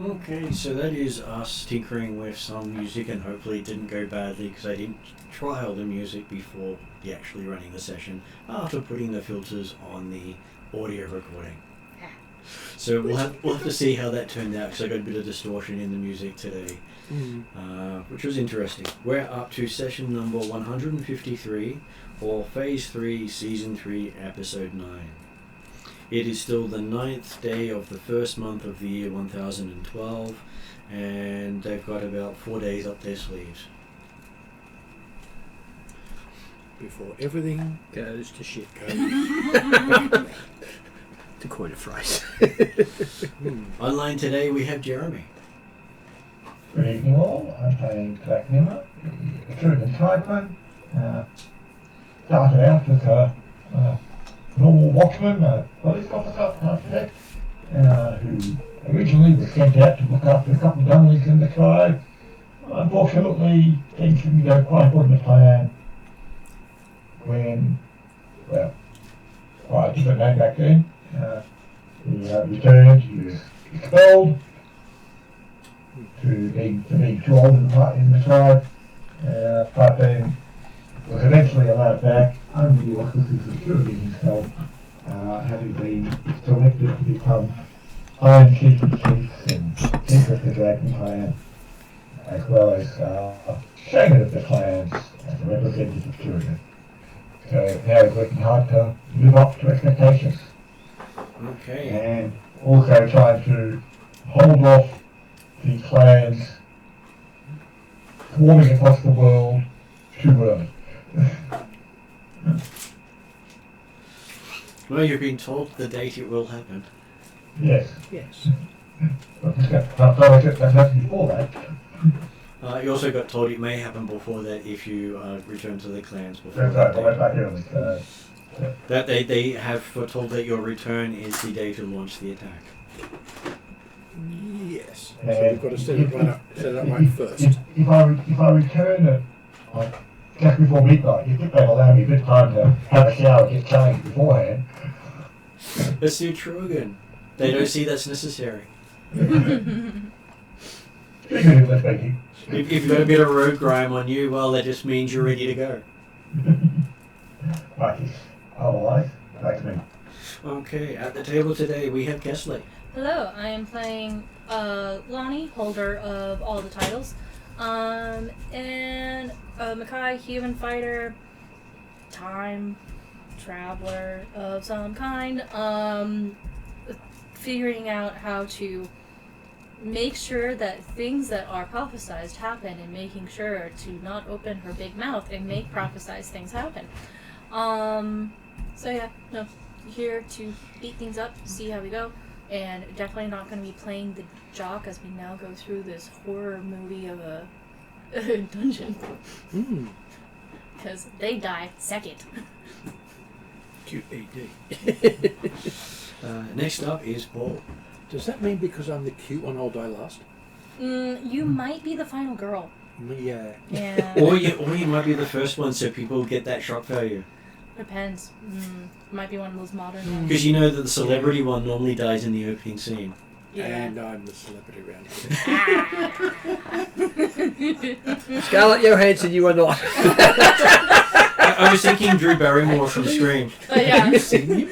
Okay, so that is us tinkering with some music, and hopefully it didn't go badly because I didn't trial the music before actually running the session after putting the filters on the audio recording. So we'll have to see how that turned out because I got a bit of distortion in the music today, which was interesting. We're up to session number 153 for Phase 3, Season 3, Episode 9. It is still the 9th day of the first month of the year 1012, and they've got about 4 days up their sleeves. Before everything goes to shit. To coin a phrase. Online today we have Jeremy. Good evening all, I'm playing Tyranny of Dragons. Started out as a normal watchman, police officer, architect, who originally was sent out to look after a couple of dungeons in the tribe. Unfortunately, things didn't go quite according to plan when, well, quite a different name back then. He returned, he was expelled to being too old in the tribe, but then was eventually allowed back under the auspices of security himself, having been selected to become Iron Chief of Chiefs and Chief of the Dragon Clan, as well as Shaman of the clans as a representative of Tyranny. So now he's working hard to live up to expectations. Okay. And also trying to hold off the clans swarming across the world too early. Well, you've been told the date it will happen. Yes. Yes. That's happened before that. You also got told it may happen before that if you return to the clans before That's that right, date. back early. That they have foretold that your return is the day to launch the attack. Yes. So we've got to set it right first. If I return at just before midnight, you think they'll allow me a bit of time to have a shower and get changed beforehand? It's the Atruaghin. They don't see that's necessary. Figuratively speaking. If you've got a bit of road grime on you, well, that just means you're ready to go. Right, otherwise, back to me. Okay, at the table today we have Kesley. Hello, I am playing Lonnie, holder of all the titles, and Makai, human fighter, time traveler of some kind, figuring out how to make sure that things that are prophesized happen, and making sure to not open her big mouth and make prophesized things happen. So yeah, no, here to beat things up, see how we go, and definitely not going to be playing the jock as we now go through this horror movie of a dungeon. Because they die second. QED. Next up is Paul. Does that mean because I'm the cute one I'll die last? You might be the final girl. Yeah. Yeah. Or you might be the first one, so people get that shock value. Depends. Might be one of those modern ones. Because you know that the celebrity one normally dies in the opening scene. Yeah. And I'm the celebrity around here. Scarlett Johansson, you are not. I was thinking Drew Barrymore from Scream. Oh, yeah. Have you seen him?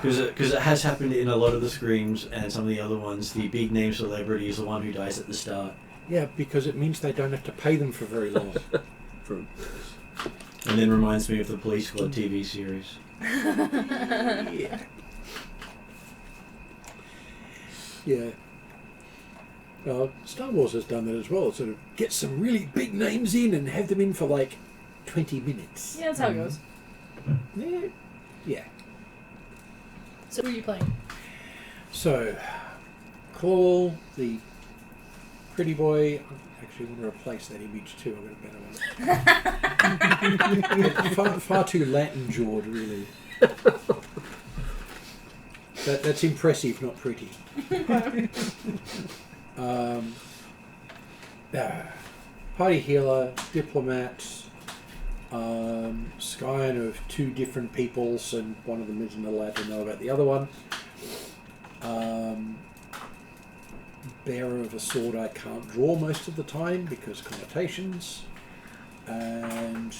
Because it has happened in a lot of the Screams and some of the other ones. The big name celebrity is the one who dies at the start. Yeah, because it means they don't have to pay them for very long. And then reminds me of the Police Squad TV series. Yeah. Yeah. Star Wars has done that as well. Sort of get some really big names in and have them in for like 20 minutes. Yeah, that's how it goes. Yeah. Yeah. So who are you playing? So, call the pretty boy. I actually want to replace that image too. I've got a better one. far too Latin-jawed, really. That's impressive, not pretty. Party healer, diplomat, scion of two different peoples, and one of them isn't allowed to know about the other one. Bearer of a sword I can't draw most of the time because connotations, and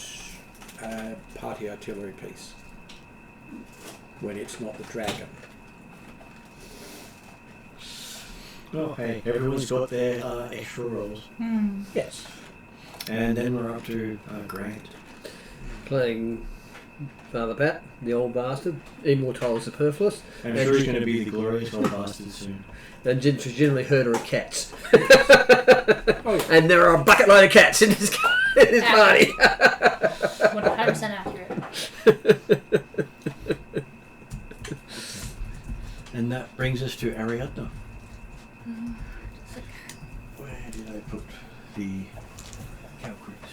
party artillery piece when it's not the dragon. Oh, hey, everyone's got their extra rolls. Yes. And then we're up to Grant. Playing Father Pat, the old bastard. Immortals superfluous. I'm sure he's going to be the glorious old bastard soon. And generally herder of cats. Oh, yeah. And there are a bucket load of cats in his party. 100% accurate. And that brings us to Ariadna. Where did I put the Calcrix?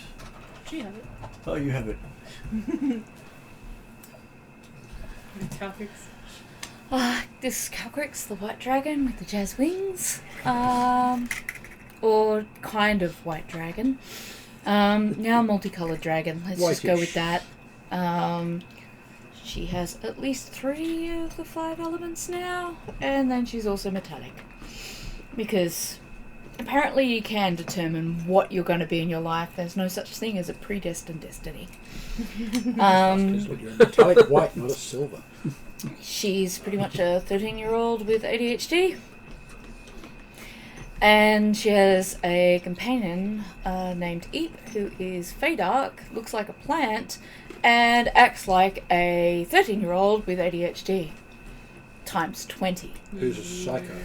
Do you have it? Oh, you have it. This Calcrix, the white dragon with the jazz wings. Or kind of white dragon. Now multicolored dragon. Let's just go with that. She has at least 3 of the 5 elements now, and then she's also metallic. Because apparently you can determine what you're going to be in your life. There's no such thing as a predestined destiny. You're a metallic white, not a silver. She's pretty much a 13-year-old with ADHD. And she has a companion named Eep, who is Feydark, looks like a plant, and acts like a 13-year-old with ADHD. Times 20. Who's a psycho?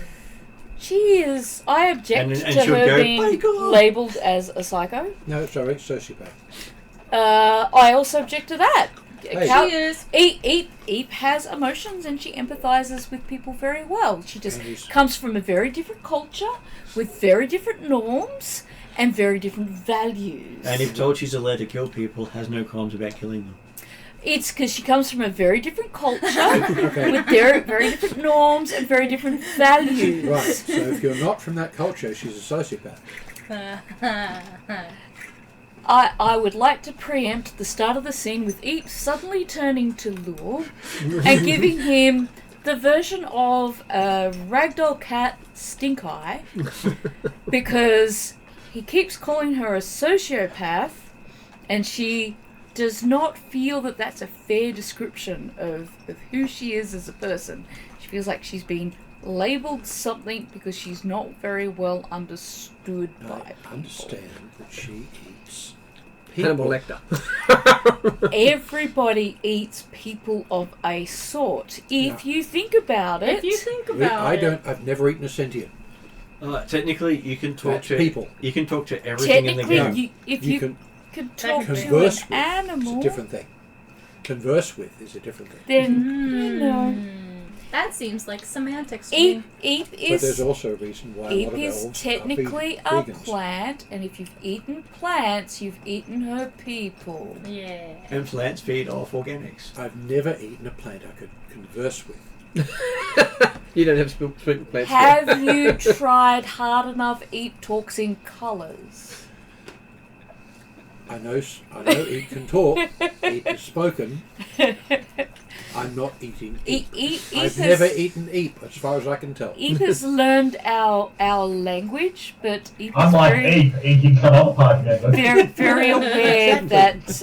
She is... I object And to she'll her go, being "My God." labelled as a psycho. No, sorry, sociopath. I also object to that. Hey. Cal- She is. Eep has emotions and she empathises with people very well. She just And he's- comes from a very different culture with very different norms and very different values. And if told she's allowed to kill people, has no qualms about killing them. It's because she comes from a very different culture Okay. with very different norms and very different values. Right, so if you're not from that culture, she's a sociopath. I would like to preempt the start of the scene with Eep suddenly turning to Lure and giving him the version of a ragdoll cat stink eye because he keeps calling her a sociopath and she does not feel that that's a fair description of who she is as a person. She feels like she's been labelled something because she's not very well understood by I people. understand that she eats Hannibal people. Lecter. Everybody eats people of a sort. If you think about it, If you think about I've never eaten a sentient. Technically, you can talk That's to people. You can talk to everything in the technically, game. if You you can could talk to an converse with. It's animal, a different thing. Converse with is a different thing. then you know, that seems like semantics to Eep me. But there's is also a reason why a lot of is elves technically are a vegans. plant, and if you've eaten plants, you've eaten her people. Yeah. And plants feed off organics. I've never eaten a plant I could converse with. You don't have speak plants. Have you tried hard enough? Eep talks in colours. I know Eep can talk. Eep has spoken. I'm not eating Eep. I've never eaten Eep, as far as I can tell. Eep has learned our language, but Eep is Unlike very, Eve eating some other party members. very aware that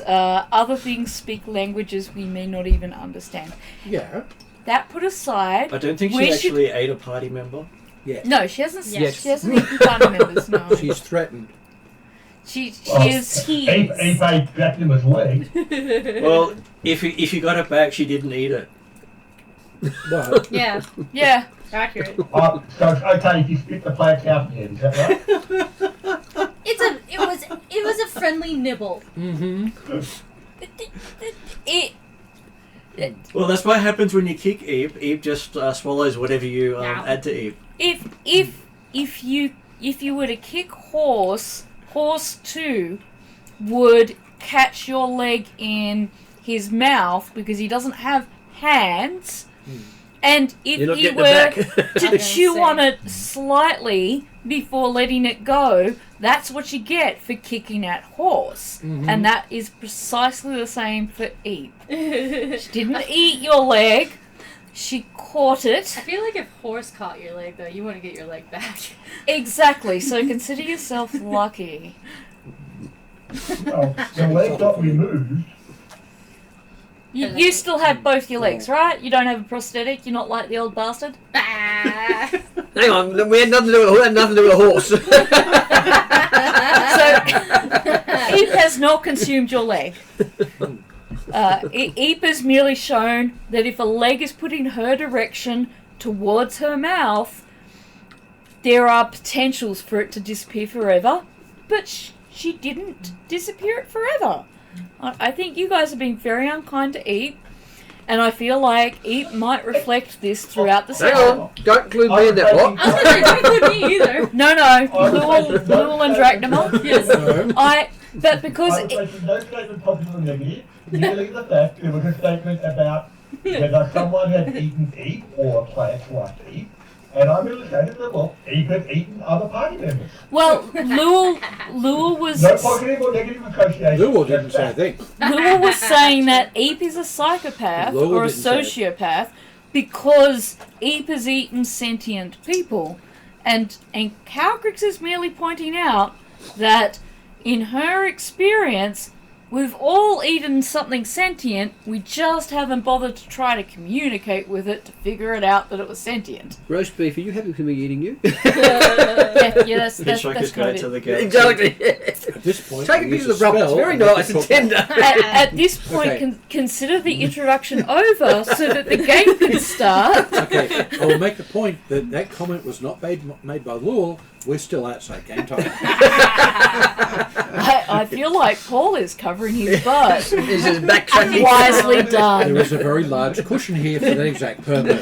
other things speak languages we may not even understand. Yeah. That put aside, I don't think she we should- actually ate a party member. Yes. no, she hasn't. Yes. She hasn't eaten party members. No, She's threatened. she Well, is. Eve ate Dracula's leg. Well, if you got it back, she didn't eat it. Well, Yeah. Yeah, Accurate. So it's okay if you spit the plants out in the end, is that right? It was a friendly nibble. Well, that's what happens when you kick Eve. Eve just swallows whatever you Yeah. add to Eve. if you if you were to kick Horse 2 would catch your leg in his mouth because he doesn't have hands. And if You're not he getting were it back. to chew on it slightly before letting it go, that's what you get for kicking at Horse. And that is precisely the same for Eep. She didn't eat your leg. She caught it. I feel like if Horse caught your leg, though, you want to get your leg back. Exactly. So consider yourself lucky. Well, the leg got removed. You still have both your legs, right? You don't have a prosthetic. You're not like the old bastard. Ah. Hang on, we had nothing to do with a horse. So Eep has not consumed your leg. Eep has merely shown that if a leg is put in her direction towards her mouth, there are potentials for it to disappear forever, but she didn't disappear it forever. I think you guys are being very unkind to Eep, and I feel like Eep might reflect this throughout the Hang session. on, don't include me in that lot. I was going to say, don't include me either. No, Lul and Drachnema. Yes. But because I was making no statement positive or negative, merely the fact there was a statement about whether someone had eaten Eep or plants like Eep, and I really stated that, well, Eep had eaten other party members. well, Lul was No positive or negative association. Lua didn't say a thing. Lul was saying that Eep is a psychopath Lul or a didn't say it. sociopath because Eep has eaten sentient people, and Calcrix is merely pointing out that in her experience, we've all eaten something sentient, we just haven't bothered to try to communicate with it to figure it out that it was sentient. Roast beef, are you happy with me eating you? Yeah, that's Hitchhiker's kind Guide of to it. the Galaxy. Exactly. At this point, Take a we piece use of the rubber, it's spell very and we nice can and talk- tender. At this point, Okay. consider the introduction over so that the game can start. Okay, I will make the point that that comment was not made by Lul. We're still outside game time. I feel like Paul is covering his butt. This is backtracking. Wisely There done. is a very large cushion here for that exact purpose.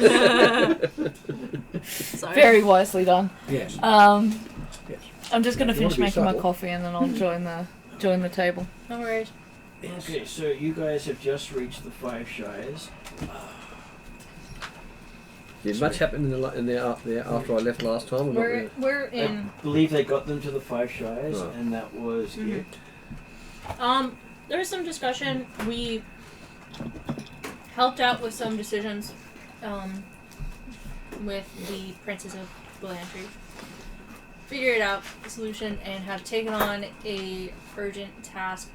Sorry. Very wisely done. Yes. Yes. I'm just going to If you finish wanna be making my subtle. coffee and then I'll join the table. No worries. Okay, so you guys have just reached the Five Shires. Did much happen in the after I left last time? Or not really? We're I in. believe they got them to the Five Shires, Right. and that was it. There was some discussion. We helped out with some decisions with the Princess of Blantrey. Figured out the solution and have taken on a urgent task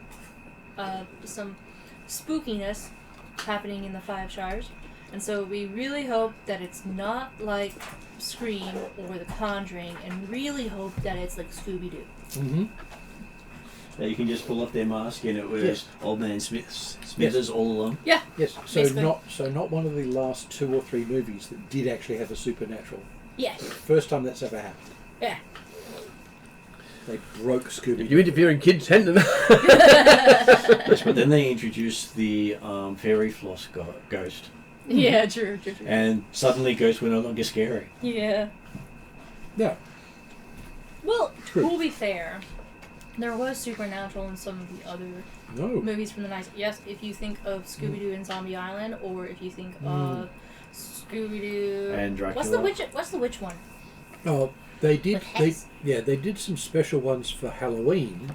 of some spookiness happening in the Five Shires. And so we really hope that it's not like Scream or The Conjuring, and really hope that it's like Scooby-Doo. Mm-hmm. You can just pull off their mask, and it was Yes. Old Man Smithers all along. Yes. So Basically. not one of the last 2 or 3 movies that did actually have a supernatural. Yeah. First time that's ever happened. Yeah. They broke Scooby. You interfere in kids' handling. Yes, but then they introduced the fairy floss ghost, Yeah, true. and suddenly ghosts were no longer scary. Yeah. Yeah. Well, True. to be fair, there was supernatural in some of the other No. movies from the 90s. Yes, if you think of Scooby-Doo and Zombie Island, or if you think of Scooby-Doo And Dracula. What's the witch one? Oh, they did. With They Hex? they did some special ones for Halloween.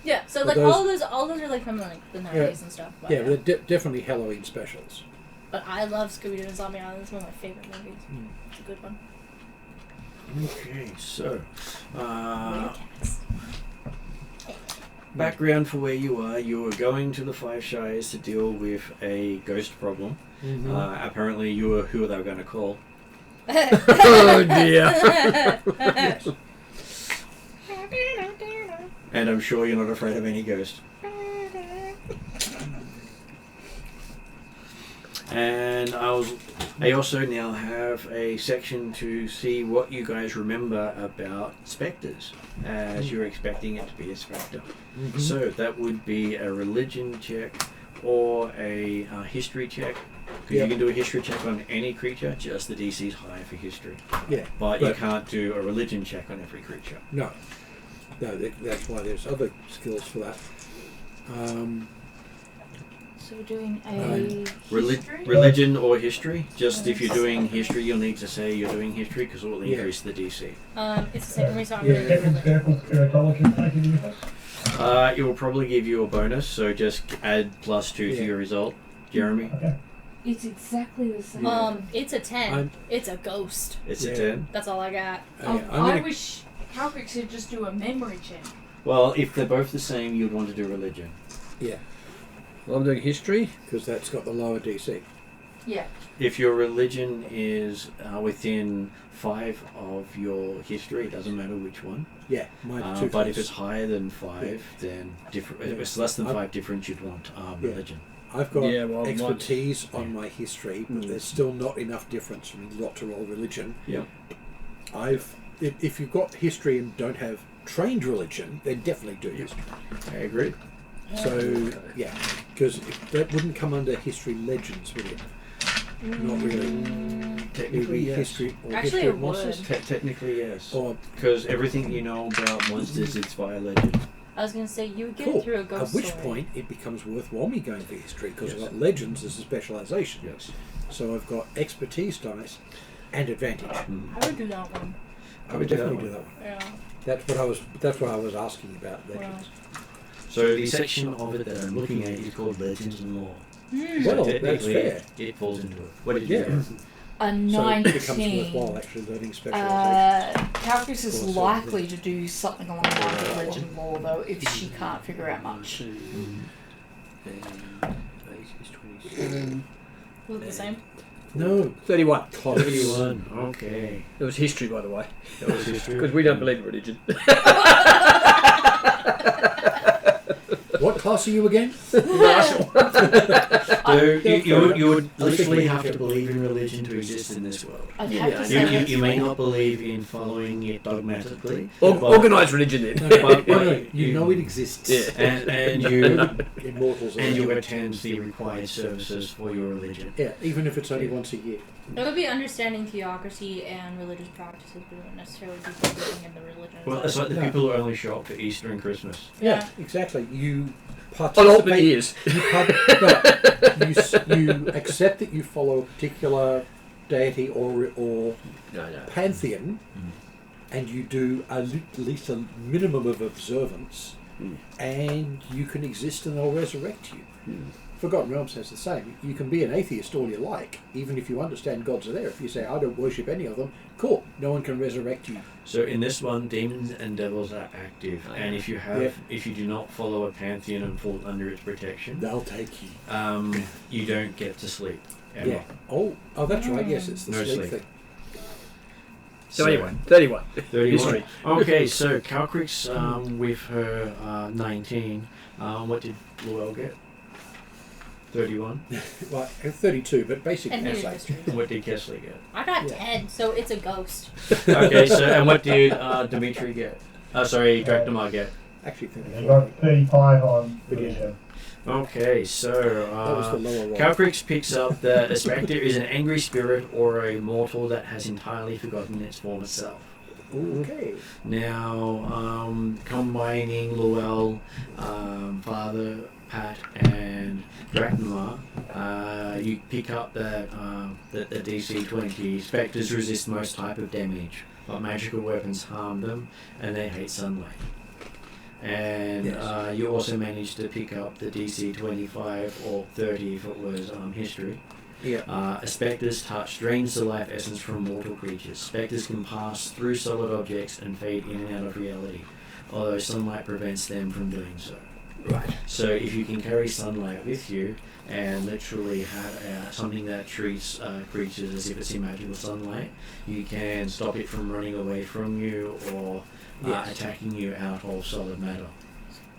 Yeah, so But like those- all those are like from like the 90s and stuff. But, Yeah, they're definitely Halloween specials. but I love Scooby-Doo and Zombie Island. It's one of my favorite movies. It's a good one. Okay, so Little cats. background for where you are. You were going to the Five Shires to deal with a ghost problem. Mm-hmm. Apparently, you were who they were going to call. Oh dear. And I'm sure you're not afraid of any ghost. And I also now have a section to see what you guys remember about spectres, as you're expecting it to be a spectre. Mm-hmm. So that would be a religion check or a history check. Because Yep. you can do a history check on any creature, just the DC's higher for history. Yeah. But you can't do a religion check on every creature. No. No, that's why there's other skills for that. So we're doing a history? Religion or history. Just if you're doing history, you'll need to say you're doing history because it will increase the DC. It's the same reason I'm Yeah, doing second religion. circle, spiritology, take it with us. It will probably give you a bonus, so just add +2 to Yeah. your result, Jeremy. Okay. It's exactly the same. It's a 10. I'm- It's a ghost. It's Yeah. a 10. That's all I got. I wish Calcrix would just do a memory check. Well, if they're both the same, you'd want to do religion. Yeah, Well, I'm doing history. because that's got the lower DC. Yeah. If your religion is within 5 of your history, it doesn't matter which one. Yeah, mine's 2. But if it's higher than 5, then different. If it's less than 5 different, you'd want religion. I've got Yeah, well, expertise on my history, but there's still not enough difference for me not to roll religion. Yeah. If you've got history and don't have trained religion, then definitely do history. I agree. So yeah, because that wouldn't come under history legends, would it? Not really. It would Technically, be yes. history or Actually, history it of monsters. would. Technically, yes. Or Because everything you know about monsters, it's via legend. I was gonna say you would get cool. it through a At ghost which story. point it becomes worthwhile me going for history because I've Yes. got legends as a specialisation. Yes. So I've got expertise dice and advantage. I would do that one. I would definitely do that one. Yeah. That's what I was asking about legends. So the section of it that I'm looking at is called Legends and Lore. Well, that's technically, fair. it falls into it. What did you Yeah. get? A So it becomes 19. worthwhile actually learning specialisation. Calcrix is Cool, so- likely to do something along the lines of legend lore, though, if she can't figure out much. Look the same. No, 31. close. 31. Okay. It was history, by the way, That was history. because we don't believe in religion. What class are you again? Marshall. So you would I was literally thinking- have to believe in religion to exist in this world. I'd Yeah, have to I say You that's may right. not believe in following it dogmatically. Organised religion then. No, you know it exists. Yeah. and Immortals. and you attend the required services for your religion. Yeah, even if it's only once a year. It would be understanding theocracy and religious practices, but it wouldn't necessarily be believing in the religion. Well, it's like the No. people who only show up for Easter and Christmas. Yeah, exactly. You On alternate participate. years. You accept that you follow a particular deity or No. pantheon, and you do at least a minimum of observance, and you can exist and they'll resurrect you. Forgotten Realms has the same. You can be an atheist all you like, even if you understand gods are there. If you say, I don't worship any of them, cool, no one can resurrect you. So in this one, demons and devils are active, and if you have, Yep. if you do not follow a pantheon and fall under its protection, They'll take you. you don't get to sleep. Ever. Yeah. Oh, that's right. Yes, it's the No sleep sleep. thing. So anyway, 31. 31. History. Okay, so Calcrix with her 19, what did Luell get? 31. Well, 32, but basically, And it's new like, history. What did Kessler get? I got Yeah. 10, so it's a ghost. Okay, so and what did Dimitri get? Sorry, Draknamar get. actually, I got 35 on Yeah. religion. Okay, so that was the lower roll. Calcrix picks up that a spectre is an angry spirit or a mortal that has entirely forgotten its former self. Okay. Now, combining Luell, Father, Pat, and Draknamar, you pick up that the DC 20 spectres resist most type of damage, but magical weapons harm them, and they hate sunlight. And Yes. you also managed to pick up the DC 25 or 30 if it was history. Yeah. A spectre's touch drains the life essence from mortal creatures. Spectres can pass through solid objects and fade in and out of reality, although sunlight prevents them from doing so. Right. So if you can carry sunlight with you and literally have something that treats creatures as if it's in magical sunlight, you can stop it from running away from you or Yes. attacking you out of solid matter.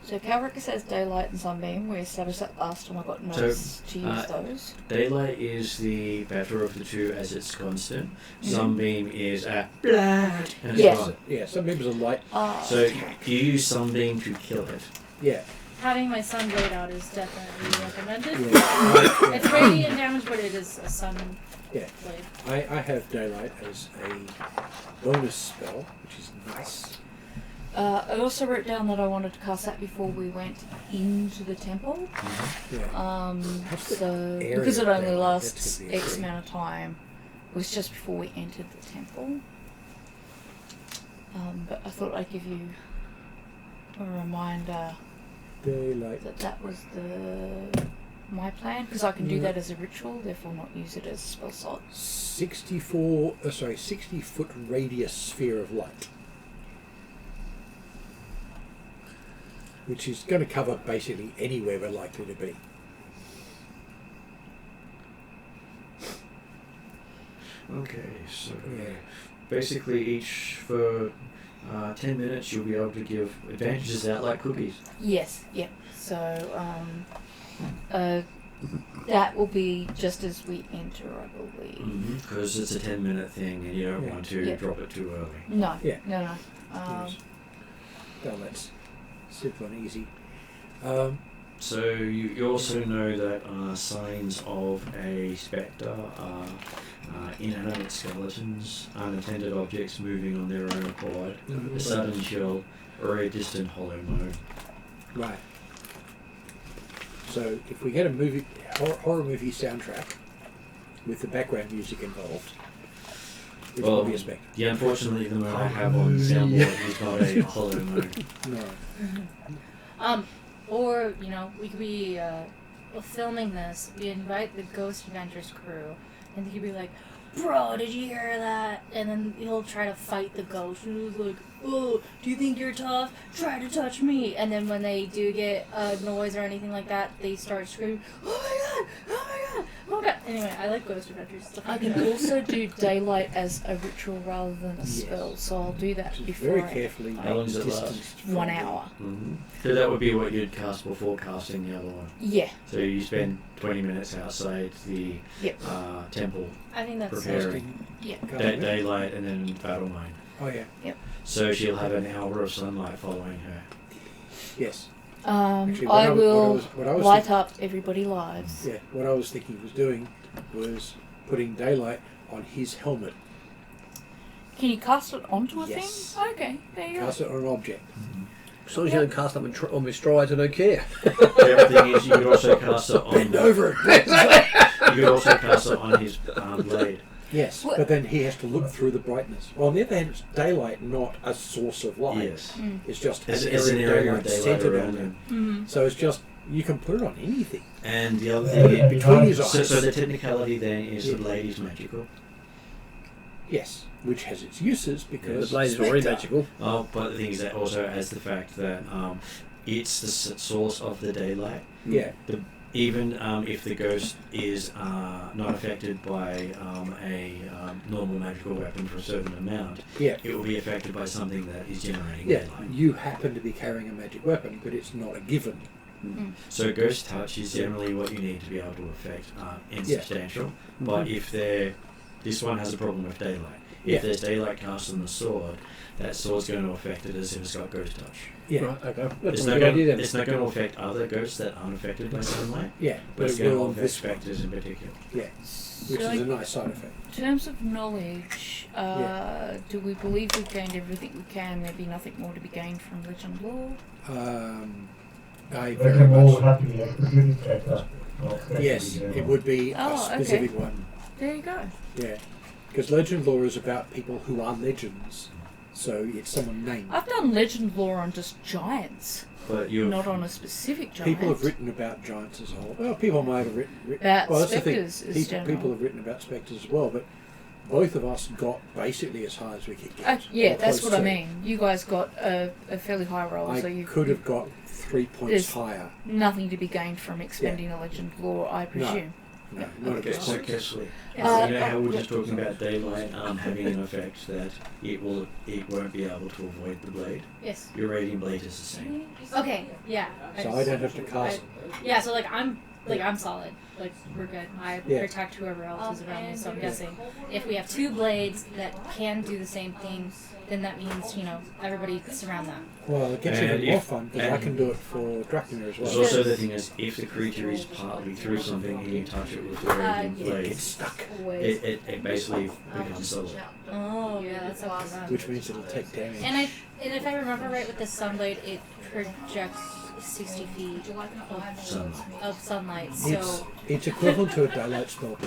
So Calcrix has daylight and sunbeam. We established that last time I got notes to use those. Daylight is the better of the two as it's constant. Sunbeam is at blood and it's Yes. gone. Yeah, some members are light. So you use Sunbeam to kill it. Yeah. having my sun blade out is definitely recommended. Yeah. It's radiant damage, but it is a sun Yeah. blade. I have daylight as a bonus spell, which is nice. I also wrote down that I wanted to cast that before we went into the temple. Yeah. What's the So area because it of only daylight? lasts That's gonna be a X thing. amount of time, it was just before we entered the temple. But I thought I'd give you a reminder Daylight. that was my plan, because I can do that as a ritual, therefore not use it as a spell slot. 60 foot radius sphere of light. Which is going to cover basically anywhere we're likely to be. Okay, so Yeah. basically each for 10 minutes you'll be able to give advantages out like cookies. Yes, yep. So that will be just as we enter, I believe. Because it's a 10-minute thing and you don't Yeah. want to Yeah. drop it too early. No, Yeah. no. Yes. Daylight's simple and easy. So you also know that signs of a spectre are inanimate skeletons, unattended objects moving on their own accord, a sudden chill, or a distant hollow moan. Right. So if we get a horror movie soundtrack with the background music involved, it's Well, probably a spectre. Yeah, unfortunately the moan I have on the soundboard is not a hollow moan. No. Or, you know, we could be filming this, we invite the Ghost Adventures crew, and he could be like, bro, did you hear that? And then he'll try to fight the ghost, and he's like, oh, do you think you're tough? Try to touch me. And then when they do get a noise or anything like that, they start screaming, oh my god, oh my god, oh my god. Anyway, I like Ghost Adventures. Stuff I like can that. also do daylight as a ritual rather than a Yes. spell, so I'll do that Just before very I- carefully How long does it last? distanced from 1 the- hour. So that would be what you'd cast before casting the other one. Yeah. So you spend 20 minutes outside the Yep. temple, I think that's preparing Yeah. daylight and then battle mine. Oh yeah. So she'll have an hour of sunlight following her. Yes. I Actually, what I will was light up everybody lives. Yeah, what I was thinking he was doing was putting daylight on his helmet. Can you cast it onto a Yes. thing? Okay, there you go. Cast it on an object. As long as you don't cast up on my strides, I don't care. The other thing is you could also cast it on Bend over it. you could also cast it on his blade. Yes, What- but then he has to look through the brightness. Well, on the other hand, it's daylight, not a source of light. Yes. It's just There's an an area of area daylight of daylight centered around on him. him. So it's just, you can put it on anything. And the other thing Between his so eyes. the technicality then is the blade is magical. Yes, which has its uses The because blade is already Spectre. magical. Oh, but the thing is that also has the fact that it's the source of the daylight. Yeah, Even if the ghost is not affected by a normal magical weapon for a certain amount, yeah. it will be affected by something that is generating Yeah, daylight. you happen to be carrying a magic weapon, but it's not a given. So ghost touch is generally what you need to be able to affect insubstantial. But if this one has a problem with daylight. If Yeah. there's daylight cast on the sword, that sword's going to affect it as if it's got ghost touch. Yeah, Right, okay. It's That's a not, good going, idea then. it's not going to affect other ghosts that aren't affected by sunlight, yeah, but it's it going to will on affect this one. spectres in particular. Yeah, which is a nice side effect. In terms of knowledge, do we believe we've gained everything we can? There'd be nothing more to be gained from legend lore? I They very can all much. have to be a specific character. Yes, it would be Oh, a okay. specific one. There you go. Yeah, because legend lore is about people who are legends, so it's someone named. I've done legend lore on just giants, But you not on a specific giant. People have written about giants as a whole. Well, people might have written About well, that's the thing. spectres is general. People have written about spectres as well, but both of us got basically as high as we could get. Yeah, or that's close what I to. mean. You guys got a fairly high roll, so I you could have got 3 points There's- higher. nothing to be gained from expending a legend lore, I presume. No, not at Okay, this so point. Kesley, Uh, you know how we're just talking about daylight having an effect that it won't be able to avoid the blade? Yes. Your radiant blade is the same. Okay, yeah. So I don't have to cast. Yeah, so I'm solid. Like we're good. I Yeah. protect whoever else is around me. So I'm guessing if we have two blades that can do the same thing, then that means, everybody surround that. Well, it gets And even more if- fun because I and- can do it for Dracula as There's well. also the thing is, if the creature is partly through something and you touch it with the raging It blade, gets stuck, it basically becomes solid. Oh, yeah, that's awesome. which means it'll take damage. And if I remember right with the sunblade, it projects 60 feet Sunlight. of sunlight. So It's equivalent to a daylight spell.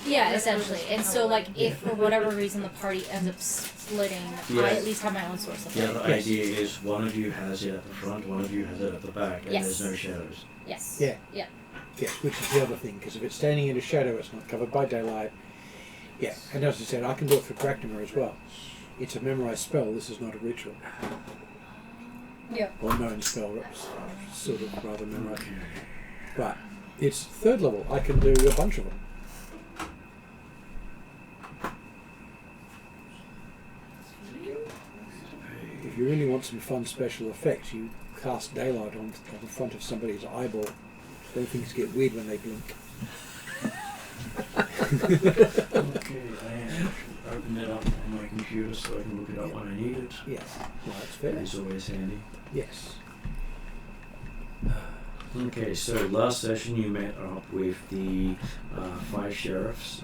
yeah, essentially. And so like if for whatever reason the party ends up splitting, Yeah. I at least have my own source of The light. other idea is one of you has it at the front, one of you has it at the back, and Yes. there's no shadows. Yes. Yeah. Yeah. Yes, which is the other thing, because if it's standing in a shadow, it's not covered by daylight. Yeah, and as I said, I can do it for Dracula as well. It's a memorized spell, this is not a ritual. Yeah. Or known spell, it's sort of rather memorized. But it's third level, I can do a bunch of them. If you really want some fun special effects, you cast daylight on the front of somebody's eyeball. Then things get weird when they blink. Okay, I opened it up on my computer so I can look it up when I need it. Yes, well, that's fair. It's always handy. Yes. Okay, so last session you met up with the 5 sheriffs,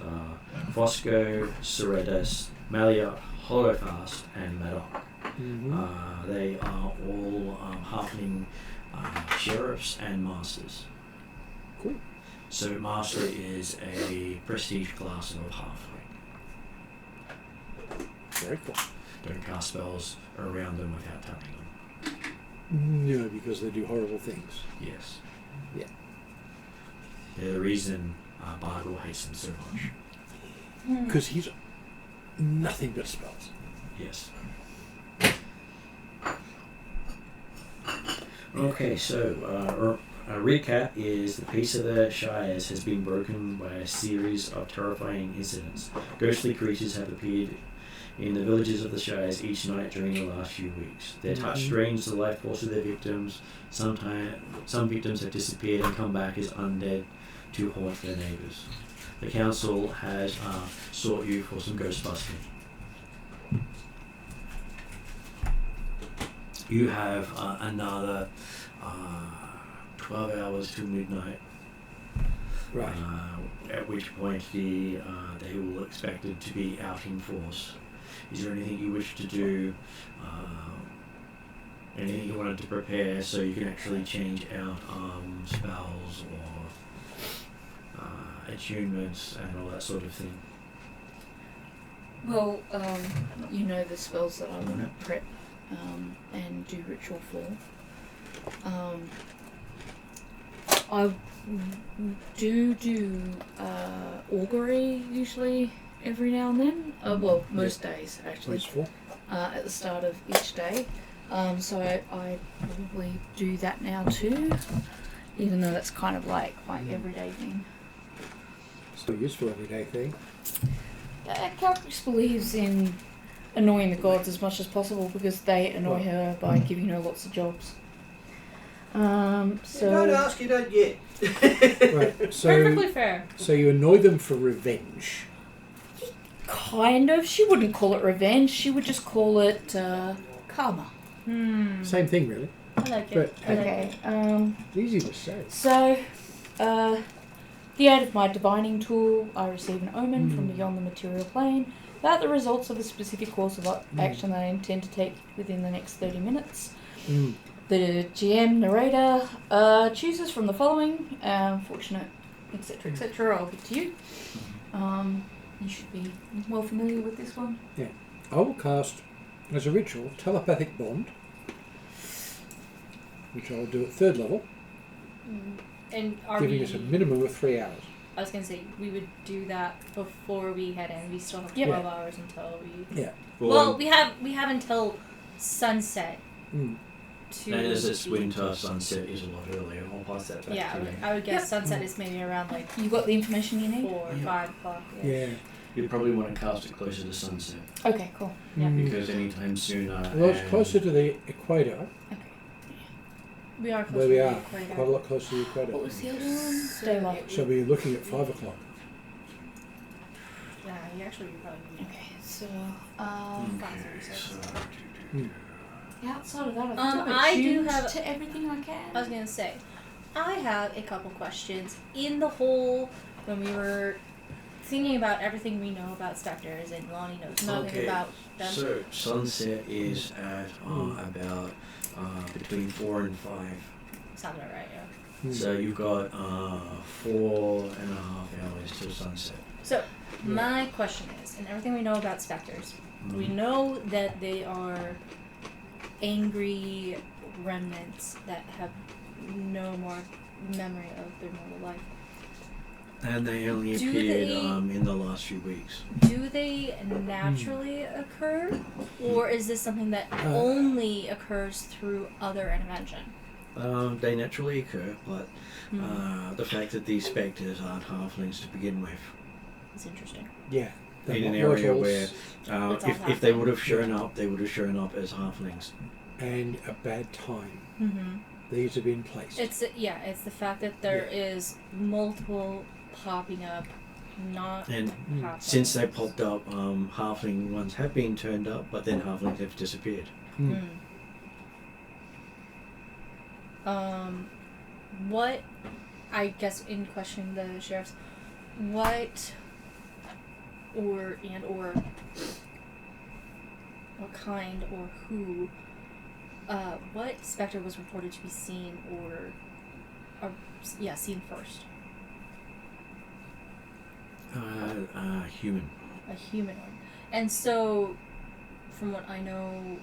Fosco, Seredes, Maliot, Hollowfast, and Madoc. Mm-hmm. They are all halfling sheriffs and masters. Cool. So master is a prestige class of halfling. Very cool. Don't cast spells around them without tapping them. No, because they do horrible things. Yes. Yeah. They're the reason Bargle hates them so much. Because he's nothing but spells. Yes. Okay, so a recap is the peace of the Shires has been broken by a series of terrifying incidents. Ghostly creatures have appeared in the villages of the Shires each night during the last few weeks. Their touch drains the life force of their victims. Some victims have disappeared and come back as undead to haunt their neighbours. The council has sought you for some ghost busting. You have another 12 hours till midnight. Right. At which point they will expected to be out in force. Is there anything you wish to do? Anything you wanted to prepare so you can actually change out spells or attunements and all that sort of thing? Well, the spells that I want to prep and do ritual for. I do augury usually every now and then. Well, most days actually. Useful. At the start of each day. So I probably do that now too, even though that's kind of like my everyday thing. Still useful everyday thing. Caltrix believes in annoying the gods as much as possible because they annoy her by giving her lots of jobs. You don't ask, you don't get. Right. So, Perfectly fair. so you annoy them for revenge. Kind of. She wouldn't call it revenge. She would just call it karma. Same thing, really. I like it. But Okay. it's easy to say. So, the aid of my divining tool, I receive an omen from beyond the material plane about the results of a specific course of action that I intend to take within the next 30 minutes. Mm. The GM narrator chooses from the following, fortunate, etc., etc. I'll give to you. You should be well familiar with this one. Yeah. I will cast, as a ritual, telepathic bond, which I'll do at 3rd level, And are giving we? us a minimum of 3 hours. I was gonna say we would do that before we head in. We still have Yep. 12 hours until we. Yeah. Well, we have until sunset Mm. to. And as it's winter, sunset is a lot earlier. I'll pass that back Yeah, to you. I would guess sunset is maybe around like You got the information you need? 4 or 5 o'clock. Yeah. You'd probably want to cast it closer to sunset Okay, cool. Yeah. because anytime sooner. Well, it's and- closer to the equator, Okay. We are close where to we the are. equator. Quite a lot closer to the What equator. was the other one? Daylight. So we're looking at 5 o'clock. Yeah, you actually you're probably. Okay, So, Okay, 536. so Outside of that, I do have to everything I can. I was gonna say, I have a couple questions in the whole when we were thinking about everything we know about specters, and Lonnie knows nothing Okay, about them. so sunset is at about between 4 and 5. Sounds about right, yeah. So you've got 4.5 hours till sunset. So, my question is, in everything we know about specters, we know that they are angry remnants that have no more memory of their mortal life. And they only Do appeared they- in the last few weeks. Do they naturally occur, or is this something that only occurs through other intervention? They naturally occur, but the fact that these spectres aren't halflings to begin with, It's interesting. Yeah. in an area where It's all if they halfling. would have shown up, they would have shown up as halflings. And a bad time. Mm-hmm. These have been placed. It's the fact that there is multiple popping up, not And halflings. since they popped up, halfling ones have been turned up, but then halflings have disappeared. What, I guess in questioning the sheriffs, what or what kind or who, what specter was reported to be seen seen first? Human. A human one. And so, from what I know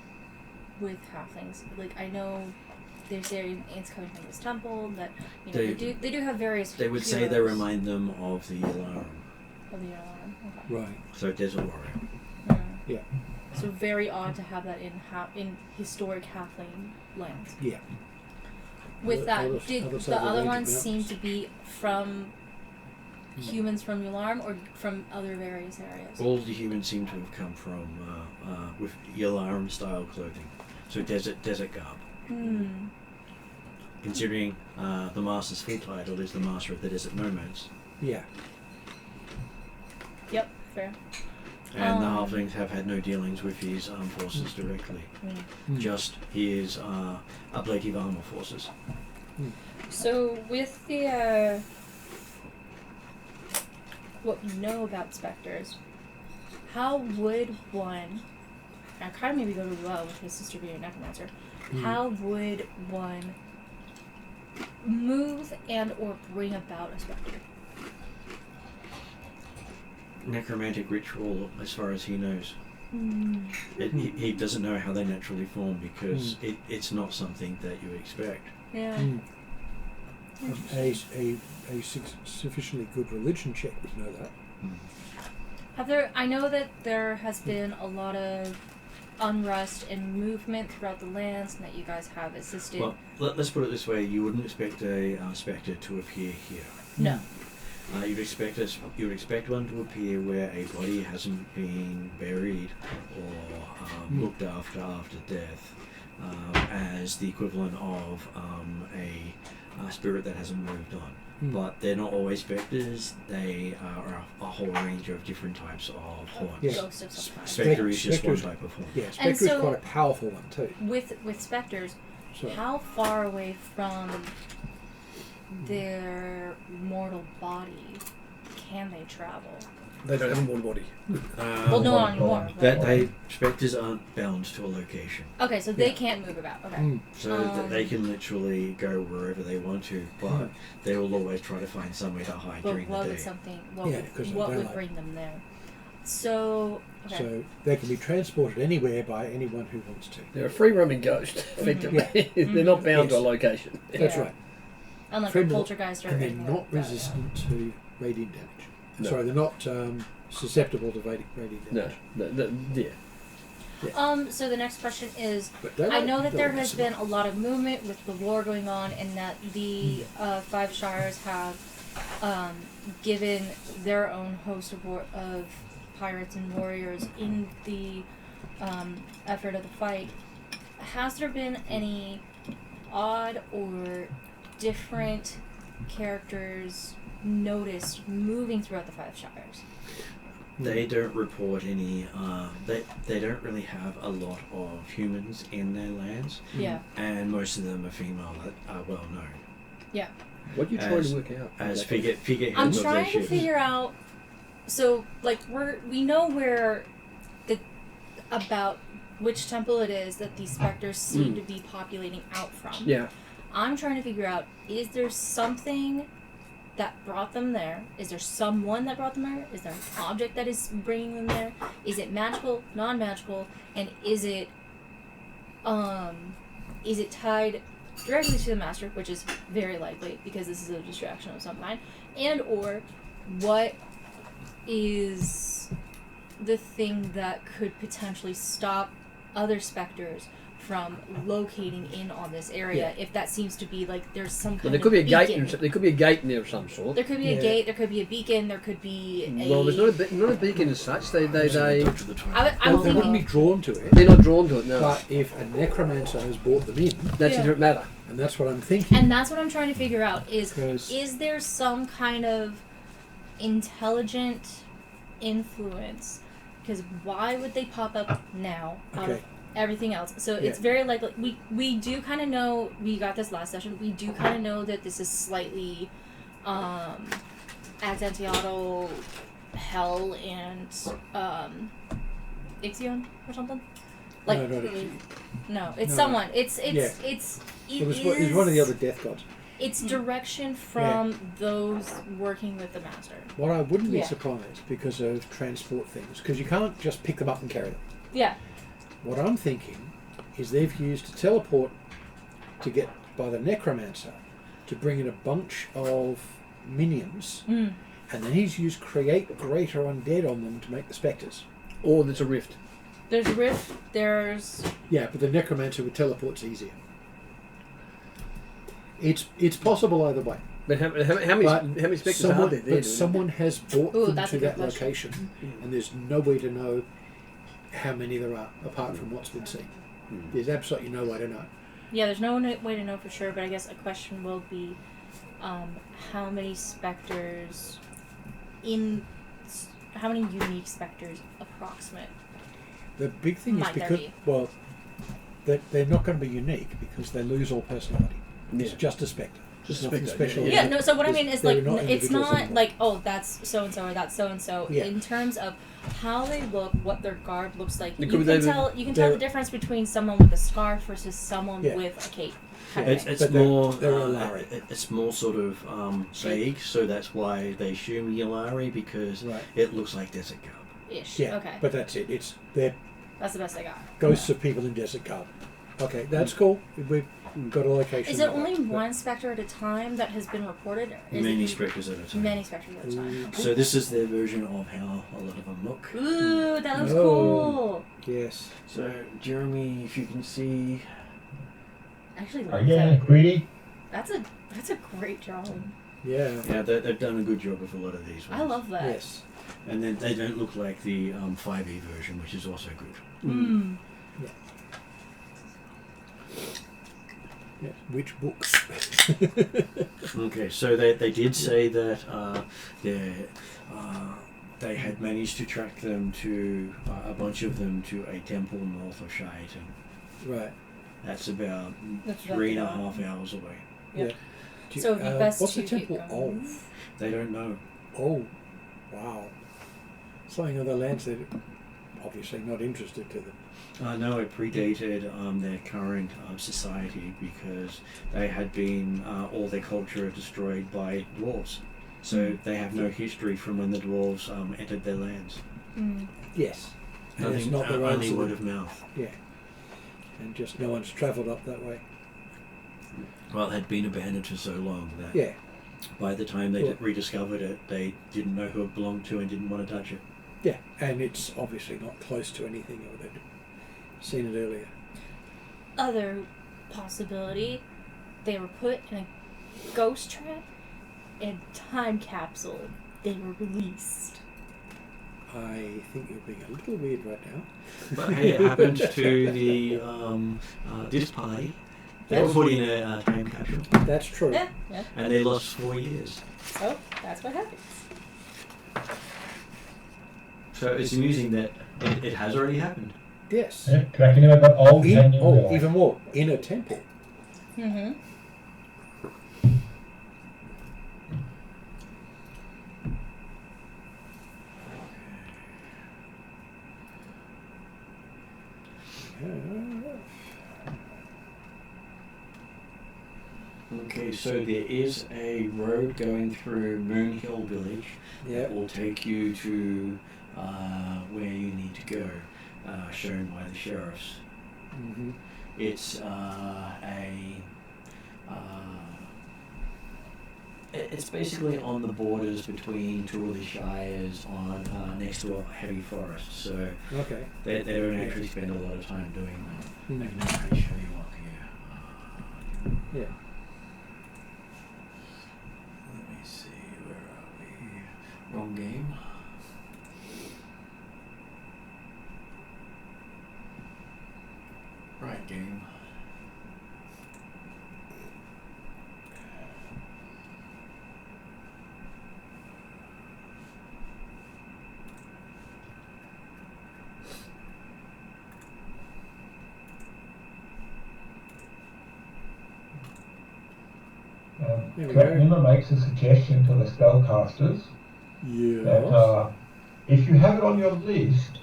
with halflings, like I know there's ants coming from this temple that they do have various. They would say they remind them of the alarm. Of the alarm. Okay. Right. So desert warrior. Yeah. So very odd to have that in historic halfling lands. Yeah. With that, Other did side the of the other range ones of seem mountains. to be from humans from the alarm or from other various areas? All the humans seem to have come from with Yalarum style clothing, so desert garb. Considering the master's full title is the Master of the Desert Nomads, Yeah. Yep, fair. and the halflings have had no dealings with his armed forces directly, just his ablative armor forces. So with the what we know about specters, how would one? I kind of maybe go to Will with his sister being a necromancer. How would one move and or bring about a specter? Necromantic ritual, as far as he knows. He doesn't know how they naturally form because it's not something that you expect. Yeah. A sufficiently good religion check would know that. I know that there has been a lot of unrest and movement throughout the lands, and that you guys have assisted. Well, let's put it this way: you wouldn't expect a spectre to appear here. No. You'd expect one to appear where a body hasn't been buried or looked after death, as the equivalent of a spirit that hasn't moved on. But they're not always spectres. They are a whole range of different types of haunts. Yes. Ghosts of some kind. Spectre is just one Spectre's- type of haunt. Yeah, Spectre so- is quite a powerful one too. With specters, So, how far away from their mortal body can they travel? They don't have a mortal body. Well, no, not anymore. but- Spectres aren't bound to a location. Okay, so they can't move about. Okay. So that they can literally go wherever they want to, but they will always try to find somewhere to hide But during what the would day. something? Yeah, 'cause of What would daylight. bring them there? So. Okay. so they can be transported anywhere by anyone who wants to. They're a free roaming ghost, effectively. They're not bound to a Yes. location. That's Yeah. right. Unlike Free a will- poltergeist or And they're anything not like that, resistant to radiant damage. No. Sorry, they're not susceptible to radiant No, damage. yeah. So the next question is. But I know that there has been a lot of movement with the war going on, and that the Five Shires have given their own host of pirates and warriors in the effort of the fight. Has there been any odd or different characters noticed moving throughout the Five Shires? They don't report any. They don't really have a lot of humans in their lands, Yeah. and most of them are female that are well known Yeah. What are you trying to work out? as figureheads I'm of their trying to ships. figure out. So, like, we know where about which temple it is that these specters seem to be populating out from. Yeah. I'm trying to figure out: is there something that brought them there? Is there someone that brought them there? Is there an object that is bringing them there? Is it magical, non-magical, and is it tied directly to the master, which is very likely because this is a distraction of some kind, and or what is the thing that could potentially stop other specters from locating in on this area? If that seems to be like there's some kind Well, there could be a of gate. beacon. There could be a gate in there of some sort. There could be a gate. There could be a beacon. There could be a. Well, there's not a beacon as such. They Touch of the I'm Well, they wouldn't be thinking. drawn to it. they're not drawn to it. No, But if a necromancer has brought them in, that's Yeah. a different matter. and that's what I'm thinking. And that's what I'm trying to figure out Because- is there some kind of intelligent influence? Because why would they pop up now out of Okay. everything else? So it's Yeah. very likely we do kind of know, we got this last session, we do kind of know that this is slightly accidental hell and Ixion or something. Like No, not Ixion. no, it's No. someone. It's Yeah. It was one of the other death gods. It's direction from those working with the master. What I wouldn't be Yeah. surprised because of transport things, because you can't just pick them up and carry them. Yeah. What I'm thinking is they've used a teleport to get by the necromancer to bring in a bunch of minions, and then he's used create greater undead on them to make the spectres. Or there's a rift. There's a rift. There's Yeah, but the necromancer with teleport's easier. It's possible either way. But how many spectres are there? But someone has brought Ooh, them that's to a good that question. location, and there's no way to know how many there are apart from what's been seen. There's absolutely no way to know. yeah. There's no way to know for sure, but I guess a question will be, how many specters how many unique specters approximate? The big thing is Might there because be? well, they're not going to be unique because they lose all personality. It's Yeah. just a spectre. Just a nothing spectre, special. yeah. Yeah, no, so what I mean is They're like not it's individuals not anymore. like, oh, that's so and so or that's so and so. Yeah. In terms of how they look, what their garb looks like, It you could be can they- tell the they're- difference between someone with a scarf versus someone Yeah. with a cape. Kind of thing. It's But they're- more. they're Yolari. It's more sort of vague, so that's why they assume Yolari because Right. it looks like desert garb. Ish. Yeah, Okay. but that's it. They're That's the best I got. ghosts of people in desert garb. Okay, that's cool. We've got a location. Is it that only works, but- one spectre at a time that has been reported? Or is Many it spectres at a time. many spectres at a time. So this is their version of how a lot of them look. Ooh, that looks Oh. cool. Yes. So Jeremy, if you can see, Actually, Are you getting greedy? that's a great drawing. Yeah. yeah, they've done a good job with a lot of these ones. I love that. Yes. And then they don't look like the 5e version, which is also good. Mm. Yeah. Which books? Okay, so they did say that they had managed to track them to a bunch of them to a temple north of Shaitan. Right. That's about That's 3.5 hours away. Yeah. Do So it'd be best what's to the temple get going. of? They don't know. Oh, wow. Something on the lands that obviously not interested to them. No, it predated their current society because they had been all their culture destroyed by dwarves. So they have no history from when the dwarves entered their lands. Mm. Yes. And it's not their own only sort word of- of mouth. Yeah. And just no one's travelled up that way. Well, it had been abandoned for so long that Yeah. by the time they Well- rediscovered it, they didn't know who it belonged to and didn't want to touch it. Yeah. And it's obviously not close to anything or they'd seen it earlier. Other possibility, they were put in a ghost trap and time capsule. They were released. I think you're being a little weird right now. But hey, it happened to the this party. They were put in a time capsule That's true. Yeah. and they lost 4 years. So that's what happens. So it's amusing that it has already happened. Yes. Yeah, cracking about that old canyon. Even more, in a temple. Mm-hmm. Okay, so there is a road going through Moonhill Village Yeah. that will take you to where you need to go, shown by the sheriffs. Mm-hmm. It's it's basically on the borders between two of the shires, on next to a heavy forest. So Okay. they don't actually spend a lot of time doing that. Mm. I can actually show you up here. Yeah. Let me see, where are we? Wrong game. Right game. There we go. Nimmer makes a suggestion to the spellcasters that Yeah. if you have it on your list,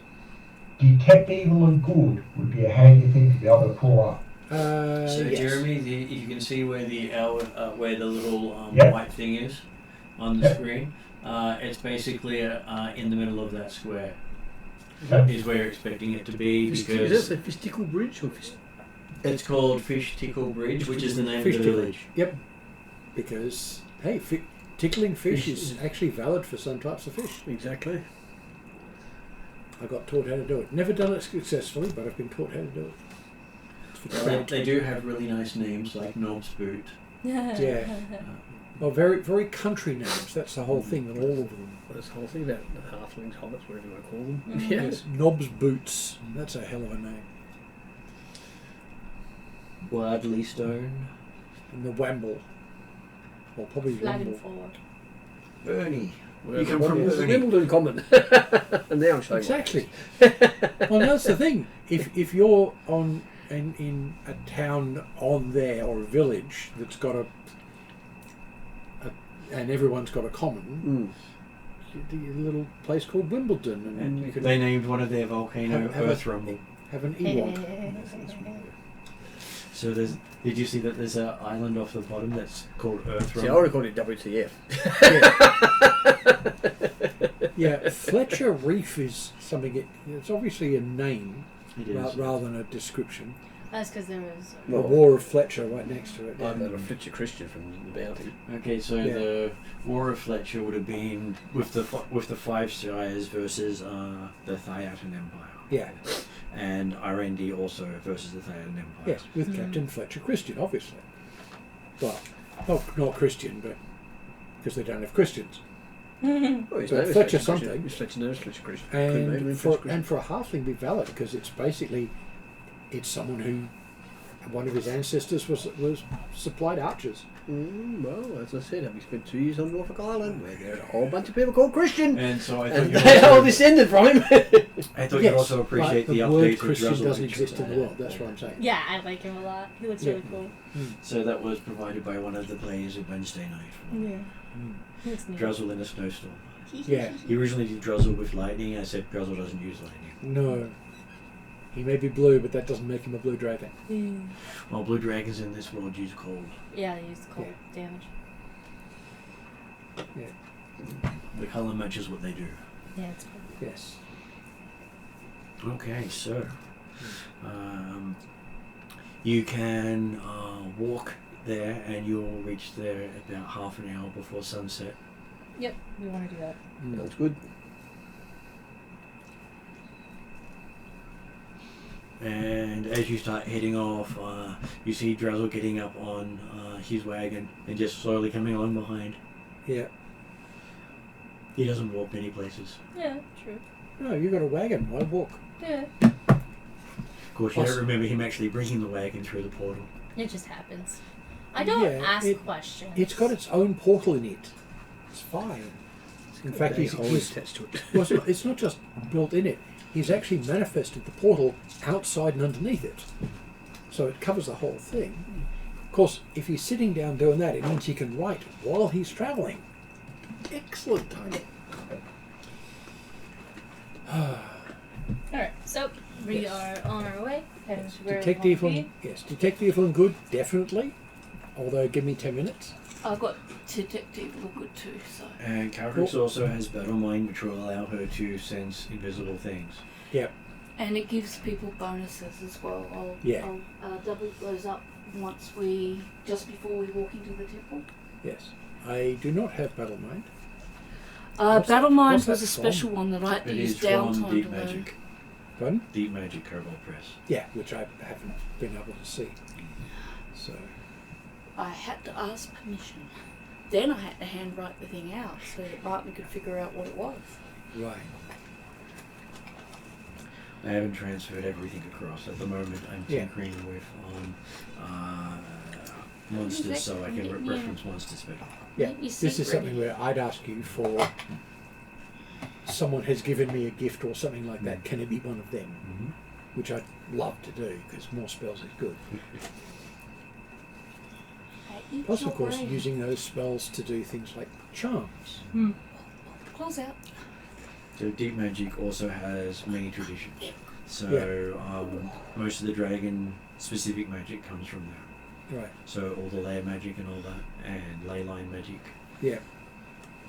detect evil and good would be a handy thing to be able to pull up. So yes. Jeremy, you can see where where the little Yep. white thing is on the Yep. screen. It's basically in the middle of that square. Okay. Is where you're expecting it to be, Is because that the Fisticle Bridge or Fist? it's called Fish Tickle Bridge, which is the name Fish of the tickle. village. Yep. Because, hey, tickling fish is actually valid for some types of fish. Exactly. I got taught how to do it. Never done it successfully, but I've been taught how to do it. It's for trade. They do have really nice names like Knob's Boot. Yeah. Well, very, very country names. That's the whole thing, and all of them. This whole thing about the halflings, hobbits, whatever you want to call them. Mhm. Yeah. Yes, Knob's Boots. That's a hell of a name. Wardley Stone. And the Wamble. Or probably Flagging Wamble. forward. Bernie. Whereas You come from Wimbledon- Bernie. Wimbledon Common. And now I'm showing Exactly. Well, that's the thing. If you're in a town on there or a village that's got a and everyone's got a common, a little place called Wimbledon, and you could They named one of their volcano have Earth a- Rumble. have an Ewok. So did you see that there's an island off the bottom that's called Earth See, I Rumble? would have called it WTF. Yeah, Fletcher Reef is something. It's obviously a name It is. rather than a description. That's because there was. The War of Fletcher right next to it. I'm a Fletcher Christian from the Bounty. Okay, so Yeah. the War of Fletcher would have been with the Five Shires versus the Thiatan Empire. Yeah. And RND also versus the Thiatan Empire. Yes, with Captain Fletcher Christian, obviously. Well, not Christian, but because they don't have Christians. Oh, his So name is Fletcher Christian. something. His Fletcher name is Fletcher Christian. And Fletcher for a halfling be valid because it's basically someone who one of his ancestors was supplied archers. Well, as I said, having spent 2 years on Norfolk Island, where there are a whole bunch of people called Christian, And so I thought and you they all also, descended from him. I thought Yes, you'd also appreciate but the the update word to Christian Druzzle doesn't Reach. exist in the world. That's what I'm saying. Yeah, I like him a lot. He looks really cool. So that was provided by one of the players of Wednesday night. Yeah. He looks neat. Druzzle in a snowstorm. Yeah. He originally did Druzzle with lightning. I said Druzzle doesn't use lightning. No. He may be blue, but that doesn't make him a blue dragon. Mm. Well, blue dragons in this world use cold. Yeah, they use cold damage. Yeah. The colour matches what they do. Yeah, it's cool. Yes. Okay, so you can walk there, and you'll reach there about half an hour before sunset. Yep, we want to do that. That's good. And as you start heading off, you see Druzzle getting up on his wagon and just slowly coming along behind. Yeah. He doesn't walk many places. Yeah, true. No, you got a wagon. Why walk? Yeah, Of course, you don't Awesome. remember him actually bringing the wagon through the portal. it just happens. I don't Yeah, ask it- questions. It's got its own portal in it. It's fine. In fact, he's attached to it. well, it's not just built in it. He's actually manifested the portal outside and underneath it. So it covers the whole thing. Of course, if he's sitting down doing that, it means he can write while he's travelling. Excellent timing. Alright, so we are on our way. Heading to where Detect we evil, want to be. yes. Detect evil and good, definitely. Although, give me 10 minutes. I've got detect evil good too, so. And Calrix also has Battle Mind, which will allow her to sense invisible things. Yep. And it gives people bonuses as well. I'll double those up just before we walk into the temple. Yes. I do not have Battle Mind. Battle Mind what's was that a special from? one that I had to It use is from downtime Deep to learn. Magic. Pardon? Deep Magic Cobalt Press. Yeah, which I haven't been able to see. So, I had to ask permission. Then I had to handwrite the thing out so that Bartley could figure out what it was. right. I haven't transferred everything across. At the moment, I'm Yeah. tinkering with monsters so I can Yeah. reference monsters better. Yeah, Make your this seat is something ready. where I'd ask you for someone has given me a gift or something like that. Can it be one of them? Mm-hmm. Which I'd love to do because more spells is good. Plus, of course, using those spells to do things like charms. Close out. So Deep Magic also has many traditions. So most of the dragon specific magic comes from there. Right. So all the layer magic and all that, and ley line magic. Yeah.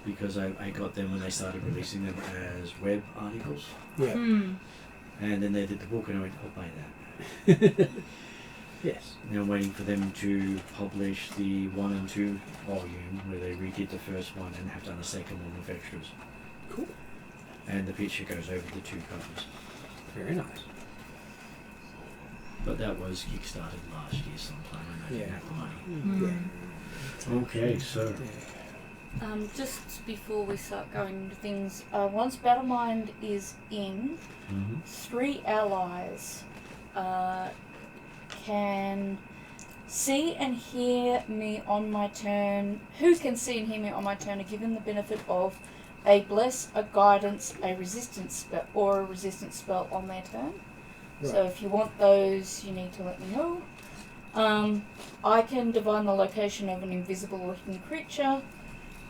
Because I got them when they started releasing them as web articles. Yeah. Hmm. And then they did the book and I went, I'll buy that. Yes. Now I'm waiting for them to publish the 1 and 2 volume where they redid the first one and have done a second one with extras. Cool. And the picture goes over the 2 covers. Very nice. But that was kickstarted last year sometime and I didn't have the money. Yeah. Okay, so Just before we start going into things, once Battle Mind is in, 3 allies can see and hear me on my turn. Who can see and hear me on my turn are given the benefit of a bless, a guidance, a resistance spell, or a resistance spell on their turn. So if you want those, you need to let me know. I can divine the location of an invisible or hidden creature.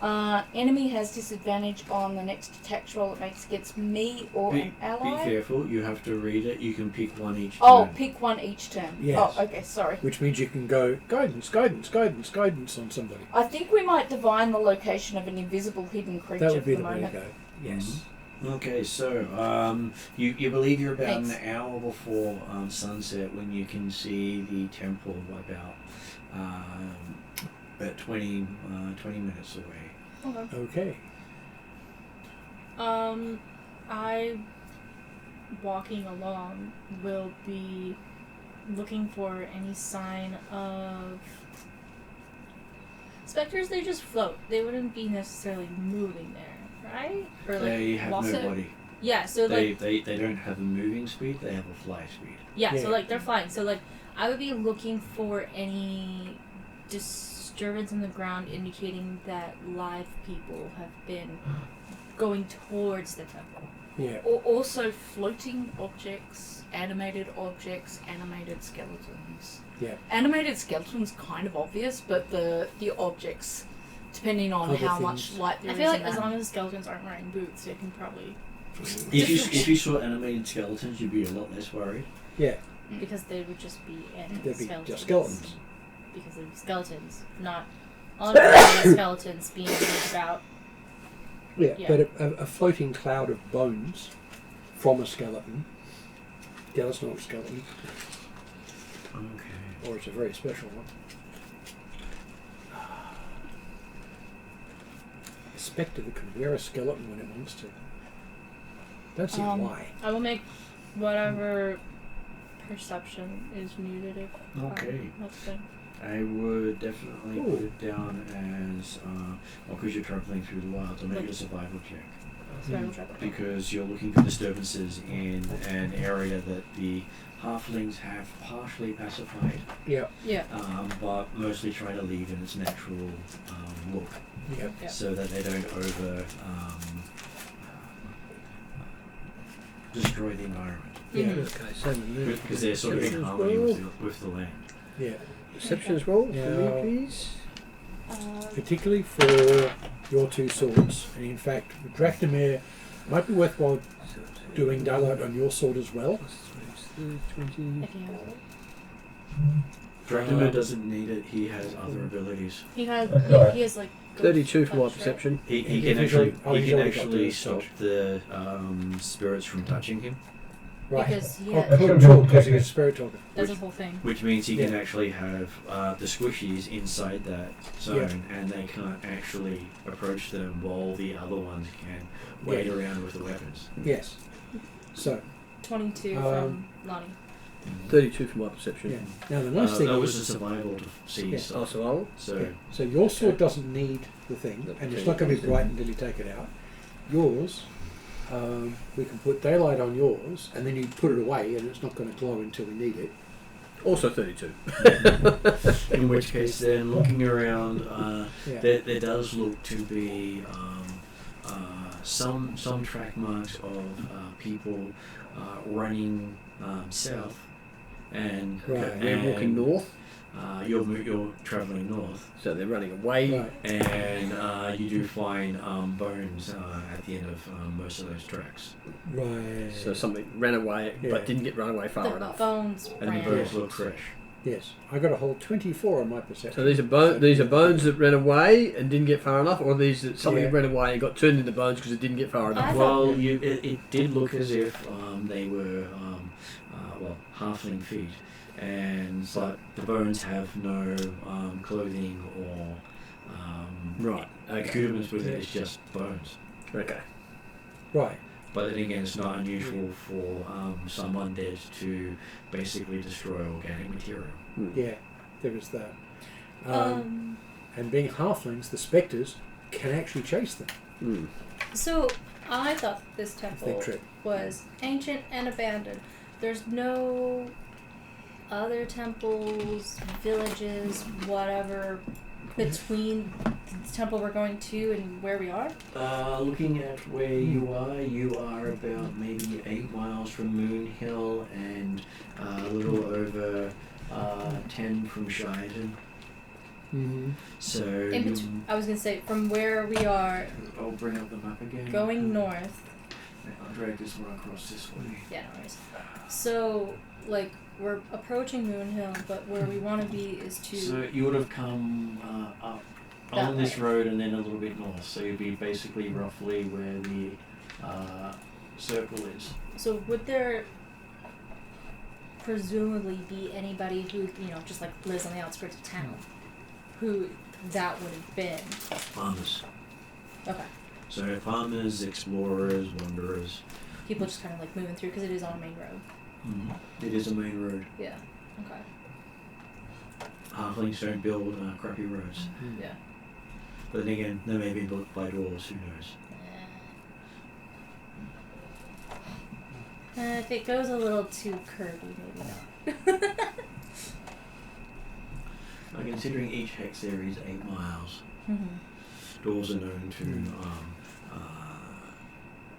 Enemy has disadvantage on the next attack roll it makes against me or an ally. Be careful, you have to read it. You can pick one each Oh, turn. pick one each turn. Yes. Oh, okay, sorry. Which means you can go guidance, guidance, guidance, guidance on somebody. I think we might divine the location of an invisible hidden creature That would be for the the way to moment. go. Yes. Okay, so you believe you're about Thanks. an hour before sunset when you can see the temple about 20 minutes away. Okay. I, walking along, will be looking for any sign of specters. They just float. They wouldn't be necessarily moving there, right? Or They have lost no it? body. Yeah. So like They don't have a moving speed. They have a fly speed. yeah. Yeah. So like they're flying. So like I would be looking for any disturbance in the ground indicating that live people have been going towards the temple. Yeah. Or also floating objects, animated skeletons. Yeah. Animated skeletons kind of obvious, but the objects, depending on Other how things. much light there I is feel like in as that. long as the skeletons aren't wearing boots, they can probably If you saw animated skeletons, you'd be a lot less worried. Yeah. because they would just be They'd be skeletons. just skeletons. Because they'd be skeletons, not unrelated skeletons being moved about. Yeah. Yeah. But a floating cloud of bones from a skeleton. Yeah, that's not a skeleton. Okay. Or it's a very special one. A spectre that can wear a skeleton when it wants to. Don't see why. I will make whatever perception is needed if Okay. that's good. I would definitely Ooh. put it down as, because you're traveling through the wild, to make a survival check. Survival check. Because you're looking for disturbances in an area that the halflings have partially pacified, Yeah. Yeah. but mostly try to leave in its natural look. Yep. Yeah. so that they don't destroy the environment. Yeah. Okay, so Because they're sort of in perceptions harmony roll. with the land. Yeah. Perceptions roll for Yeah. me, please. Particularly for your two swords, and in fact, Drachtemir might be worthwhile doing daylight on your sword as well. Plus 20. If you have it. Dracula doesn't need it. He has other abilities. He has Okay. he has like 32 for my touch, right? perception. He He's can already- actually he's already got the stop touch. the spirits from touching him, Right. Because he Oh, has, could talk because he's a spirit talker. that's a whole thing. which means he can Yeah. actually have the squishies inside that zone, and they can't actually approach them while the other ones can wait around with the weapons. Yes. So, 22 Um, from Lonnie. 32 for my perception. yeah. Now the nice thing that was a is, survival to see Yeah. Oh, stuff. so I'll. So yeah, so your sword doesn't need the thing, and it's not going to be bright until you take it out. Yours, we can put daylight on yours, and then you put it away, and it's not going to glow until we need it. Also 32. in which case, then looking around, Yeah. there does look to be some track marks of people running south, and Right. We're walking north, you're traveling north, so they're running away. Right. and you do find bones at the end of most of those tracks, Right. So something ran away, Yeah. but didn't get run away far The enough. bones and ran. the bones look fresh. Yes, I got a whole 24 on my perception. So these are bones that ran away and didn't get far enough, or these that something Yeah. ran away and got turned into bones because it didn't get far enough. I Well, it did look as if they were halfling feet, but the bones have no clothing or Right. Okay. accoutrements with it. It's just bones. Okay. Right. But then again, it's not unusual for some undead to basically destroy organic material. Yeah, there is that. Um, And being halflings, the spectres can actually chase them Hmm. so I thought this if they temple trip. was ancient and abandoned. There's no other temples, villages, whatever, between the temple we're going to and where we are. Looking at where you are about maybe 8 miles from Moon Hill and a little over 10 from Shireton. Mm-hmm. So I was gonna say from where we are I'll bring up the map again. going north. I'll drag this one across this way. Yeah, no worries. So like we're approaching Moon Hill, but where we want to be is to. So you would have come up That on this way. road and then a little bit north. So you'd be basically roughly where the circle is. So would there presumably be anybody who just like lives on the outskirts of town, who that would have been? Farmers. Okay, So farmers, explorers, wanderers. people just kind of like moving through because it is on a main road. It is a main road. Yeah. Okay. Halflings don't build crappy roads. Yeah. But then again, they may be built by dwarves, who knows. If it goes a little too curvy, maybe not. Considering each hex area is 8 miles, Mm-hmm. dwarves are known to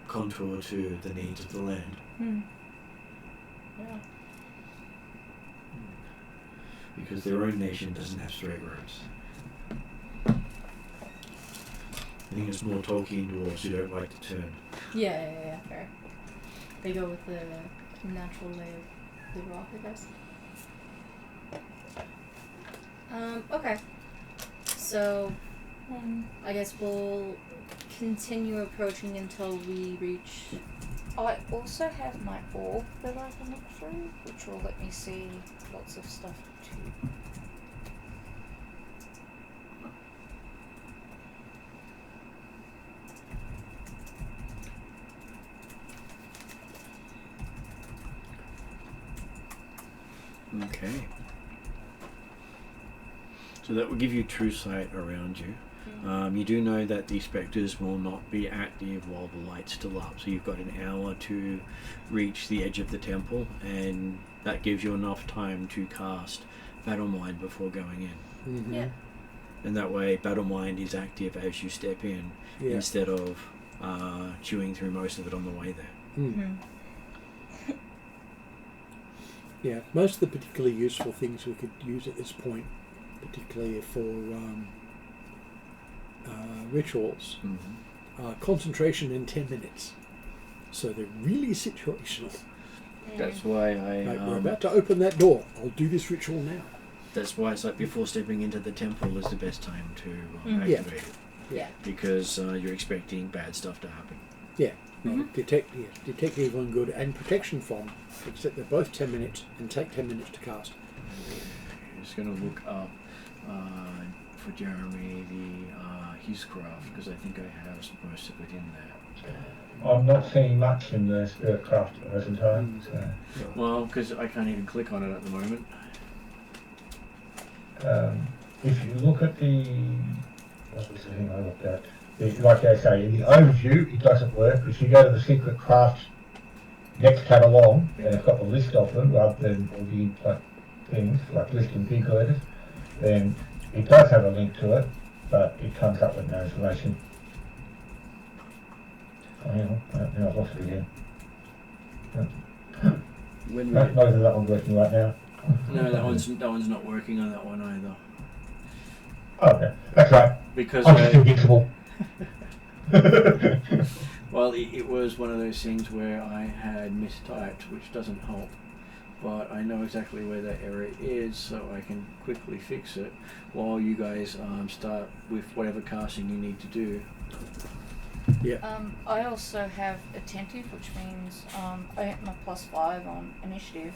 contour to the needs of the land. Yeah. Because their own nation doesn't have straight roads. I think it's more Tolkien dwarves who don't like to turn. Yeah, fair. They go with the natural lay of the rock, I guess. Okay. So, I guess we'll continue approaching until we reach. I also have my orb that I can look through, which will let me see lots of stuff too. Okay. So that will give you true sight around you. You do know that the spectres will not be active while the light's still up, so you've got an hour to reach the edge of the temple, and that gives you enough time to cast Battle Mind before going in. Mm-hmm. Yeah. And that way, Battle Mind is active as you step in, instead of chewing through most of it on the way there. Yeah, most of the particularly useful things we could use at this point, particularly for rituals, concentration in 10 minutes. So they're really situational. That's why Like, we're about to open that door. I'll do this ritual now. That's why it's like before stepping into the temple is the best time to activate it. Yeah. Because you're expecting bad stuff to happen. Yeah. No, detect evil and good, and protection from, except they're both 10 minutes and take 10 minutes to cast. I'm just going to look up for Jeremy his craft, because I think I have most of it in there. I'm not seeing much in the spirit craft at the present time. So. Well, because I can't even click on it at the moment. If you look at the, what was the thing I looked at? Like I say, in the overview, it doesn't work. If you go to the secret craft next tab along, and it's got the list of them rather than all the things like list and big letters, then it does have a link to it, but it comes up with no information. Oh, hang on, now I've lost it again. Neither that one's working right now. No, that one's not working on that one either. Oh, okay, that's right. Because I'm just invincible. well, it was one of those things where I had mistyped, which doesn't help. But I know exactly where that error is, so I can quickly fix it while you guys start with whatever casting you need to do. Yeah. I also have attentive, which means I get my +5 on initiative,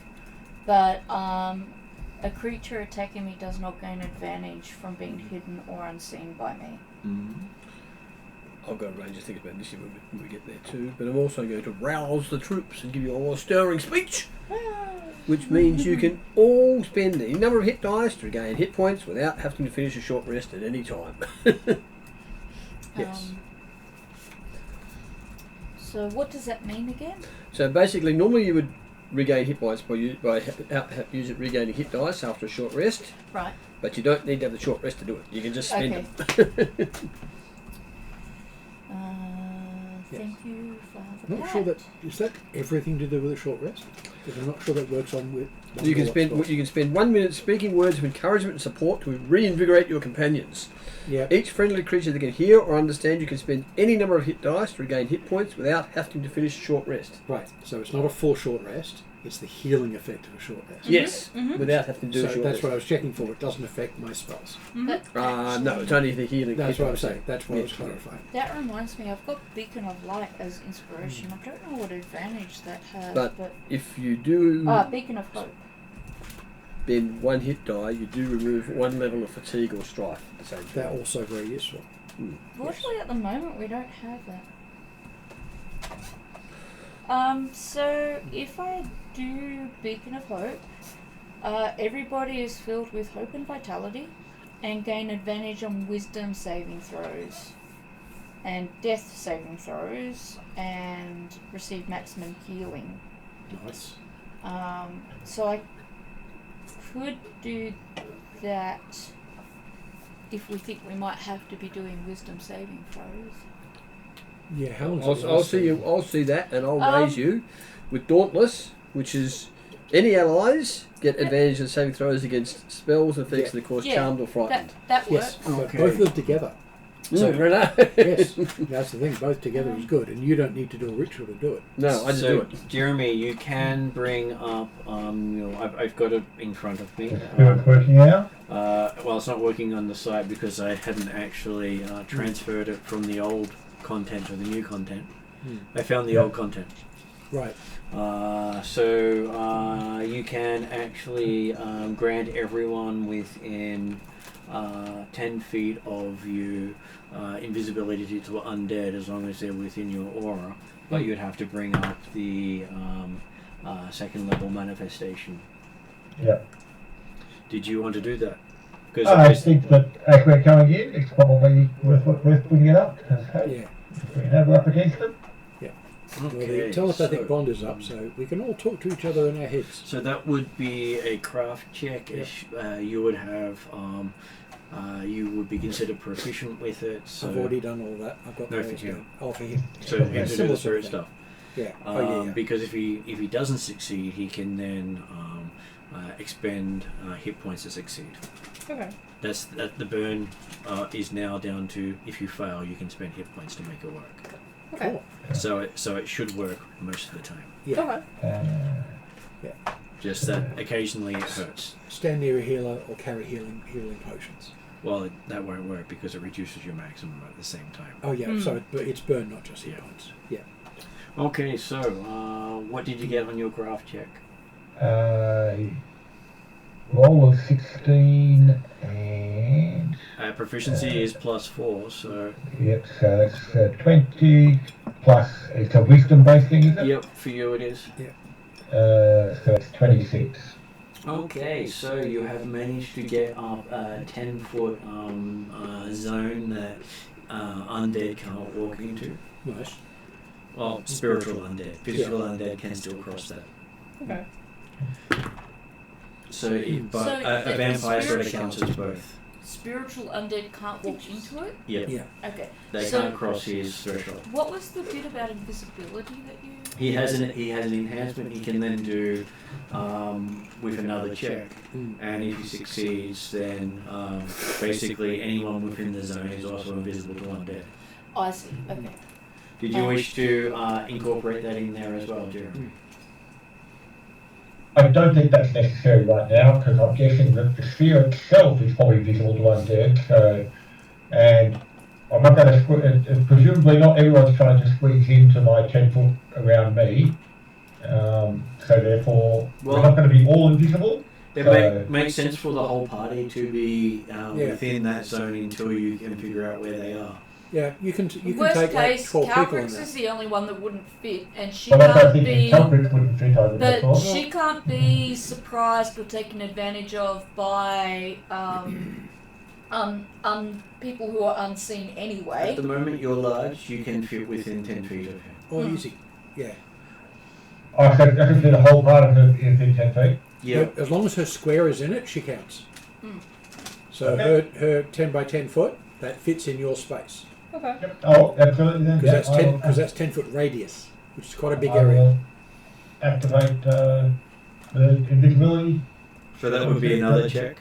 but a creature attacking me does not gain advantage from being hidden or unseen by me. I've got a range of things about this when we get there too, but I'm also going to rouse the troops and give you all a stirring speech, which means you can all spend any number of hit dice to regain hit points without having to finish a short rest at any time. Yes. So what does that mean again? So basically, normally you would regain hit points by regaining hit dice after a short rest. Right. But you don't need to have the short rest to do it. You can just spend them. Thank you, Father. I'm not sure that is that everything to do with a short rest. Because I'm not sure that works on with. You can spend 1 minute speaking words of encouragement and support to reinvigorate your companions. Yeah. Each friendly creature that can hear or understand you can spend any number of hit dice to regain hit points without having to finish a short rest. Right. So it's not a full short rest. It's the healing effect of a short rest. Yes. Without having to do a short that's rest. what I was checking for. It doesn't affect my spells. No, it's only the healing. That's hit what I'm dice. saying. That's what I was clarifying. That reminds me, I've got Beacon of Light as inspiration. I don't know what advantage that has, But but if you do Beacon of Hope. spend one hit die, you do remove one level of fatigue or strife at the same time. They're also very useful. Fortunately, at the moment, we don't have that. So if I do Beacon of Hope, everybody is filled with hope and vitality, and gain advantage on Wisdom saving throws, and Death saving throws, and receive maximum healing. Nice. So I could do that if we think we might have to be doing Wisdom saving throws. Yeah, how long? I'll see that, and I'll raise you with Dauntless, which is any allies get advantage of saving throws against spells, effects that cause charmed or frightened. That works. Yes, both of them together. So, yes, that's the thing. Both together is good, and you don't need to do a ritual to do it. No, I just do it. Jeremy, you can bring up. I've got it in front of me. It's working out. Well, it's not working on the site because I hadn't actually transferred it from the old content to the new content. I found the old content. Right. So you can actually grant everyone within 10 feet of you invisibility to undead as long as they're within your aura, but you'd have to bring up the second level manifestation. Yeah. Did you want to do that? I think that as we're coming in, it's probably worth putting it up. Yeah. If we have up against them. Well, the telepathic bond is up, so we can all talk to each other in our heads. So that would be a craft check. You would have you would be considered proficient with it. So I've already done all that. I've got No, the for you. Oh, for him. So him to do Similar the sort spirit of thing. stuff. Yeah. Oh, yeah. Because if he doesn't succeed, he can then expend hit points to succeed. Okay. The burn is now down to if you fail, you can spend hit points to make it work. Okay. Cool. So it should work most of the time. Yeah. Okay. Just that occasionally it hurts. Stand near a healer or carry healing potions. Well, that won't work because it reduces your maximum at the same time. Oh yeah. Hmm. So it's burn, not just hit Yeah. points. Yeah. Okay, so what did you get on your craft check? Roll was 16 and... Proficiency is +4, so... Yep, so that's 20 plus... It's a wisdom-based thing, is it? Yep, for you it is. So it's 26. Okay, so you have managed to get up a 10-foot zone that undead can't walk into. Nice. Well, spiritual undead. Physical undead can still cross that. Okay. So, So a the vampire sort of spiritual- counts as both. Spiritual undead can't walk into it? Yep. Yeah. Okay. They So- can't cross his threshold. What was the bit about invisibility that you... He has an enhancement he can then do with another check, and if he succeeds, then basically anyone within the zone is also invisible to undead. Oh, I see. Okay. Did you wish to incorporate that in there as well, Jeremy? I don't think that's necessary right now because I'm guessing that the sphere itself is probably visible to undead. So, and I'm not going to presumably not everyone's trying to squeeze into my 10 foot around me. So therefore, we're not going to be all invisible. It makes sense for the whole party to be within that zone until you can figure out where they are. Yeah, you can Worst take like case, 12 people in Caltrix there. is the only one that wouldn't fit, and she But I don't can't think be... Caltrix wouldn't fit over there. But she can't be surprised or taken advantage of by people who are unseen anyway. At the moment you're large, you can fit within 10 feet of him. Oh, easy. Yeah. Oh, so that can fit the whole part of her within 10 feet? Yeah. As long as her square is in it, she counts. Mm. So Okay. her 10 by 10 foot, that fits in your space. Okay. Yep. Oh, absolutely then. Because that's 10 foot radius, which is quite a big area. will activate the invisibility. So that would be another check.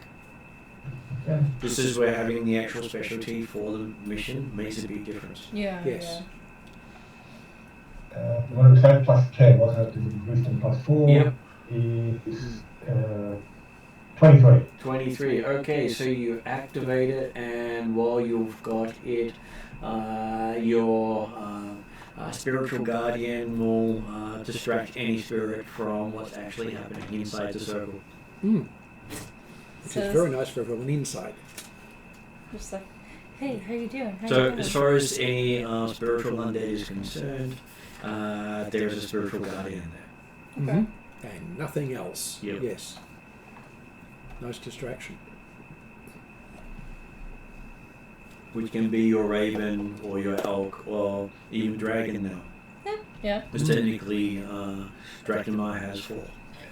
Yeah. This is where having the actual specialty for the mission makes a big difference. Yeah. Yes. What was that? Plus 10, wasn't it? The wisdom plus 4 Yep. is 23. 23. Okay, so you activate it, and while you've got it, your spiritual guardian will distract any spirit from what's actually happening inside the circle. Which So is very nice for everyone inside. Just like, hey, how you doing? How So you doing? as far as any spiritual undead is concerned, there is a spiritual guardian there. Okay. And nothing else. Yep. Yes. Nice distraction. Which can be your raven or your elk or even dragon now. Yeah. Because technically, Drakenmar has 4.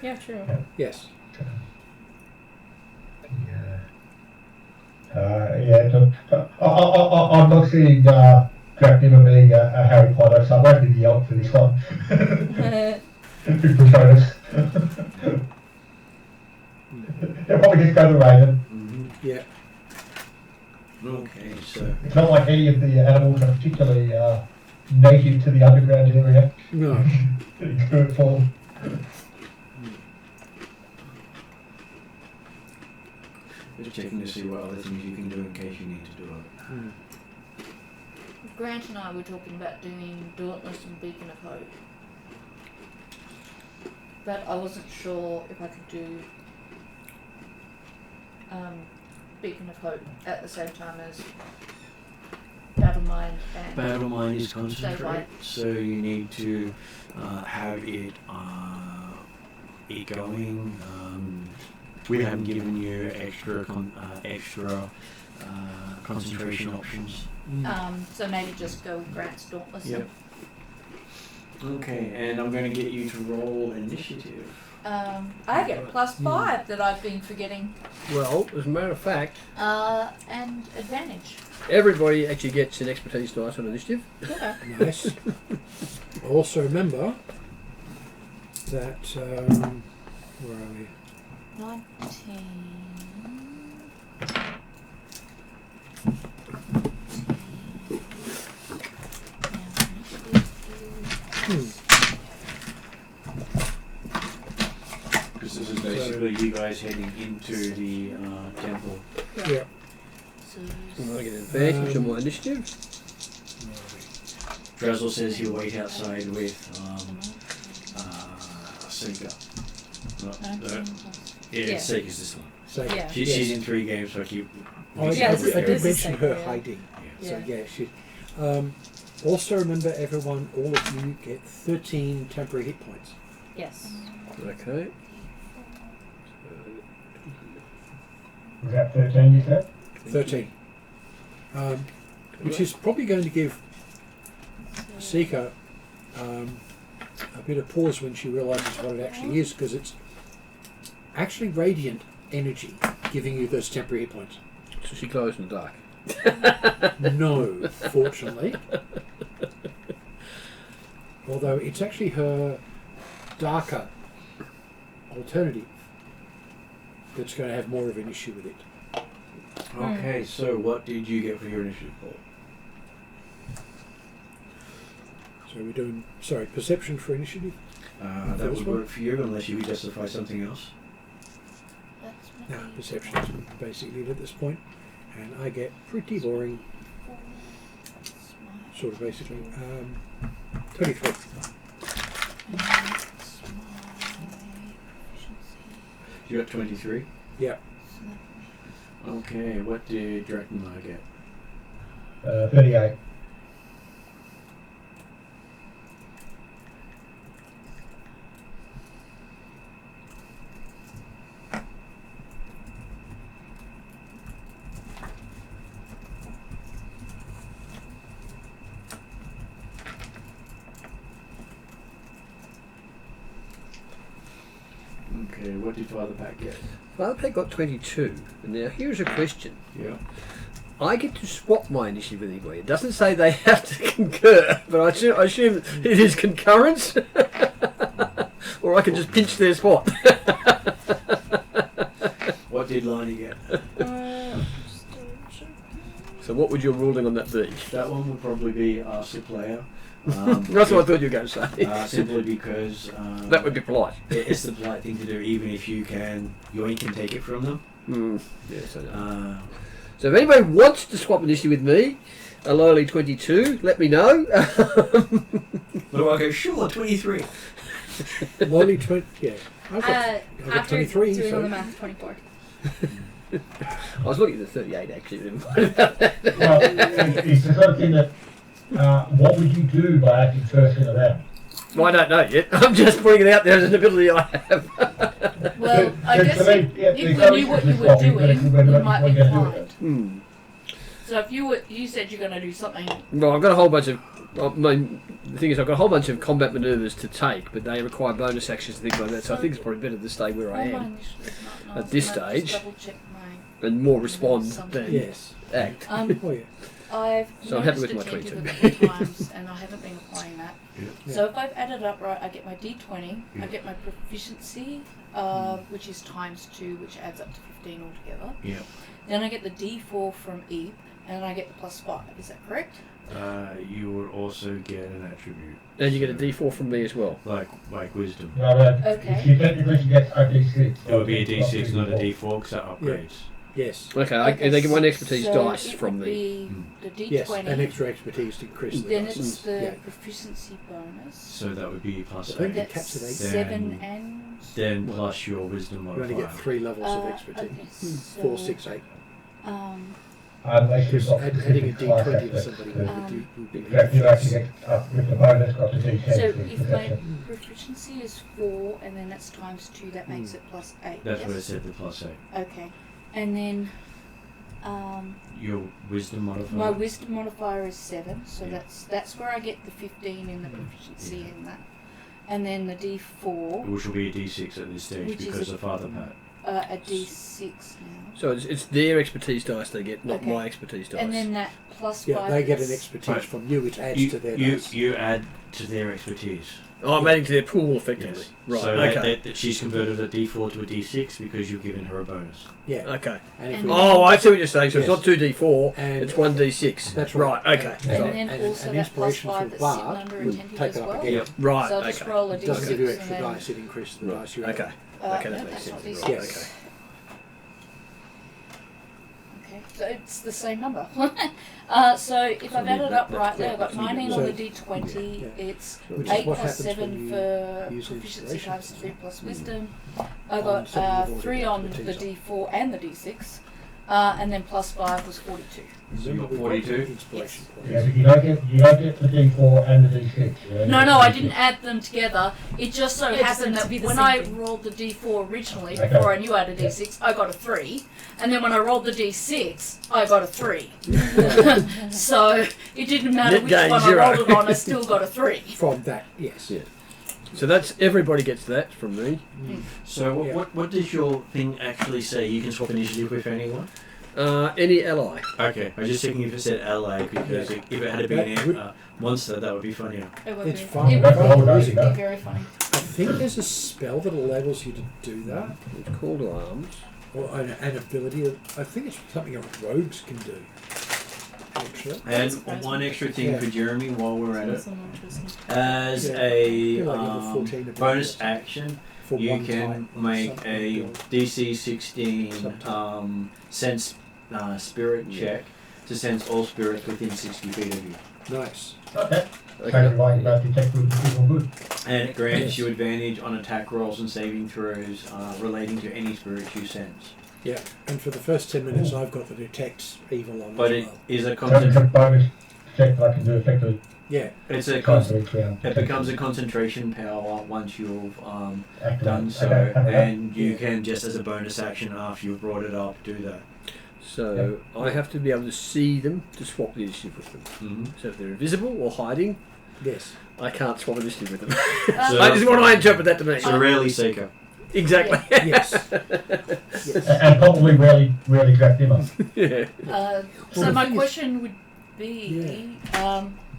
Yeah, true. Yes. I'm not seeing Dracula being a Harry Potter, so I won't be the elk for this one. Big Patronus. They'll probably just go to Raven. Yeah. Okay, so It's not like any of the animals are particularly native to the underground area. No. It's good form. just checking to see what other things you can do in case you need to do it. Grant and I were talking about doing Dauntless and Beacon of Hope. But I wasn't sure if I could do Beacon of Hope at the same time as Battle Mind and Battle Mind is Stay concentrate, right. so you need to have it going. We haven't given you extra concentration options. so maybe just go with Grant's Dauntless. Yep. Okay, and I'm going to get you to roll initiative. I get a +5 that I've been forgetting. Well, as a matter of fact, And advantage. everybody actually gets an expertise dice on initiative. Okay. Nice. Also remember that where are we? 19. Because this is basically you guys heading into the temple. Yeah. So I get an advantage on my initiative. Drazzle says he'll wait outside with Seeker. Yeah. Seeker's this one. So Yeah. She's in 3 games, so I keep. I Yeah, this did is mention safe, her yeah. hiding. Yeah. So she. Also remember, everyone, all of you get 13 temporary hit points. yes. Okay. Was that 13 you said? 13. Which is probably going to give Seeker a bit of pause when she realises what it actually is, because it's actually radiant energy giving you those temporary hit points. So she glows in the dark. No, fortunately. Although it's actually her darker alternative that's going to have more of an issue with it. Okay, so what did you get for your initiative, Paul? So we're doing, perception for initiative? That First would one? work for you unless you could justify something else. That's No, maybe perception is basically it at this point. And I get pretty boring, sort of basically. 23. You got 23? Yeah. Okay, what did Drakkenmar get? 38. Okay, what did Father Pack get? Father Pack got 22. And now here's a question. Yeah. I get to swap my initiative with anybody. It doesn't say they have to concur, but I assume it is concurrence. Or I can just pinch their spot. What did Lani get? So what would your ruling on that be? That one would probably be ask the player. That's what I thought you were going to say. Simply because That would be polite. it's the polite thing to do, even if you can take it from them. Yes, I know. Uh, So if anybody wants to swap initiative with me, a lowly 22, let me know. but I go, sure, 23. Lolly 20, yeah. I've got, I've got after 23, doing so all the math, 24. I was looking at the 38 actually. Well, it's the sort of thing that, what would you do by acting first in a round? Well, I don't know yet. I'm just putting it out there as an ability I have. Well, I guess So if we knew what you were doing, we might be fine. So if you said you're going to do something. Well, I've got a whole bunch of. The thing is, I've got a whole bunch of combat manoeuvres to take, but they require bonus actions and things like that. So I think it's probably better to stay where I am at this stage and more respond than yes. act. Oh, yeah. I've So I'm happy with noticed my a 22. couple times, and I haven't been applying that. Yeah. So if I've added up right, I get my D20, I get my proficiency, which is ×2, which adds up to 15 altogether. Yeah. Then I get the D4 from E, and I get the +5. Is that correct? You will also get an attribute. And you get a D4 from me as well. Like wisdom. No, but Okay. she technically she gets a D6. It would be a D6, not a D4, because that upgrades. Yes. Okay, Okay, they get one expertise so dice it from would me. be the D20. Yes, an extra expertise to increase the Then dice. it's the Yeah. proficiency bonus. So that would be plus I think 8. it caps at 8. 7 and... Then plus your wisdom You modifier. only get 3 levels of expertise. Okay, so, 4, 6, 8. Unless you've got Adding a specific class D20 to aspects. somebody So would be you actually get up with the bonus, got the D10. so with if my perception. proficiency is 4 and then that's ×2, that makes it +8. That's yes? what I said, the plus 8. Okay. And then Your wisdom modifier. my wisdom modifier is 7, so Yeah. that's where I get the 15 in the proficiency in that. and then the D4, Which will be a D6 at this stage Which is because a- of Father Pat. a D6 now. So it's their expertise dice they get, not Okay. my expertise dice. And then that +5. Yeah, they get an is- expertise Right. from you, which adds to their dice. You add to their expertise. Oh, I'm adding to their pool effectively. Yes. Right. So Okay. that she's converted a D4 to a D6 because you've given her a bonus. Yeah. Okay. And if And- we, Oh, I see what you're saying. So Yes. it's not 2d4, And- it's 1d6. That's right. Okay. And- Sorry. And then also an that inspiration +5 from that's Bard sitting under would attentive take as it up well. again. Yep. Right. So I'll just Okay. roll a It D6 doesn't give you and extra then, dice, it increases the dice you Okay. roll. Okay, no, that makes that's sense. not Right. D6. Yes. Okay, so it's the same number. So if I've added up rightly, I've got 19 on the D20. Yeah. It's Which is 8 what plus happens when 7 you for use proficiency inspiration. times 3 plus wisdom. I something got you've already 3 got on the expertise D4 and the D6, and then +5 was 42. So you got Remember, we've got 42? inspiration Yeah, points. but you don't get the D4 and the D6. Yeah? No, I didn't add them together. It just so It just happened meant to that be the when same I thing. rolled the D4 originally, Okay. before I knew I had a D6, I got a 3. And then when I rolled the D6, I got a 3. So it didn't matter Net which gain one zero. I rolled it on, I still got a 3. From that, yes. Yeah. So that's everybody gets that from me. So Yeah. what does your thing actually say? You can swap initiative with anyone? Any ally. Okay, I was just thinking if it said ally because Yeah. if it had been That would- a monster, that would be funnier. It would It's be. fine. It That's would the whole be, idea. it'd be very funny. I think there's a spell that enables you to do that, It's called arms. or an ability. I think it's something that rogues can do. Actually, And surprising. one extra thing Yeah. for Jeremy while we're at it. That's interesting. As Yeah. a Feel like level 14 ability bonus or something. action, for you one can time, make something a or- DC 16 Sometime. sense spirit check to sense all spirits within 60 feet of you. Nice. Okay. So Okay. you're right about detect good and evil good. And it grants Yes. you advantage on attack rolls and saving throws relating to any spirits you sense. Yeah, and for the first 10 minutes, I've got the detect evil on But as it well. is a So it's a concentration. bonus check that I can do effectively Yeah, It's a twice con- each round. It becomes a concentration power once you've Activate. done so, Okay, have that. and you Yeah. can just as a bonus action after you've brought it up do that. So I have to be able to see them to swap the initiative with them. Mm-hmm. So if they're invisible or hiding, yes. I can't swap initiative with them. So- I just want to interpret that to me. So rarely Seeker. Exactly. Yes. yes. And probably really Jack Dimmer. Yeah. Well, So the my thing is- question would be,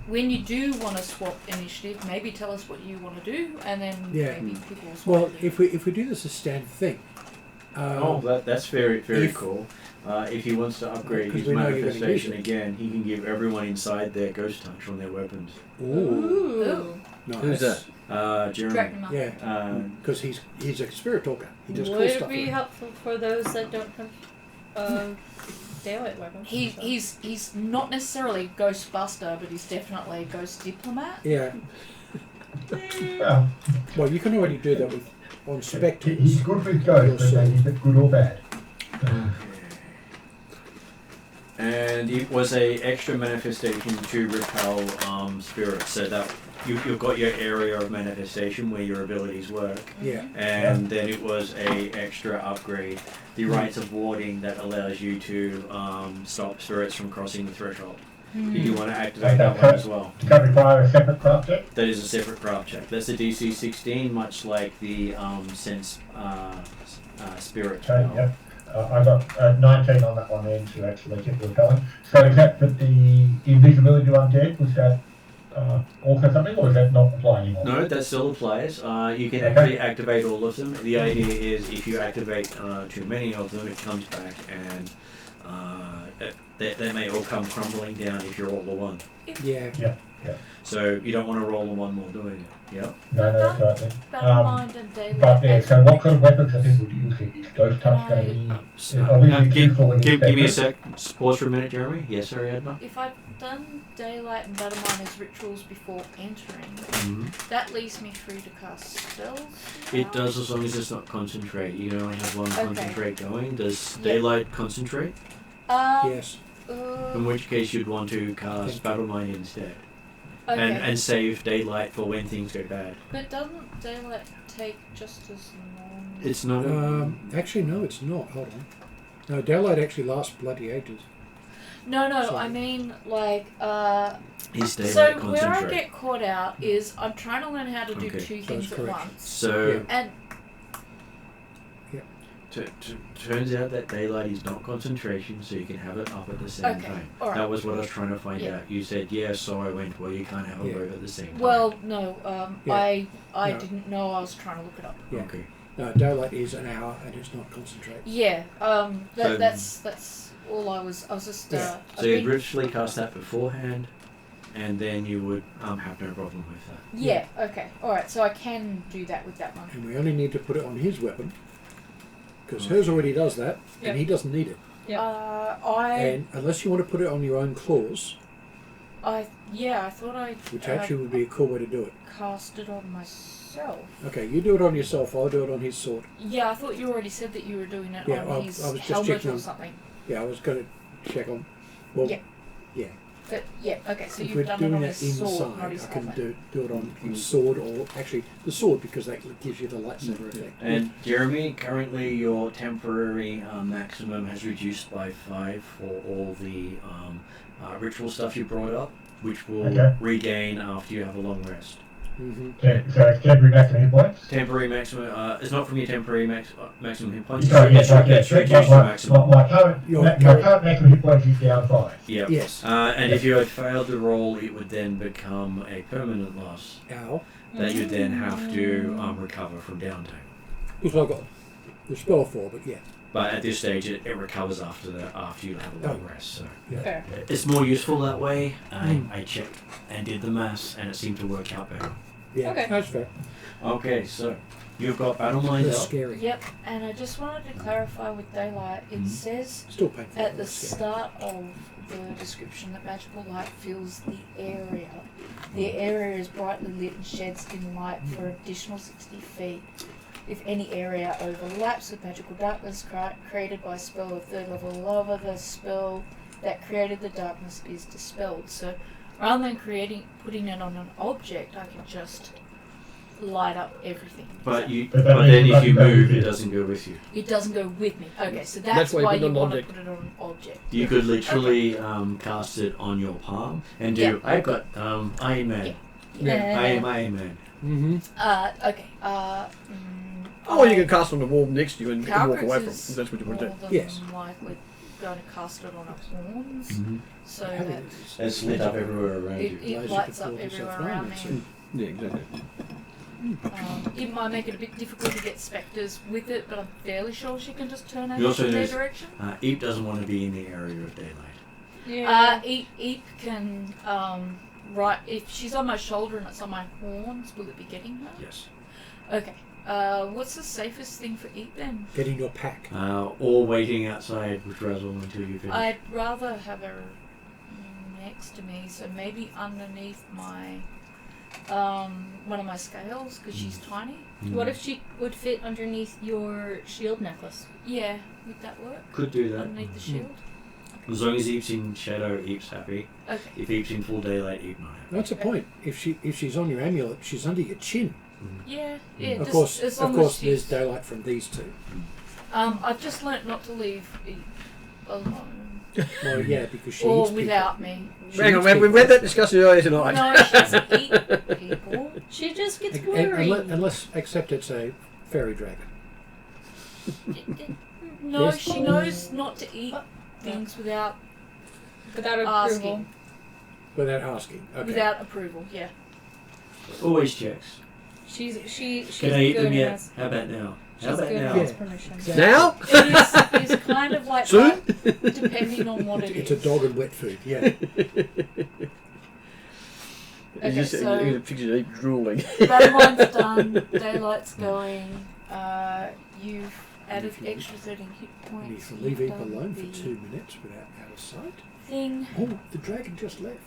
when you do want to swap initiative, maybe tell us what you want to do, and then Yeah. maybe people will swap. Well, it. if we do this as standard thing, That's very if- cool. If he wants to upgrade Because his we know you're gonna manifestation use it. again, he can give everyone inside their ghost touch on their weapons. ooh, Ooh. nice. Who's that? Jeremy. Dracula. Yeah, because he's a spirit talker. He does Would cool it stuff. be like that. helpful for those that don't have daylight weapons? He's not necessarily Ghostbuster, but he's definitely a Ghost Diplomat. Yeah. Well, Well, you can already do that with on he's spectres. good with ghosts, but he's good or bad. And it was a extra manifestation to repel spirits, so that you've got your area of manifestation where your abilities work, Yeah. and then it was a extra upgrade, the rites of warding that allows you to stop spirits from crossing the threshold. If you want to activate that one as well. Does that require a separate craft check? That is a separate craft check. That's a DC 16, much like the sense spirit. Okay, spell. yep. I got 19 on that one then to actually get the repellent. So is that for the invisibility to undead? Was that also something, or is that not apply anymore? No, that still applies. You can Okay. actually activate all of them. The idea is if you activate too many of them, it comes back and they may all come crumbling down if you roll the one. Yeah. So you don't want to roll the one while doing it. Yep. No, that's right then. Battle Mind and Daylight. But yeah, so what sort of weapons are people using? Is Ghost Touch going to be obviously useful in give me a spectres? sec. Pause for a minute, Jeremy. Yes, sorry, Edna. If I've done Daylight and Battle Mind as rituals before entering, Mm-hmm. that leaves me free to cast spells. It now? does as long as it's not concentrate. You can only have one Okay. concentrate going. Does Yep. Daylight concentrate? Yes. In which case you'd want to cast Battle Mind instead. Okay. And save Daylight for when things go bad. But doesn't Daylight take just as long? It's not a... Actually, no, it's not. Hold on. No, daylight actually lasts bloody ages. No, I Sorry. mean like His daylight so where I concentrate. get caught out is I'm trying to learn how to do Okay. two So things it's at correct. once. So And turns out that daylight is not concentration, so you can have it up at the same Okay, time. alright. That was what I was trying to find Yeah. out. You said yes, so I went. Well, you can't have them Yeah. both at the same time. well, no, Yeah. I No. didn't know. I was trying to look it up. Yeah. Okay. No, daylight is an hour and it's not concentrate. Yeah, So- that's all I was just Yeah. I've So you'd been- literally cast that beforehand, and then you would have no problem with that. yeah, okay, all right. So I can do that with that one. And we only need to put it on his weapon because hers already does that Yep. and he doesn't need it. Yep. And unless you want to put it on your own claws, I thought I which actually would be a cool way to do it. cast it on myself. Okay, you do it on yourself, I'll do it on his sword. Yeah, I thought you already said that you were doing it Yeah, on I his was just helmet checking or on- something. Yeah, I was going to check on. Well, Yeah. yeah. But yeah, okay. So If you've we're done it doing on that his sword, not inside, his I can helmet. do it on his sword, or actually the sword, because that gives you the lightsaber effect. And Jeremy, currently your temporary maximum has reduced by 5 for all the ritual stuff you brought up, which will Okay. regain after you have a long rest. Mm-hmm. Okay, so it's temporary maximum hit points. Temporary maximum, it's not from your temporary maximum hit points. Sorry, yes, okay. It's reduced to maximum. My current Your maximum hit points is down 5. Yeah. Yes. And if you had failed the roll, it would then become a permanent loss Ow. that you then have to recover from downtime. Which I've got the spell for, but yeah. But at this stage, it recovers after you have a long rest. So Yeah. Fair. it's more useful that way. I checked and did the maths, and it seemed to work out better. Yeah, Okay. that's fair. Okay, so you've got battle lines Less up. scary. Yep, and I just wanted to clarify with daylight. It says Still painful. at the less scary. start of the description that magical light fills the area. The area is brightly lit and sheds dim light for additional 60 feet. If any area overlaps with magical darkness created by a spell of third level lava, the spell that created the darkness is dispelled. So rather than putting it on an object, I can just light up everything. But But then if you that move, means it doesn't go with you. It doesn't go with me. Okay, so that's That's why you why put it you on an want to object. put it on an object. You could literally cast it on your palm and do. Yeah. I've got Iron Man. I am Iron Man. Mm-hmm. Okay. Or you can cast on the wall next to you and walk away from it. Calrix If that's what you want to do. more than Yes. likely going to cast it on a horns, Mm-hmm. so Having that It's lit up everywhere around it, you. it Laser lights up control everywhere yourself around around, me. Yeah, exactly. It might make it a bit difficult to get spectres with it, but I'm fairly sure she can just turn You over also in their notice- direction. Eve doesn't want to be in the area of daylight. Yeah. Eep can right if she's on my shoulder and it's on my horns, will it be getting her? Yes. Okay. What's the safest thing for Eep then? Get in your pack. Or waiting outside with Razzle until you finish. I'd rather have her next to me, so maybe underneath my one of my scales because she's tiny. What if she would fit underneath your shield necklace? Yeah, would that work? Could do that. Underneath the shield. As long as Eve's in shadow, Eve's happy. Okay. If Eve's in full daylight, Eve not happy. That's the point. If she's on your amulet, she's under your chin. Yeah. Yeah. Of just course, as of long course, as there's she's, daylight from these two. I've just learnt not to leave Eep alone Well, yeah, because she or eats people. without me. She Hang on, eats man, people. we've had that discussion earlier tonight. No, she doesn't eat people. She just gets And- worried. unless, except it's a fairy dragon. No, Yes. she knows not to eat things without Without approval. asking, Without asking. Okay. without approval. Yeah. Always checks. She's Can I eat good them and yet? has- How about now? How She's about good now? and has Yeah. permission. Exactly. Now? It's kind of like Soon? that, depending on what it It's is. a dog and wet food. Yeah. You just Okay, so- you can picture Eve drooling. Battle line's done. Daylight's going. You've added If you- extra 13 hit And points. you can leave You've Eve done alone for the 2 minutes without out of sight. thing. Oh, the dragon just left.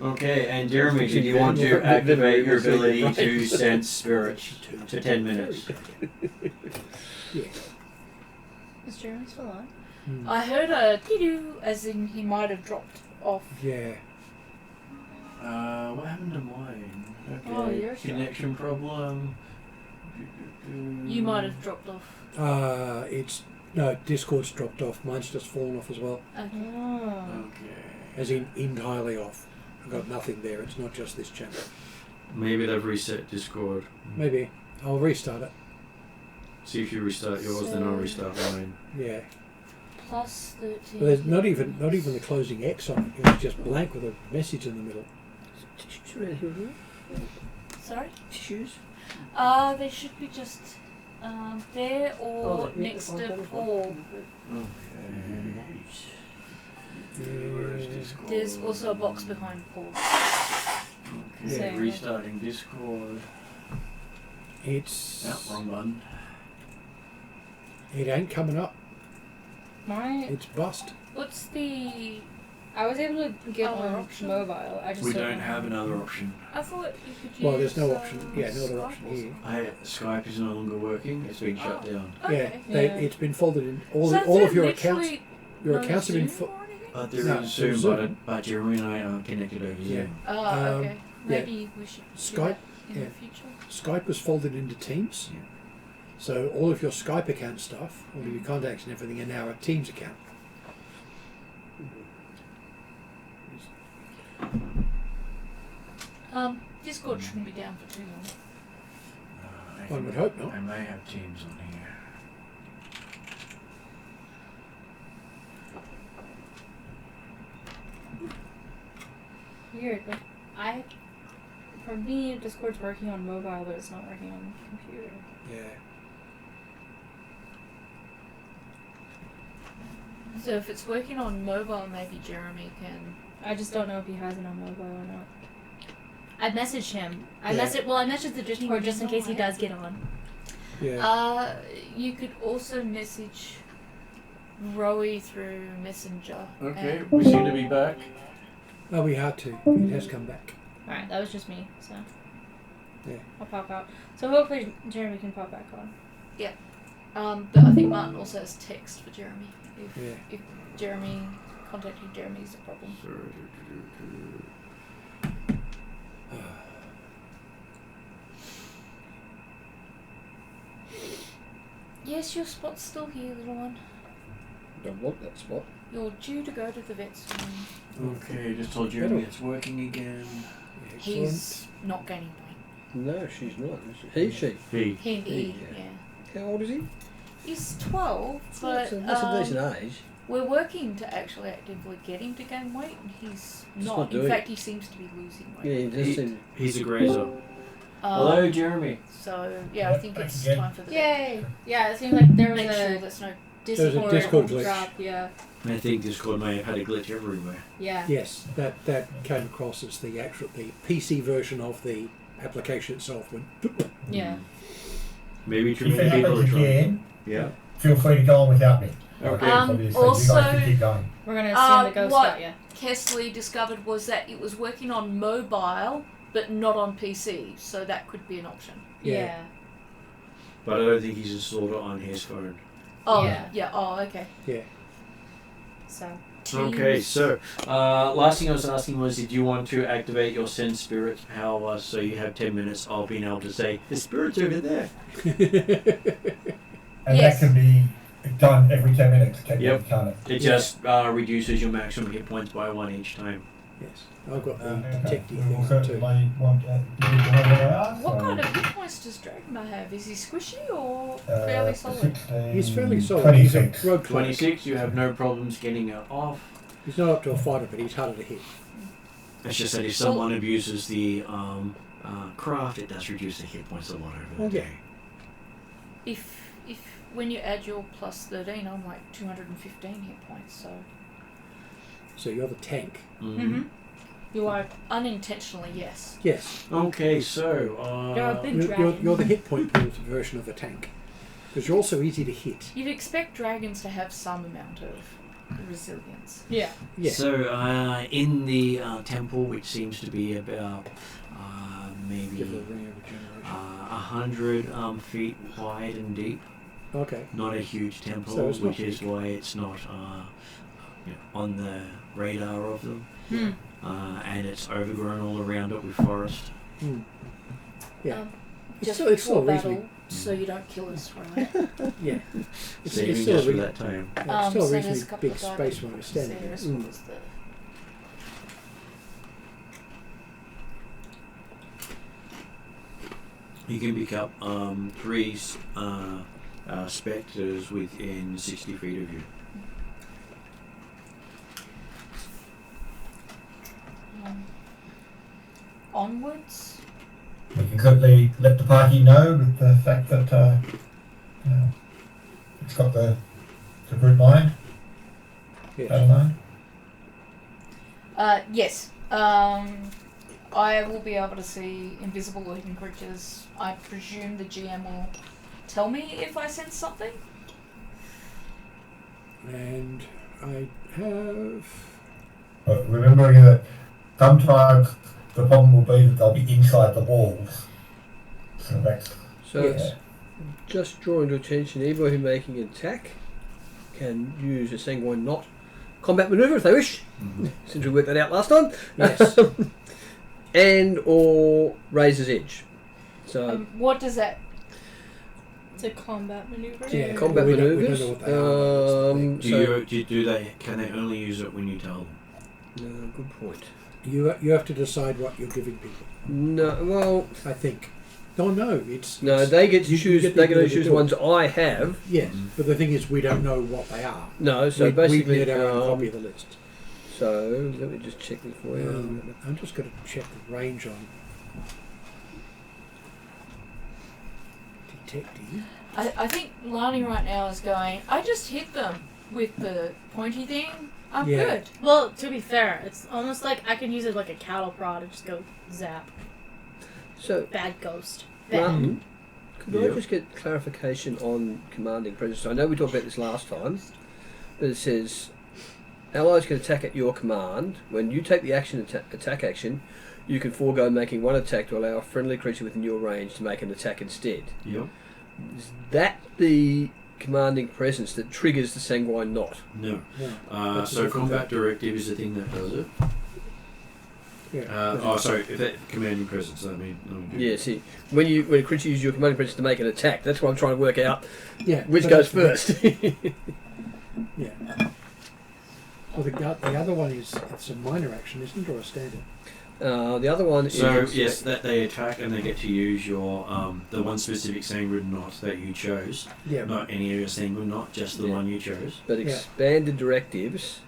Okay, and Jeremy, did you want to activate your ability to sense spirits to 10 minutes? Yeah. Is Jeremy still on? Hmm. I heard a doo as in he might have dropped off. Yeah. What happened to mine? Okay, Oh, yours connection problem. You might have dropped off. It's No, Discord's dropped off. Mine's just fallen off as well. Okay. Okay. As in entirely off. I've got nothing there. It's not just this channel. Maybe they've reset Discord. Maybe. I'll restart it. See if you restart yours, then I'll restart mine. Yeah. Plus 13. But there's not even the closing X on it. It's just blank with a message in the middle. Tissues around here, isn't Sorry? Tissues. They should be just there or next to Paul. There's also a box behind Paul. Okay, Same. restarting Discord. It's... Wrong button. It ain't coming up. It's bust. What's the... I was able to get Other on option? mobile. I just We don't have another option. I thought you could use... Well, there's no option. Yeah, no other Skype option or here. Skype is no longer working. It's been shut down. Okay. Yeah, it's been folded in. All So of is your there accounts. literally Your no accounts have been. Zoom or anything? There No, is Zoom, Zoom. but Jeremy and I are connected over Zoom. Oh, okay. yeah. Maybe we should do Skype, that in yeah. the future. Skype was folded into Teams. Yeah. So all of your Skype account stuff, all of your contacts and everything, are now a Teams account. Discord shouldn't be down for too long. One would hope not. I may have Teams on here. weird. But for me, Discord's working on mobile, but it's not working on computer. Yeah. So if it's working on mobile, maybe Jeremy can... I just don't know if he has it on mobile or not. I messaged him. I Yeah. messaged the Discord just in case he does get on. Yeah. You could also message Rowie through Messenger. Okay, and- we seem to be back. Oh, we had to. It has come back. Alright, that was just me, so. Yeah. I'll pop out. So hopefully Jeremy can pop back on. But I think Martin also has text for Jeremy. Yeah. If Jeremy contacting Jeremy is a problem. Yes, your spot's still here, little one. Don't want that spot. You're due to go to the vet soon. Okay, just told Jeremy it's working again. Excellent. He's not gaining weight. No, she's not. Is she? He. He, yeah. yeah. How old is he? He's 12, but That's a decent age. we're working to actually actively get him to gain weight, and he's not. not In doing fact, he seems to be losing Yeah, weight. he does seem. He's a grazer. Hello, Jeremy. So, yeah, I think it's time for the Yay! Yeah, it seems like there was Make sure a there's no... There's a Discord, Discord glitch. drop, yeah. I think Discord may have had a glitch everywhere. Yeah. Yes, that came across as the PC version of the application itself. Went, Yeah. Maybe too If it many people are happens trying. again, Yeah. feel free to go on without me. Okay. Obviously, also- you guys can keep going. We're gonna assume the ghost what- got you. Kesley discovered was that it was working on mobile, but not on PC, so that could be an option. Yeah. But I don't think he's installed it on his phone. Oh, Yeah. yeah, oh, okay. yeah. So. Okay, Teams. so last thing I was asking was, did you want to activate your Send Spirit power so you have 10 minutes of being able to say, the spirit's over there? And Yes. that can be done every 10 minutes, can't Yep. can't it? It just reduces your maximum hit points by 1 each time. Yes. I've got the Okay. detective We will thing too. certainly want to do whatever they ask. What so, kind of hit points does Dragonbar have? Is he squishy or fairly solid? 16, He's fairly solid. 26. He's a rogue cleric. 26, you have no problems getting it off. He's not up to a fighter, but he's harder to hit. It's just that if someone abuses the craft, it does reduce the hit points a lot over the Okay. day. If when you add your plus 13, I'm like 215 hit points, so... So you're the tank. Mm-hmm. You are unintentionally, yes. Yes. Okay, so You're a big You're, dragon. you're the hit point built version of the tank. Because you're also easy to hit. You'd expect dragons to have some amount of resilience. Yeah. Yeah. So in the temple, which seems to be about maybe Give it a ring of regeneration. 100 feet wide and deep, Okay. not a huge temple, So it's not which is why it's not on the radar of them. Hmm. And it's overgrown all around it with forest. Hmm. Yeah. It's Just still before reasonably, battle, so you don't kill us, right? Yeah. It's Saving still just a for re- that time. yeah, it's still a so there's reasonably a couple big of space diamonds when we're there, standing there. as well as the- You can pick up 3 spectres within 60 feet of you. Onwards. We can quickly let the party know with the fact that it's got the group mind. Yes. Battle mind. Yes. I will be able to see invisible looking creatures. I presume the GM will tell me if I sense something. And I have... But remembering that sometimes the problem will be that they'll be inside the walls. So that's So, Yes. just drawing to attention, anybody who making an attack can use a sanguine knot combat maneuver if they wish, since we worked that out last time. Yes. And or Razor's Edge. So, What does that? It's a combat maneuver. Yeah. combat we don't maneuvers. know what they are. Do they? Can they only use it when you tell them? No, good point. You have to decide what you're giving people, No, well, I think. No, it's... no, it's- they get to you choose. get the They get to ability choose do the it. ones I have. Yes, but the thing is, we don't know what they are. No, so we basically, need our own copy of the list. so let me just check this for you. I'm just going to check the range on detective. I think Lani right now is going. I just hit them with the pointy thing. I'm Yeah. good. Well, to be fair, it's almost like I can use it like a cattle prod and just go zap. So, Bad ghost. Martin, could I Yeah. just get clarification on commanding presence? I know we talked about this last time, but it says allies can attack at your command. When you take the attack action, you can forego making one attack to allow a friendly creature within your range to make an attack instead. Yep. Is that the commanding presence that triggers the sanguine knot? No. No. That's a So different combat directive is the thing that does it. Yeah. Sorry. If that commanding presence, I mean. Yeah, see, when a creature uses your commanding presence to make an attack, that's what I'm trying to work out. Yeah. Which but goes that's first? Yeah. Well, the other one is it's a minor action, isn't it, or a standard? The other one So is yes, that they attack and they get to use your the one specific sanguine knot that you chose. Yeah. Not any of your sanguine knot, just the Yeah. one you chose. but Yeah. expanded directives.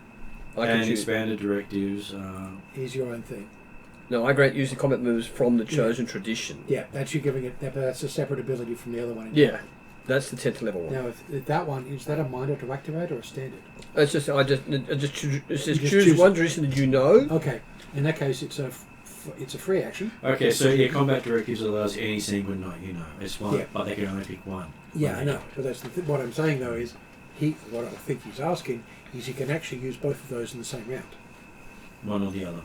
I can And choose. expanded directives. Is your own thing. No, I grant use the combat moves from the chosen tradition. Yeah, that's you giving it. That's a separate ability from the other one. Yeah, that's the 10th level one. Now, if that one is that a minor to activate or a standard? It's just it says You just choose choose one tradition that you know. Okay. In that case, it's a free action. Okay, so your combat directives allows any sanguine knot you know. It's one, Yeah. but they can only pick one. Yeah, I know. But that's what I'm saying though is what I think he's asking is he can actually use both of those in the same round. One or the other.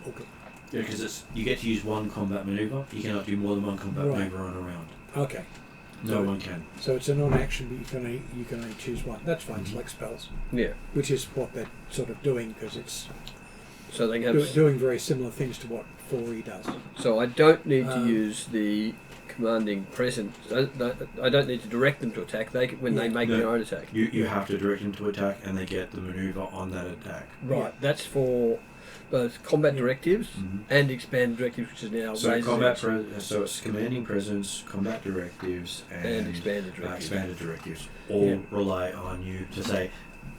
Okay. Yeah, because you get to use one combat maneuver. You cannot do more than one combat Right. maneuver on a round. Okay. No one can. So it's a non-action, but you can only choose one. That's fine. It's Mhm. like spells, Yeah, which is what they're sort of doing because it's so they can have. doing very similar things to what 4E does. So I don't need to Um, use the commanding presence. I don't need to direct them to attack. They can, when they Yeah. make No. their own attack. You have to direct them to attack, and they get the maneuver on that attack. Right. That's for both combat Yeah. directives Mhm. and expanded directives, which is now So Razor's combat, Edge so it's commanding presence, combat directives, and expanded directives. expanded directives. All Yeah. rely on you to say,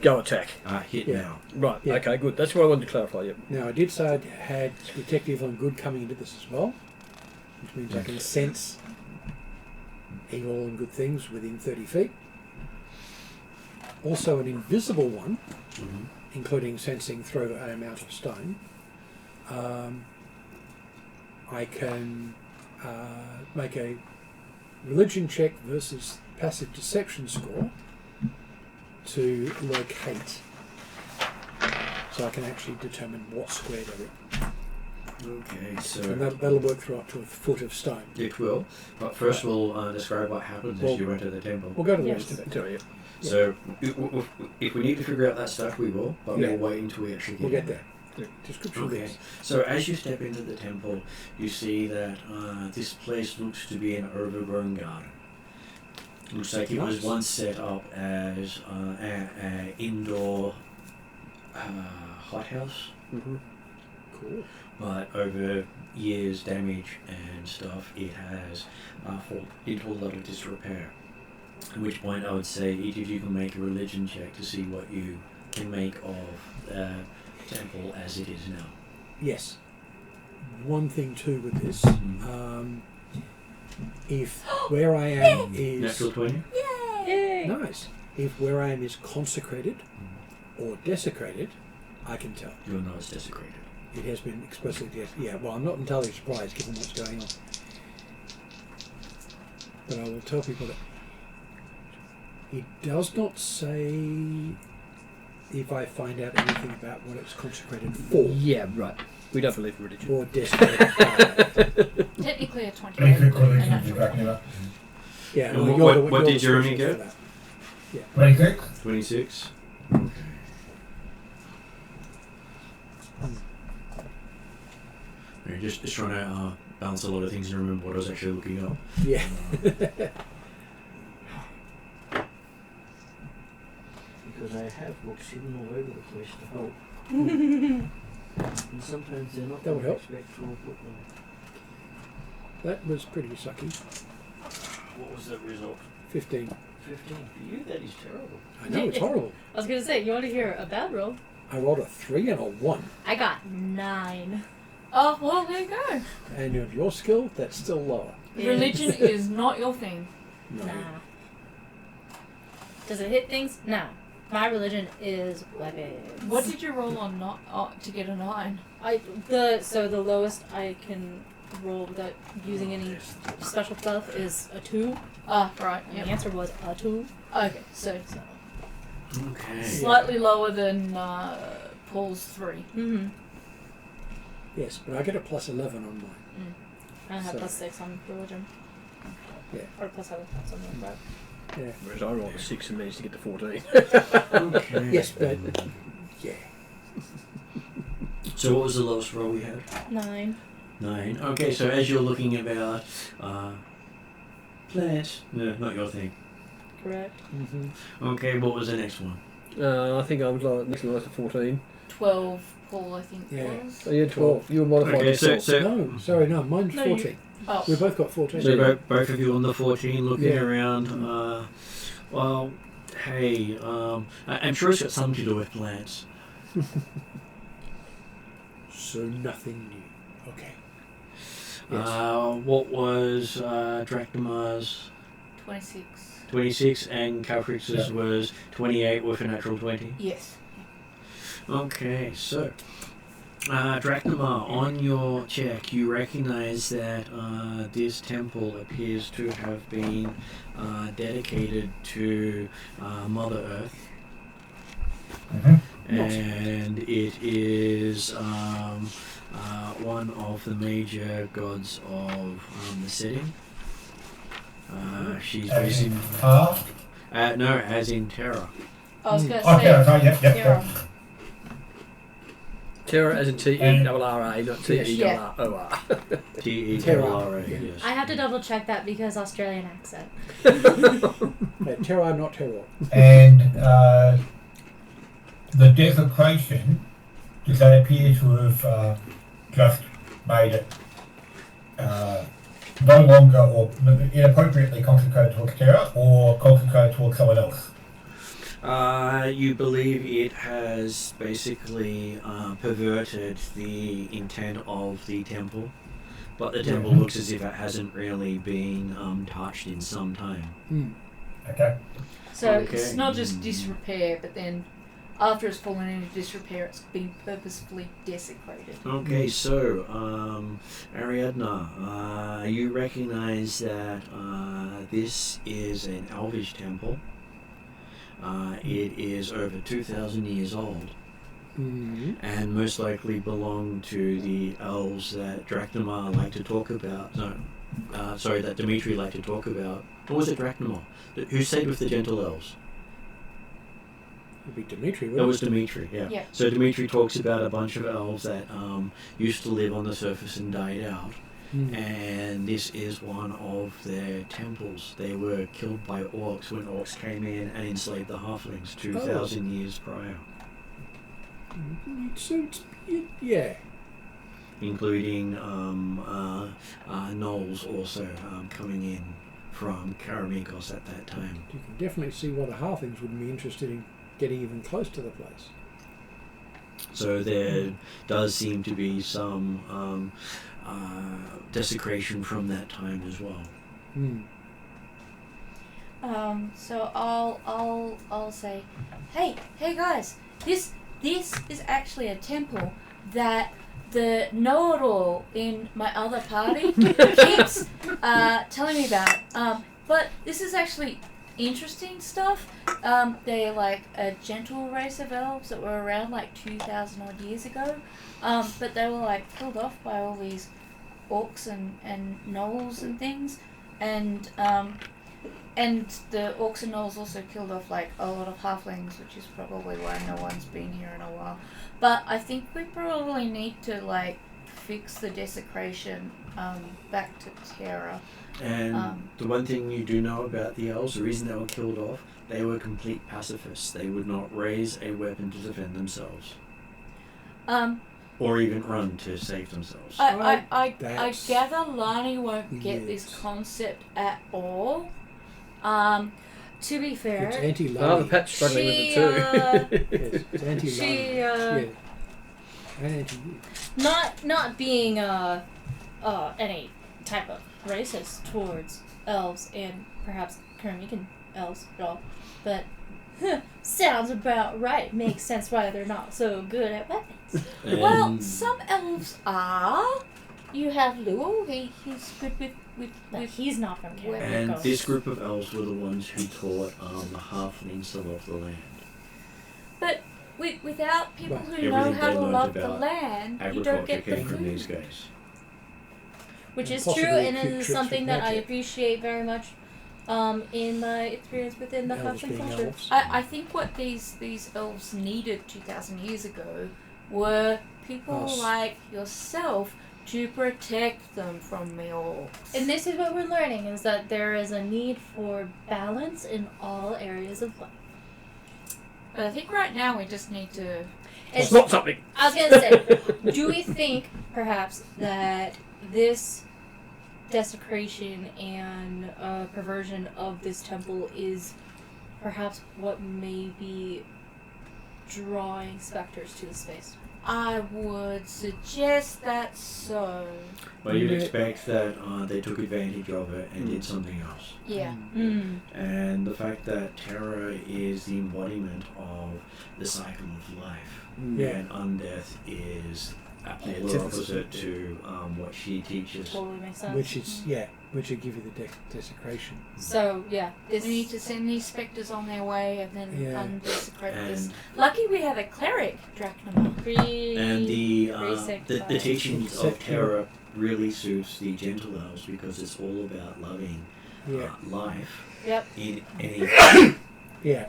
Go attack. hit Yeah. now. Right. Yeah. Okay. Good. That's what I wanted to clarify. Yep. Now I did say I had detective on good coming into this as well, which means I can sense evil and good things within 30 feet. Also an invisible one, Mhm. including sensing through an amount of stone. I can make a religion check versus passive deception score to locate. So I can actually determine what square they're in. Okay, And so that'll work through up to a foot of stone. it will. But first, we'll describe what happens Well, as you enter the temple. We'll go to the Yes. rest of it. Sorry, yep. So if we need to figure out that stuff, we will. But Yeah. we'll wait until we actually We'll get there. The description Okay. is So as you step into the temple, you see that this place looks to be an overgrown garden. Looks like it was Nice. once set up as a indoor hothouse, cool. but over years, damage and stuff, it has fallen into a lot of disrepair. At which point I would say each of you can make a religion check to see what you can make of the temple as it is now. Yes. One thing too with this, if where I am is Natural 20? Yay! nice, if where I am is consecrated or desecrated, I can tell. You'll know it's desecrated. It has been explicitly yeah. Well, I'm not entirely surprised given what's going on, but I will tell people that it does not say if I find out anything about what it's consecrated for Yeah, right. We don't believe in religion. or desecrated by. Technically a 20. Any quick a religion natural you're talking about? Yeah, And well, what- you're what you're did the Jeremy specialist get? for that. 26? 26? Yeah, just trying to balance a lot of things and remember what I was actually looking up. Yeah. Because I have books hidden all over the place to help. And sometimes they're not That would what I help. expect, so I'll put them. That was pretty sucky. What was that result? 15. 15. For you, that is terrible. I know, it's horrible. I was gonna say, you want to hear a bad roll? I rolled a 3 and a 1. I got 9. Oh, well, there you go. And on your skill, that's still lower. Religion is not your thing. No. Nah. Does it hit things? Nah. My religion is weapons. What did you roll on not to get a 9? So the lowest I can roll without using any special stuff is a 2. Ah, right. And Yep. the answer was a 2. Okay, so Okay. slightly lower than Paul's 3. Mm-hmm. Yes, but I get a plus 11 on mine. I have So- plus 6 on religion. Yeah. Or plus 7, something like that. Yeah. Whereas I rolled a 6 and managed to get to 14. Okay. Yes, but yeah. So what was the lowest roll we had? 9. 9. Okay, so as you're looking about plants, no, not your thing. Correct. Mm-hmm. Okay, what was the next one? I think I was like next to 14. 12, Paul, I think, Yeah. was. So you had 12. You were modified Okay, so, yourself. No, sorry, no, mine's No, you- 14. Oh, We both got 14. so both of you on the 14 looking Yeah. around. Well, hey, I'm sure it's got something to do with plants. So nothing new. Okay. Yes. What was Drachma's 26. 26 and Calfrix's Yeah. was 28 with a natural 20? Yes. Okay, so Drachma, on your check, you recognize that this temple appears to have been dedicated to Mother Earth, and it is one of the major gods of the setting. She's As based in in half? no, as in Terra. I was going to Okay, say, okay, yep, Terra. yep. Terra as in T-E-R-R-A, not T-E-R-R-O-R. T-E-R-R-A, Yeah. yes. I have to double check that because Australian accent. Terror, not terror. And the desecration, does that appear to have just made it no longer or inappropriately consecrated towards Terra or consecrated towards someone else? You believe it has basically perverted the intent of the temple, but the temple looks as if it hasn't really been touched in some time. Okay. So Okay. it's not just disrepair, but then after it's fallen into disrepair, it's been purposefully desecrated. Okay, so Ariadna, you recognize that this is an elvish temple. It is over 2,000 years old, Mm-hmm. and most likely belong to the elves that Drachma like to talk about. No, sorry, that Dimitri liked to talk about. Or was it Drachma? Who stayed with the gentle elves? would be Dimitri, That wouldn't was Dimitri, yeah. Yeah. So Dimitri talks about a bunch of elves that used to live on the surface and died out. And this is one of their temples. They were killed by orcs when orcs came in and enslaved the halflings 2,000 years prior. So, yeah. Including gnolls also coming in from Karamikos at that time. You can definitely see why the halflings wouldn't be interested in getting even close to the place. So there does seem to be some desecration from that time as well. So I'll say, hey guys, this is actually a temple that the know-it-all in my other party keeps telling me about. But this is actually interesting stuff. They're like a gentle race of elves that were around like 2,000 odd years ago. But they were like killed off by all these orcs and gnolls and things. And the orcs and gnolls also killed off like a lot of halflings, which is probably why no one's been here in a while. But I think we probably need to like fix the desecration back to Terra. And the one thing you do know about the elves, the reason they were killed off, they were complete pacifists. They would not raise a weapon to defend themselves. Or even run to save themselves. I gather Lani won't get this concept at all. To be fair, It's anti-Lani. Oh, the pet's struggling with it too. Yes, it's anti-Lani. She, yeah. And anti-you. not being any type of racist towards elves and perhaps Karamican elves at all, but sounds about right. Makes sense why they're not so good at weapons. well, some elves are. You have Luo, he's good with But he's not from Canada. And this group of elves were the ones who taught the halflings to love the land. But without people Well, who know everything how they to learned love the about land, you don't Agriculture get the came from these food. guys. Which is Possibly true, and a few it is tricks something with that I magic. appreciate very much in my experience within the Elves halfling being culture. elves. I think what these elves needed 2,000 years ago were people Us. like yourself to protect them from the orcs. And this is what we're learning, is that there is a need for balance in all areas of life. But I think right now we just need to. It's not something. I was going to say, do we think, perhaps, that this desecration and perversion of this temple is perhaps what may be drawing specters to the space? I would suggest that so. But you'd Yeah. expect that they took advantage of it and did something else. Yeah. And the fact that terror is the embodiment of the cycle of life, Yeah. and undeath is a polar Antithesis. opposite to what she teaches. Totally makes sense. Which would give you the desecration. So, yeah. We need to send these spectres on their way and then Yeah. undesecrate this. And, Lucky we have a cleric, Drachnama. and the Pre-sanctified. teachings of terror really suits the gentle elves because it's all about loving Yeah. life Yep. in any. Yeah.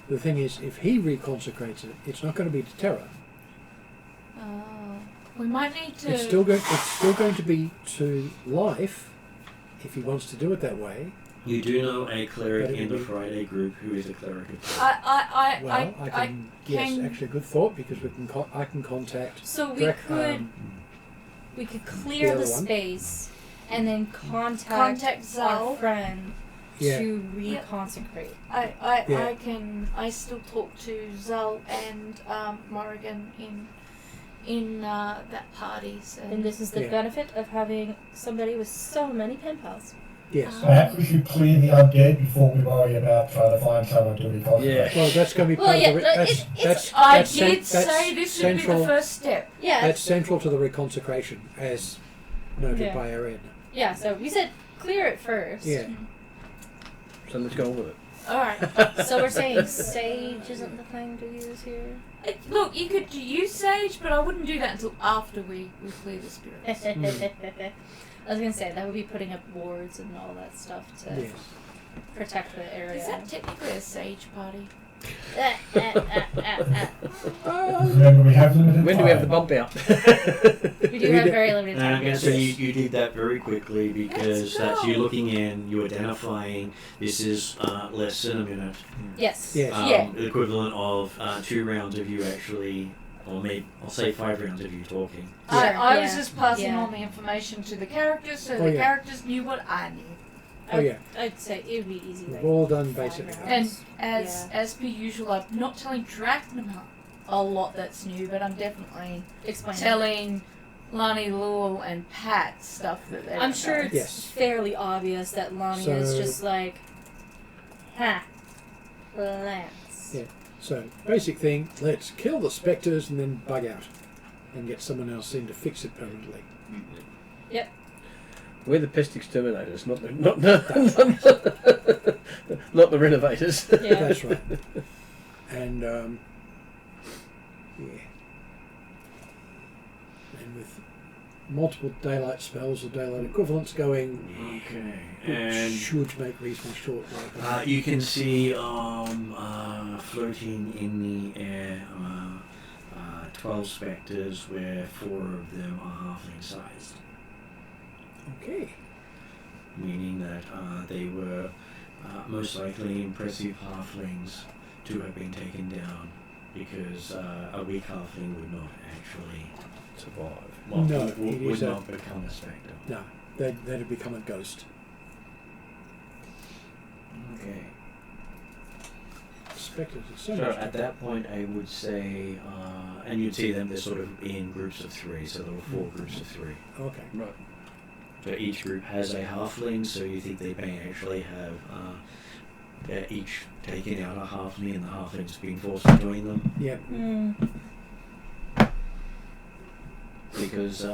The thing is, if he reconsecrates it, it's not going to be to terror. We might need to. It's still going to be to life, if he wants to do it that way. You do know a cleric But it in the would be- Friday group who is a cleric of terror. Well, I can. Yes, can- actually, a good thought because we can. I can contact. So we Drek, could we could clear the the other one. space and then contact Contact Zal. our friend Yeah. to reconsecrate. Yeah. I still talk to Zal and Morrigan in that party. So. And this is the Yeah. benefit of having somebody with so many pen pals. Yes. Perhaps we should clear the undead before we worry about trying to find someone to reconsecrate. Yeah. Well, that's going to be Well, part yeah, of the. no, That's, it's- that's, I that's did that's say this would be central, the first step. Yeah. That's central to the reconsecration, as noted Yeah. by Ariadne. Yeah, so you said clear it first. Yeah. So let's go on with it. All right. So we're saying sage isn't the thing to use here? Look, you could use sage, but I wouldn't do that until after we clear the spirits. I was going to say, that would be putting up wards and all that stuff to Yes. protect the area. Is that technically a sage party? Remember, we have limited When do we have the time. bump out? We do have very limited time. And so Yes. you did that very quickly because that's you looking in, you identifying this is less than a minute. Yes. Yes. Yeah. The equivalent of 2 rounds of you actually, or maybe I'll say 5 rounds of you talking. I was Yeah. just passing Yeah. on the information to the characters so Oh, the yeah. characters knew what I knew. Oh yeah, I'd say it would be easy. we've Like, all done 5 basic. rounds. And Yeah. as per usual, I'm not telling Drachman a lot that's new, but I'm definitely Explain. telling Lani, Lul, and Pat stuff that they I'm don't sure know. it's Yes. fairly obvious that Lonnie is So- just like, ha, let's. Yeah. So basic thing: let's kill the spectres and then bug out, and get someone else in to fix it permanently. We're the pest exterminators, not the not the renovators. Yeah. That's right. And yeah, and with multiple daylight spells or daylight equivalents going, Okay. it And should make reasonable short work. you can see floating in the air 12 spectres where 4 of them are halfling sized. Okay. Meaning that they were most likely impressive halflings to have been taken down because a weak halfling would not actually survive. Well, No, would it is a- not become a spectre. No, they'd have become a ghost. Okay. Spectres are so So much at that point, I would say, and you'd see them, they're sort of in groups of 3, so there were 4 groups of 3. Okay. Right. So each group has a halfling, so you think they may actually have each taken out a halfling and the halfling's being forced to join them. Yeah. Because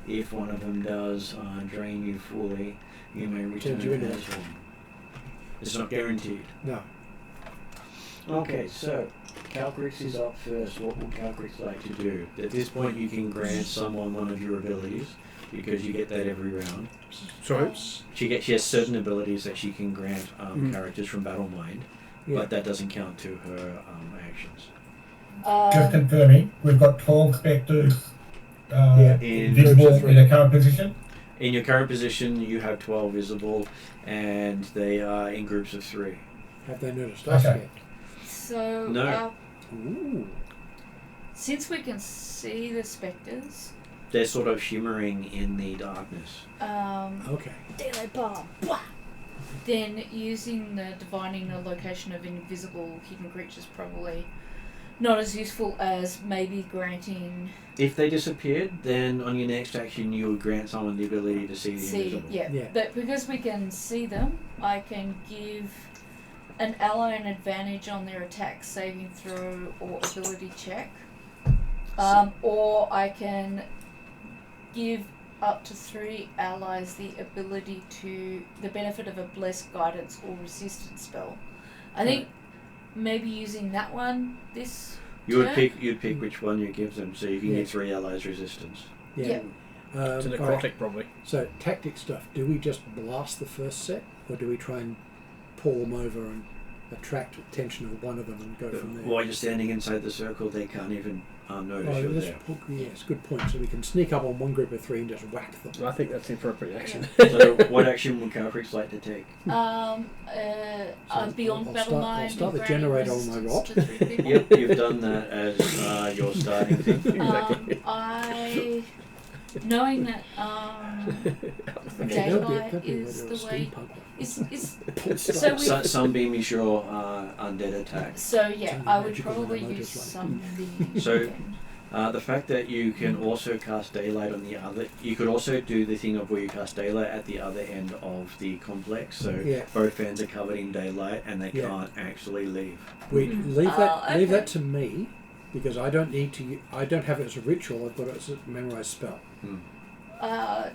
if one of them does drain you fully, you may return Turns you into as one. It's not guaranteed. No. Okay, so Calcrix is up first. What would Calcrix like to do? At this point, you can grant someone one of your abilities because you get that every round. Sorry. She has certain abilities that she can grant characters from Battle Mind, Yeah. but that doesn't count to her actions. Just confirming, we've got 12 spectres In visible in a current position. In your current position, you have 12 visible, and they are in groups of 3. Have they noticed us Okay. yet? So, No. Ooh. since we can see the spectres, They're sort of shimmering in the darkness. Okay. Daylight bomb. then using the divining the location of invisible hidden creatures probably not as useful as maybe granting If they disappeared, then on your next action, you would grant someone the ability to see the invisible. Yeah. But because we can see them, I can give an ally an advantage on their attack saving throw or ability check. Or I can give up to 3 allies the ability to the benefit of a blessed guidance or resistance spell. I think maybe using that one this You'd turn. pick which one you give them, so you can Yeah. give 3 allies resistance. Yeah. It's a all necrotic, right. probably. So tactic stuff. Do we just blast the first set, or do we try and pull them over and attract attention of one of them and go from there? While you're standing inside the circle, they can't even notice you're that's there. yes, good point. So we can sneak up on one group of 3 and just whack them. I think that's the appropriate action. So what action would Calcrix like to take? Beyond I'll Battle start- Mind. I'll start the granting generator on my resistance rod. to 3 people. Yep, you've done that as your starting thing. Knowing that Okay, that'd daylight be is a the way. steampunk Is one. so we. Sunbeam is your undead attack. So yeah, I would Magical probably mode use is right. Sunbeam. So- the fact that you can also cast daylight on the other, you could also do the thing of where you cast daylight at the other end of the complex. So Yeah. both fans are covered in daylight and they Yeah. can't actually leave. We leave that Oh, leave okay. that to me, because I don't need to. I don't have it as a ritual. I've got it as a memorized spell. I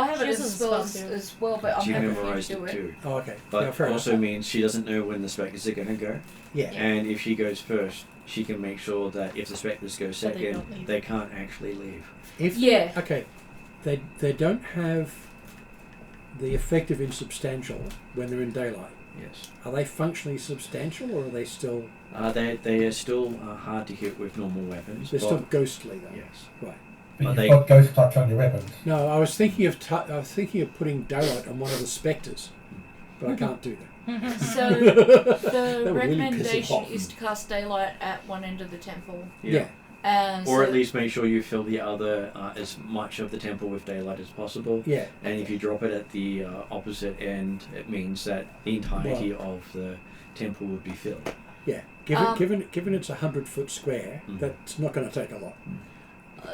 have it She as a has a spell spell too. as well, but I'm She happy for you memorized to do it it. too. Oh, okay. But No, fair also enough. means she doesn't know when the spectres are going to go. Yeah. And if she goes first, she can make sure that if the spectres go they second, don't leave. they can't actually leave. If Yeah. okay, they don't have the effect of insubstantial when they're in daylight. Yes. Are they functionally substantial, or are they still? They are still hard to hit with normal weapons. They're but- still ghostly, though. Yes. Right. But They- you've got ghost touch on your weapons. No, I was thinking of putting daylight on one of the spectres, but I can't do that. So That the would really piss him recommendation off. is to cast daylight at one end of the temple, Yeah. and Or so at least make sure you fill the other as much of the temple with daylight as possible. Yeah. And if you drop it at the opposite end, it means that the entirety of the temple would be filled. Yeah. Given it's 100-foot square, that's not going to take a lot.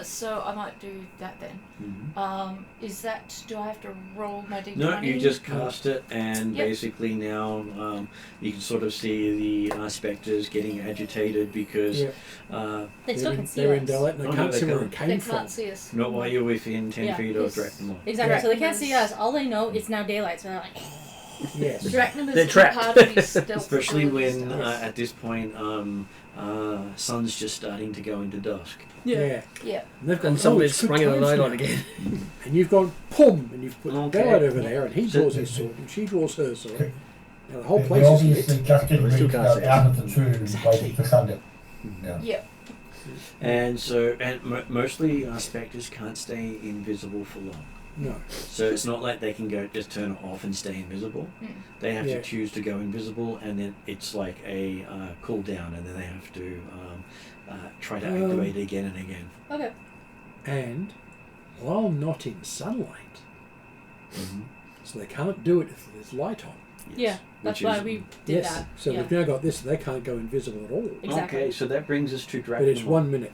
so I might do that then. Mm-hmm. Is that? Do I have to roll my d20? No, you just cast it, and Yep. basically now you can sort of see the spectres getting agitated because Yeah. They still can see they're in us. daylight, and they Oh, no, can't they see where can't. it They came from. can't see us. not while you're within 10 Yeah. feet of Yes. Drachnamore. Exactly. Yeah. So they can't see us. All they know is now daylight. So they're like, Yes. Drachnum They're is trapped. part of his stealth Especially abilities. when at this point sun's just starting to go into dusk. Yeah. Yeah. And they've got And someone it's is good sprung in the times night now. on again. And you've gone pum, and you've put Okay. daylight over there, and he So- draws his sword, and she draws her sword. Now the whole They're place is obviously lit. just getting We ready still to can't see go it. out of the tomb, Exactly. waiting for sundown. Yeah. Yeah. And so, mostly spectres can't stay invisible for long. No. So it's not like they can go just turn it off and stay invisible. They have Yeah. to choose to go invisible, and then it's like a cooldown, and then they have to try to activate it again and again. okay. And while not in sunlight, so they can't do it if there's light on. Yes. Yeah, that's Which why is- we did Yes. that. So yeah. we've now got this. They can't go invisible at all. Exactly. Okay, so that brings us to Drachnamore. But it's 1 minute.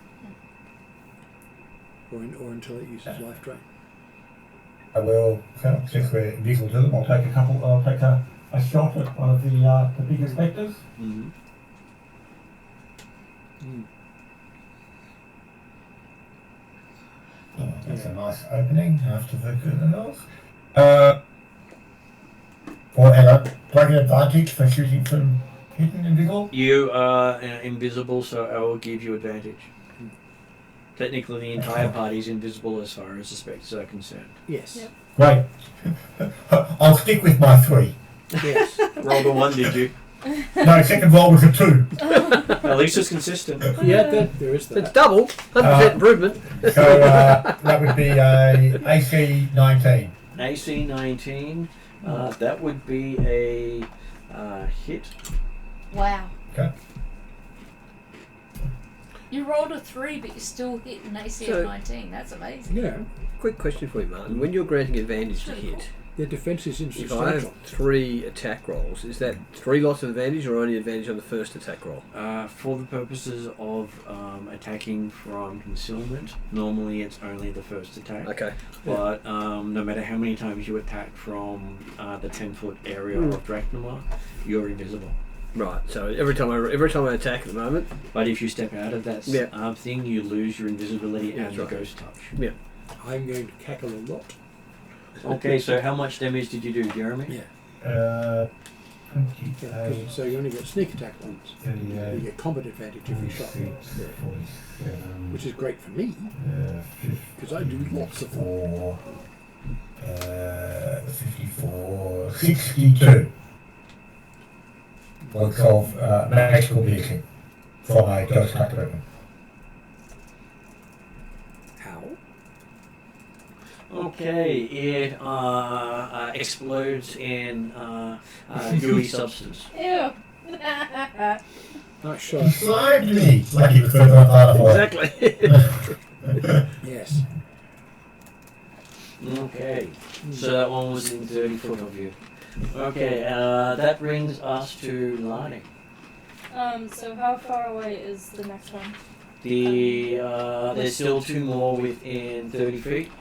Or until it uses life drain. I will, since we're invisible to them, I'll take a shot at one of the bigger spectres. Mhm. Oh, that's a nice opening after the criminals. Do I get advantage for shooting from hidden invisible? You are invisible, so I will give you advantage. Technically, the entire party is invisible as far as the spectres are concerned. Yes. Yep. Great. I'll stick with my 3. Yes. Rolled a 1, did you? No, second roll was a 2. At least it's consistent. Yeah, there is It's that. double, 100% improvement. So that would be a AC 19. AC 19, that would be a hit. Wow. Okay. You rolled a 3, but you still hit an AC So- of 19. That's amazing. Yeah. Quick question for you, Martin. When you're granting advantage to hit, Their defence is if I insubstantial. have 3 attack rolls, is that 3 lots of advantage or only advantage on the first attack roll? For the purposes of attacking from concealment, normally it's only the first attack. Okay. But no matter how many times you attack from the 10-foot area of Drachnamore, you're invisible. Right. So every time I attack at the moment. But if you step out of that Yeah. thing, you lose your invisibility Yeah, and the that's right. ghost touch. Yeah. I'm going to cackle a lot. Okay, so how much damage did you do, Jeremy? Yeah. 28. So you only get sneak attack once. You 38. get combat advantage every shot, 47. which is great for me because I do lots of them. 54, 62 points of magical bleeding from a ghost touch weapon. How? Okay, it explodes in gooey substance. Ew. Nice He shot. slimed me like he was further apart of Exactly. Yes. Okay, so that one was in 30 foot of you. Okay, that brings us to Lani. So how far away is the next one? There's still 2 more within 30 feet.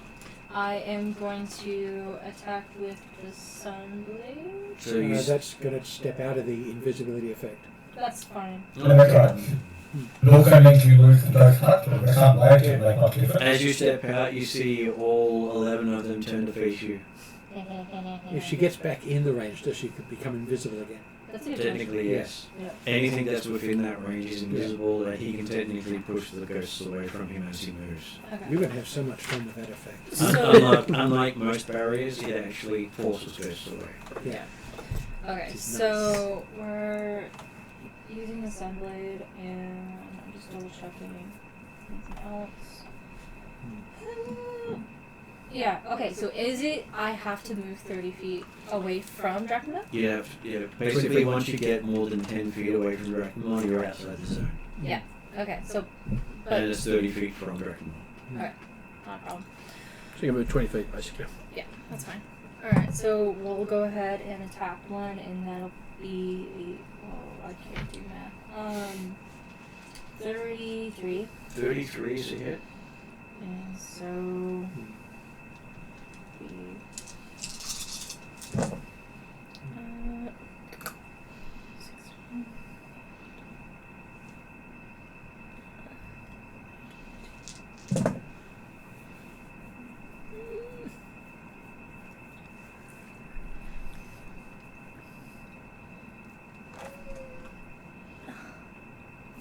I am going to attack with the Sunblade. So you That's going to step out of the invisibility effect. That's fine. That's right. It also means you lose the ghost touch, but there's some lag to make up difference. As you step out, you see all 11 of them turn to face you. If she gets back in the range, does she could become invisible again? That's a good Technically, yes. Yeah. Anything that's within that range is invisible, and he can technically push the ghosts away from him as he moves. Okay. You're going to have so much fun with that effect. Unlike most barriers, it actually forces ghosts away. Yeah. Okay, It's so we're using the Sunblade, and I'm just double checking anything else. Yeah, okay, so is it I have to move 30 feet away from Dracula? Yeah, basically once you get more than 10 feet away from Dracula, you're outside the zone. Yeah. Okay, so. But, And it's 30 feet from Dracula. not a problem. So you can move 20 feet basically. Yeah, that's fine. Alright, so we'll go ahead and attack one, and that'll be. Oh, I can't do math. 33. 33 is a hit. And so.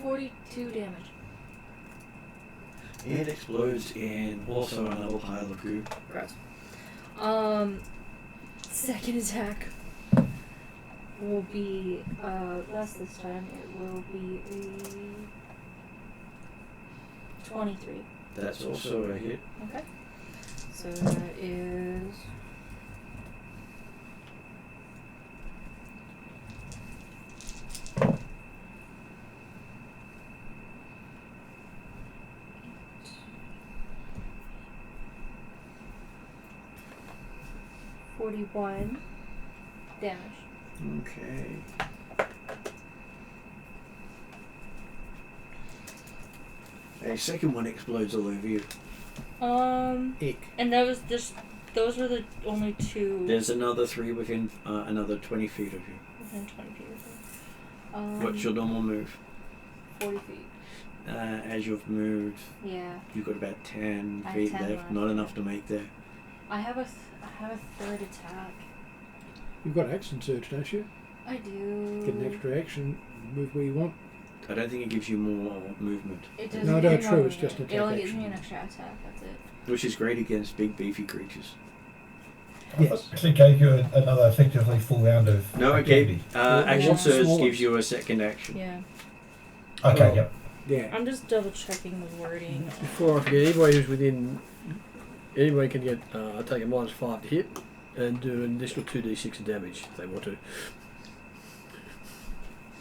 $42 damage. It explodes in also another pile of goo. Gross. Second attack will be less this time. It will be a 23. That's also a hit. Okay. So that is. $41 damage. Okay. A second one explodes all over you. Ick. And those were the only two There's another 3 within another 20 feet of you. within 20 feet of me. What's your normal move? 40 feet. As you've moved, Yeah. you've got about 10 I have feet 10 left. left. Not enough to make there. I have a third attack. You've got action surge, don't you? I do. Get an extra action, move where you want. I don't think it gives you more movement, It doesn't No, give no, me true, more it's just movement. an It only attack gives me an action. extra attack. That's it. which is great against big beefy creatures. Yes. Actually gave you another effectively full round of. No, it activity. gave action Yeah. surge Smaller. gives you a second action. Yeah. Okay, Oh. yep. Yeah. I'm just double checking the wording. Before I forget, anybody who's within, anybody can get take a -5 to hit and do an additional 2d6 of damage if they want to.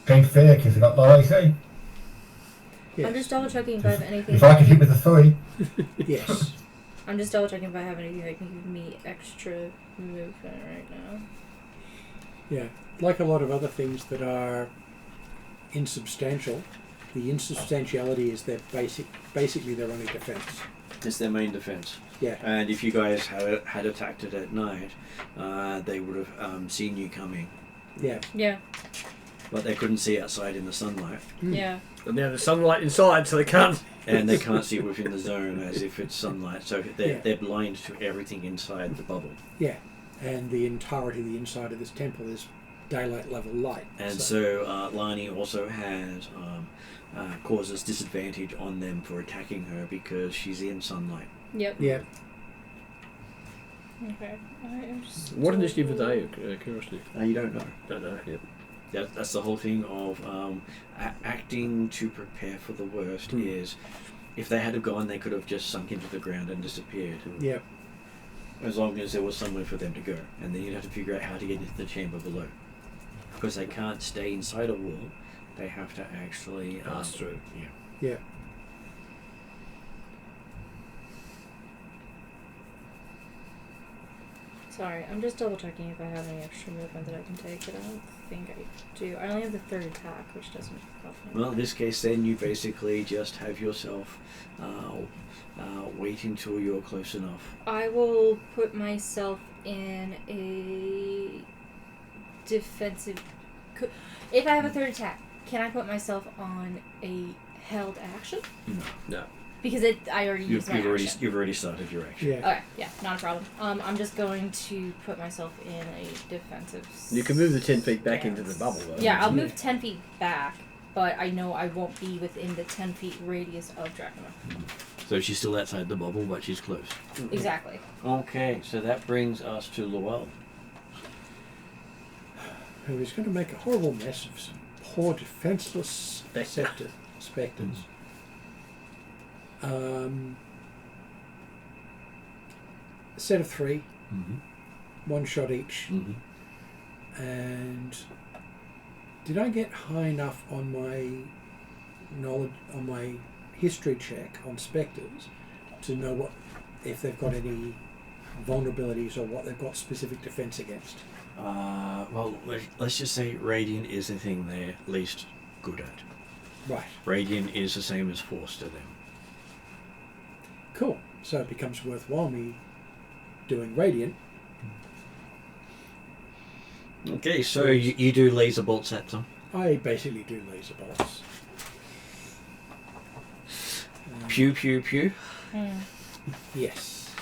Being fair, because I got low AC. Yes. I'm just double checking if I have anything. If I could hit with a 3, Yes. I'm just double checking if I have anything that can give me extra movement right now. Yeah. Like a lot of other things that are insubstantial, the insubstantiality is their basically their only defense. It's their main defense. Yeah. And if you guys had attacked it at night, they would have seen you coming. Yeah. Yeah. But they couldn't see outside in the sunlight. Mm. Yeah. And now there's sunlight inside, so they can't. And they can't see within the zone as if it's sunlight. So Yeah. they're blind to everything inside the bubble. Yeah. And the entirety of the inside of this temple is daylight level light. And so Lani also has causes disadvantage on them for attacking her because she's in sunlight. Yep. Yeah. Okay. I am just. What initiative are they? Curiosity. You don't know. Don't know. Yep. That's the whole thing of acting to prepare for the worst. Is if they had have gone, they could have just sunk into the ground and disappeared. Yeah. As long as there was somewhere for them to go, and then you'd have to figure out how to get into the chamber below, because they can't stay inside a wall. They have to actually Pass through. Yeah. Yeah. Sorry, I'm just double checking if I have any extra movement that I can take, but I don't think I do. I only have the third attack, which doesn't help me. Well, in this case, then you basically just have yourself wait until you're close enough. I will put myself in a defensive. If I have a third attack, can I put myself on a held action? No. Because I already used my action. You've already started your action. Yeah. Okay, yeah, not a problem. I'm just going to put myself in a defensive. You can move the 10 feet back into the stance. bubble, though. Yeah, I'll Yeah. move 10 feet back, but I know I won't be within the 10 feet radius of Dracula. So she's still outside the bubble, but she's close. Exactly. Okay, so that brings us to Lowell. who is going to make a horrible mess of some poor defenceless spectres. A set of 3, one shot each. And did I get high enough on my knowledge, on my history check on spectres, to know what if they've got any vulnerabilities or what they've got specific defense against? Well, let's just say Radiant is the thing they're least good at. Right. Radiant is the same as Force to them. Cool. So it becomes worthwhile me doing Radiant. Okay, so you do laser bolts at them. I basically do laser bolts. Pew, pew, pew. Yes.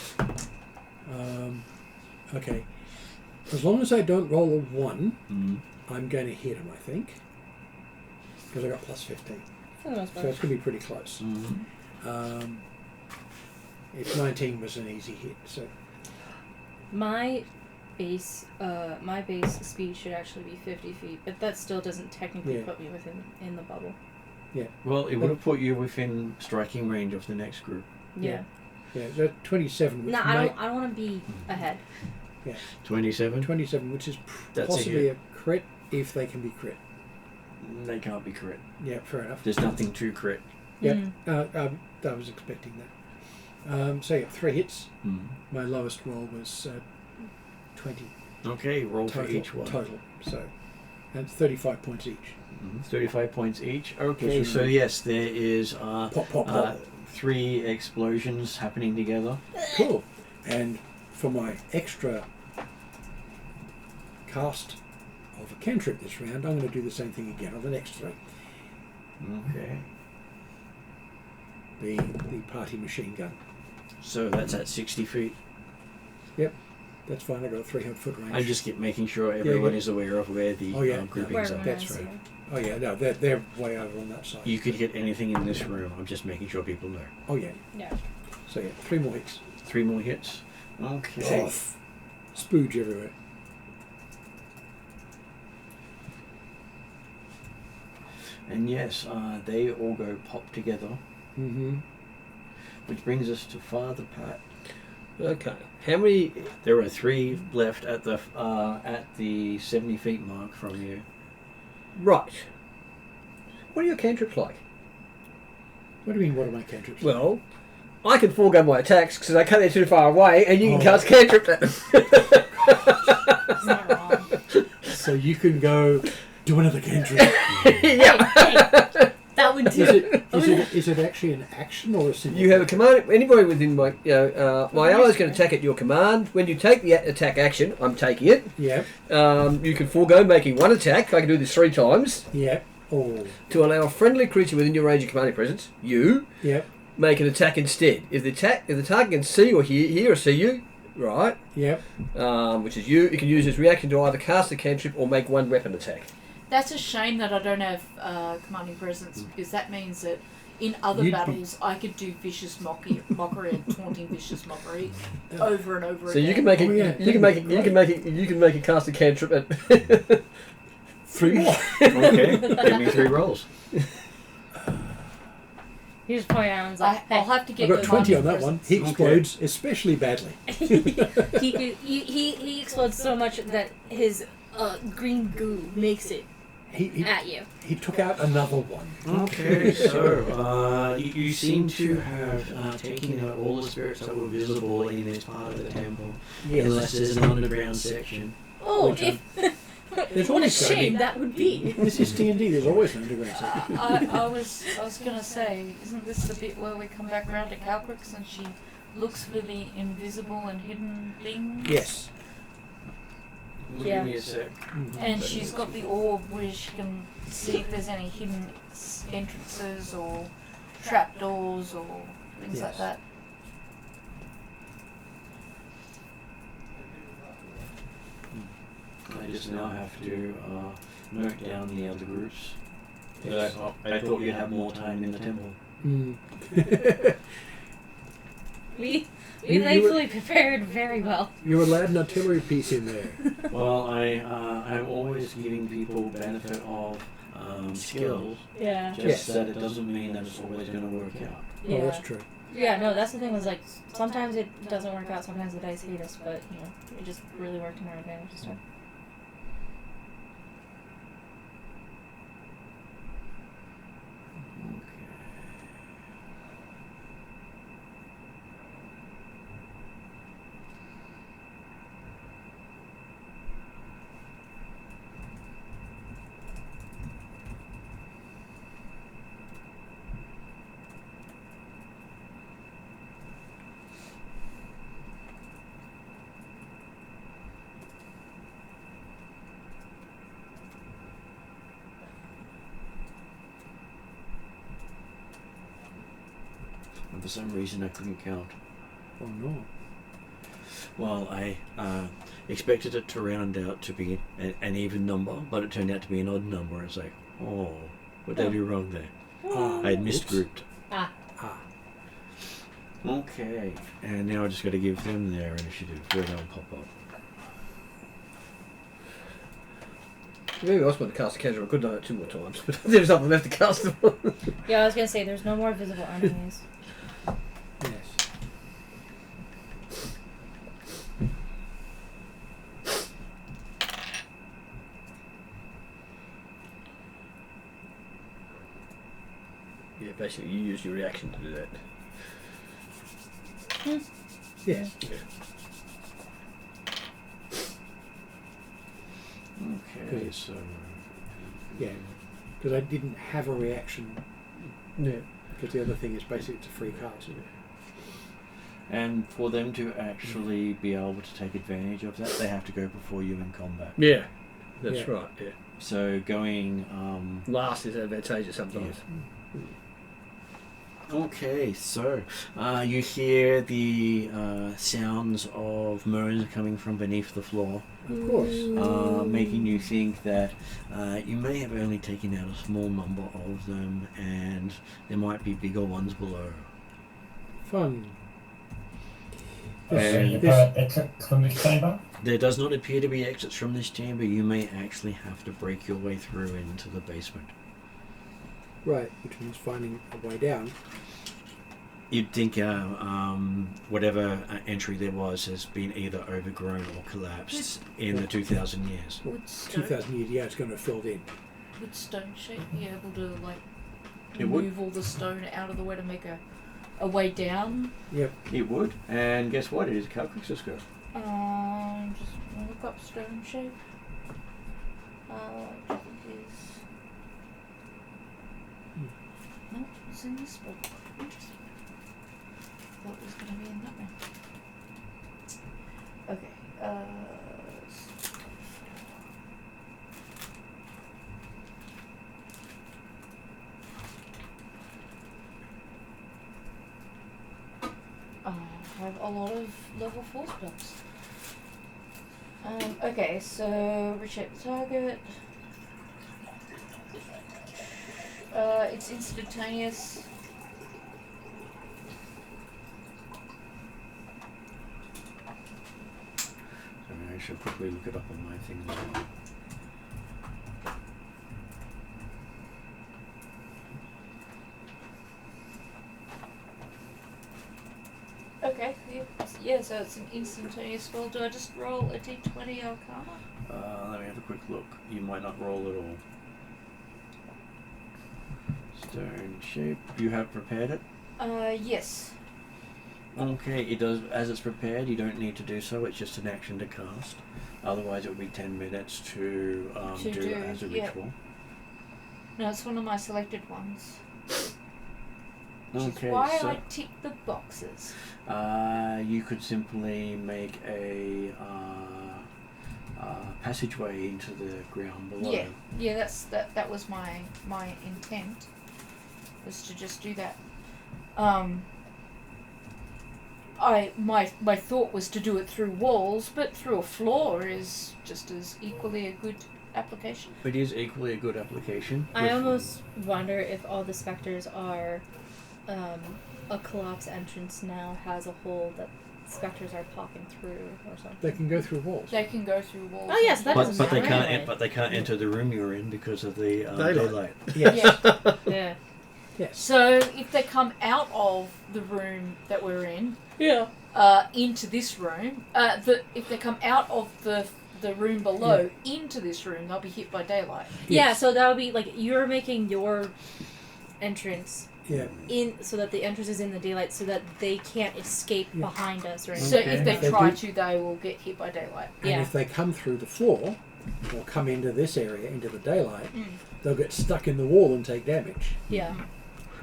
Okay. As long as I don't roll a 1, I'm going to hit him, I think. Because I got plus 15. For the most So part. it's going to be pretty close. If 19 was an easy hit, so... My base speed should actually be 50 feet, but that still doesn't technically put me in the bubble. Yeah. Well, it would have put you within striking range of the next group. Yeah. Yeah, so 27. Which No, I don't want to be ahead. Yeah. 27? 27, which is That's possibly a a crit if they can be crit. They can't be crit. Yeah, fair enough. There's nothing to crit. Yep. I was expecting that. So yeah, 3 hits. My lowest roll was 20. Okay, roll Total, for each one. Total. So that's 35 points each. 35 points each. Okay, so yes, there is Pop, pop, pop. 3 explosions happening together. Cool. And for my extra cast of a cantrip this round, I'm going to do the same thing again on the next 3. Okay. The party machine gun. So that's at 60 feet. Yep. That's fine. I got a 300-foot range. I just keep making sure everyone yeah. is aware of where the groupings Where are. That's right. Oh yeah, no, they're way over on that side. You could hit anything in this room. I'm just making sure people know. Oh yeah. Yeah. So yeah, 3 more hits. 3 more hits. Okay. Off. Spooge everywhere. And yes, they all go pop together. Which brings us to Father Pat. Okay. How many? There are 3 left at the 70 feet mark from you. Right. What are your cantrips like? What do you mean, what are my cantrips? Well, I can forego my attacks because I can't get too far away, and you can cast cantrips at them. It's not wrong. So you can go do another cantrip. Yeah. That would do. Is it actually an action or a simple? You have a command. Anybody within my, my allies can attack at your command. When you take the attack action, I'm taking it. Yeah. You can forego making 1 attack. I can do this 3 times. Yeah. Oh. To allow a friendly creature within your range of commanding presence, you Yep. make an attack instead. If the target can see or hear or see you, right? Yep. Which is you can use as reaction to either cast a cantrip or make 1 weapon attack. That's a shame that I don't have commanding presence, because that means that in other battles I could do vicious mockery and taunting vicious mockery over and over So again. you can make it. Oh, yeah. You can make it. You can make it. You can make it cast a cantrip at 3 more. Okay, give me 3 rolls. He just pointed out and was like, I'll have to I get got 20 commanding on that one. presence. He explodes especially badly. he explodes so much that his green goo makes it He at you. he took out another one. Okay, so you seem to have taken out all the spirits that were visible in this part of the temple, unless there's an underground section. Oh, Which if There's what a always gonna shame be. that would be. This is D&D. There's always an underground section. I was gonna say, isn't this the bit where we come back round to Calcrix and she looks for the invisible and hidden things? Yes. Yeah. Give me a sec. And she's got the orb where she can see if there's any hidden entrances or trapdoors or things like Yes. that. I just now have to note down the other groups. I thought you'd have more time in the temple. We We thankfully prepared very well. You're allowed an artillery piece in there. Well, I'm always giving people benefit of skills, Yeah. just Yes. that it doesn't mean that it's always going to work out. Yeah. Oh, that's true. Yeah, no, that's the thing was like, sometimes it doesn't work out, sometimes the dice hate us, but, you know, it just really worked in our advantage this time. And for some reason I couldn't count. Oh no. Well, I expected it to round out to be an even number, but it turned out to be an odd number. It's like, oh, what did I do wrong there? I had misgrouped. Ah. Okay, and now I just got to give them their initiative where they'll pop up. Maybe I was about to cast a casual. I could have done it 2 more times, but there's nothing left to cast them on. Yeah, I was gonna say, there's no more visible enemies. Yes. Yeah, basically you use your reaction to do that. Yes. Okay, so Yeah. Because I didn't have a reaction. Yeah. Because the other thing is basically it's a free cast. and for them to actually be able to take advantage of that, they have to go before you in combat. Yeah, that's Yeah. right, yeah. So going Last is advantageous sometimes. Okay, so you hear the sounds of moans coming from beneath the floor, Of course. making you think that you may have only taken out a small number of them and there might be bigger ones below. Fun. And Exit from this chamber. there does not appear to be exits from this chamber. You may actually have to break your way through into the basement. Right, which means finding a way down. You'd think whatever entry there was has been either overgrown or collapsed in the 2,000 years. Would stone, 2,000 years, yeah, it's going to have filled in. would stone shape be able to like It would. move all the stone out of the way to make a way down? Yep. It would, and guess what? It is Calcix's go. Just look up stone shape. Which I think is no, it's in this book. Interesting. Thought it was going to be in that one. Okay. I have a lot of level 4 spells. Okay, so reshape the target. It's instantaneous. I should quickly look it up on my thing as well. Okay, yeah, so it's an instantaneous spell. Do I just roll a d20 Arcana? Let me have a quick look. You might not roll at all. Stone shape. You have prepared it? Yes. Okay, it does. As it's prepared, you don't need to do so. It's just an action to cast. Otherwise, it would be 10 minutes to do as a yeah. ritual. No, it's one of my selected ones. Which Okay, is why so I tick the boxes. you could simply make a passageway into the ground below. Yeah, that was my intent, was to just do that. My thought was to do it through walls, but through a floor is just as equally a good application. It is equally a good application. I almost wonder if all the specters are a collapse entrance now has a hole that specters are popping through or something. They can go through walls. They can go through walls. Oh, yes, that But, doesn't but they matter can't. anyway. But they can't enter the room you're in because of the Daylight. daylight. Yes. Yeah. Yes. So if they come out of the room that we're in, Yeah. into this room, if they come out of the room below into this room, they'll be hit by daylight. Yeah, Yes. so that would be like you're making your entrance Yeah. in so that the entrance is in the daylight so that they can't escape Yeah. behind us, right? So Okay. if they If they try do- to, they will get hit by daylight. And Yeah. if they come through the floor or come into this area, into the daylight, they'll get stuck in the wall and take damage. Yeah.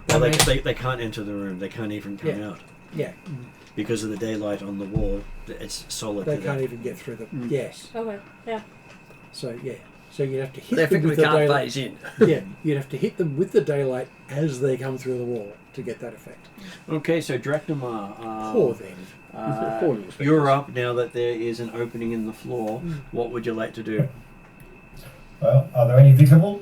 Well, That they, makes- they can't enter the room. They can't even come Yeah. out yeah. because of the daylight on the wall. It's solid. They to can't them. even get through the. Yes. Okay. Yeah. So yeah. So you'd have to hit They them with effectively the can't daylight. phase in. Yeah. You'd have to hit them with the daylight as they come through the wall to get that effect. Okay, so Draknamar, Poor them. Poor little spectres. you're up now that there is an opening in the floor. Mm. What would you like to do? Well, are there any visible?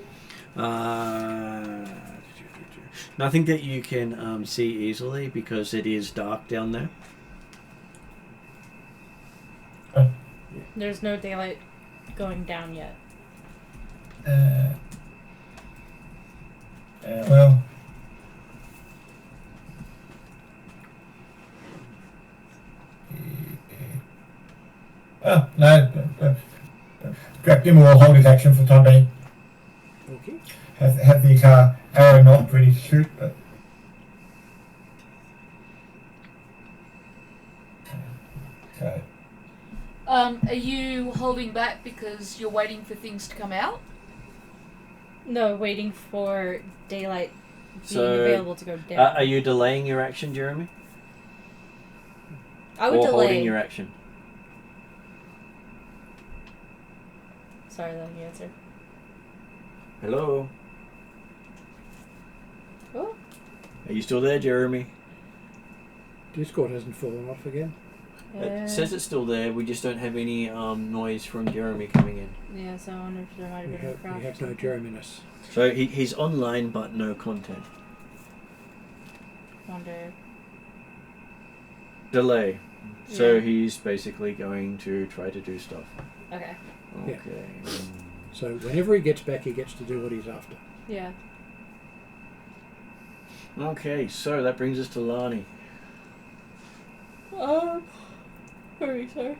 Nothing that you can see easily because it is dark down there. There's no daylight going down yet. Well, no. Grab will hold his action for the time being. Okay. Have the arrow not ready to shoot, but. Okay. Are you holding back because you're waiting for things to come out? No, waiting for daylight being So, available to go down. Are you delaying your action, Jeremy? I would or delay. holding your action? Sorry, let me answer. Hello? Oh. Are you still there, Jeremy? Discord hasn't fallen off again. It says it's still there. We just don't have any noise from Jeremy coming in. Yeah, so I wonder if there might have We been a have, crash. we or have no something. Jereminess. So he's online, but no content. Wonder. Delay. So Yeah. he's basically going to try to do stuff. Okay. Yeah. Okay. So whenever he gets back, he gets to do what he's after. Yeah. Okay, so that brings us to Lani. Sorry.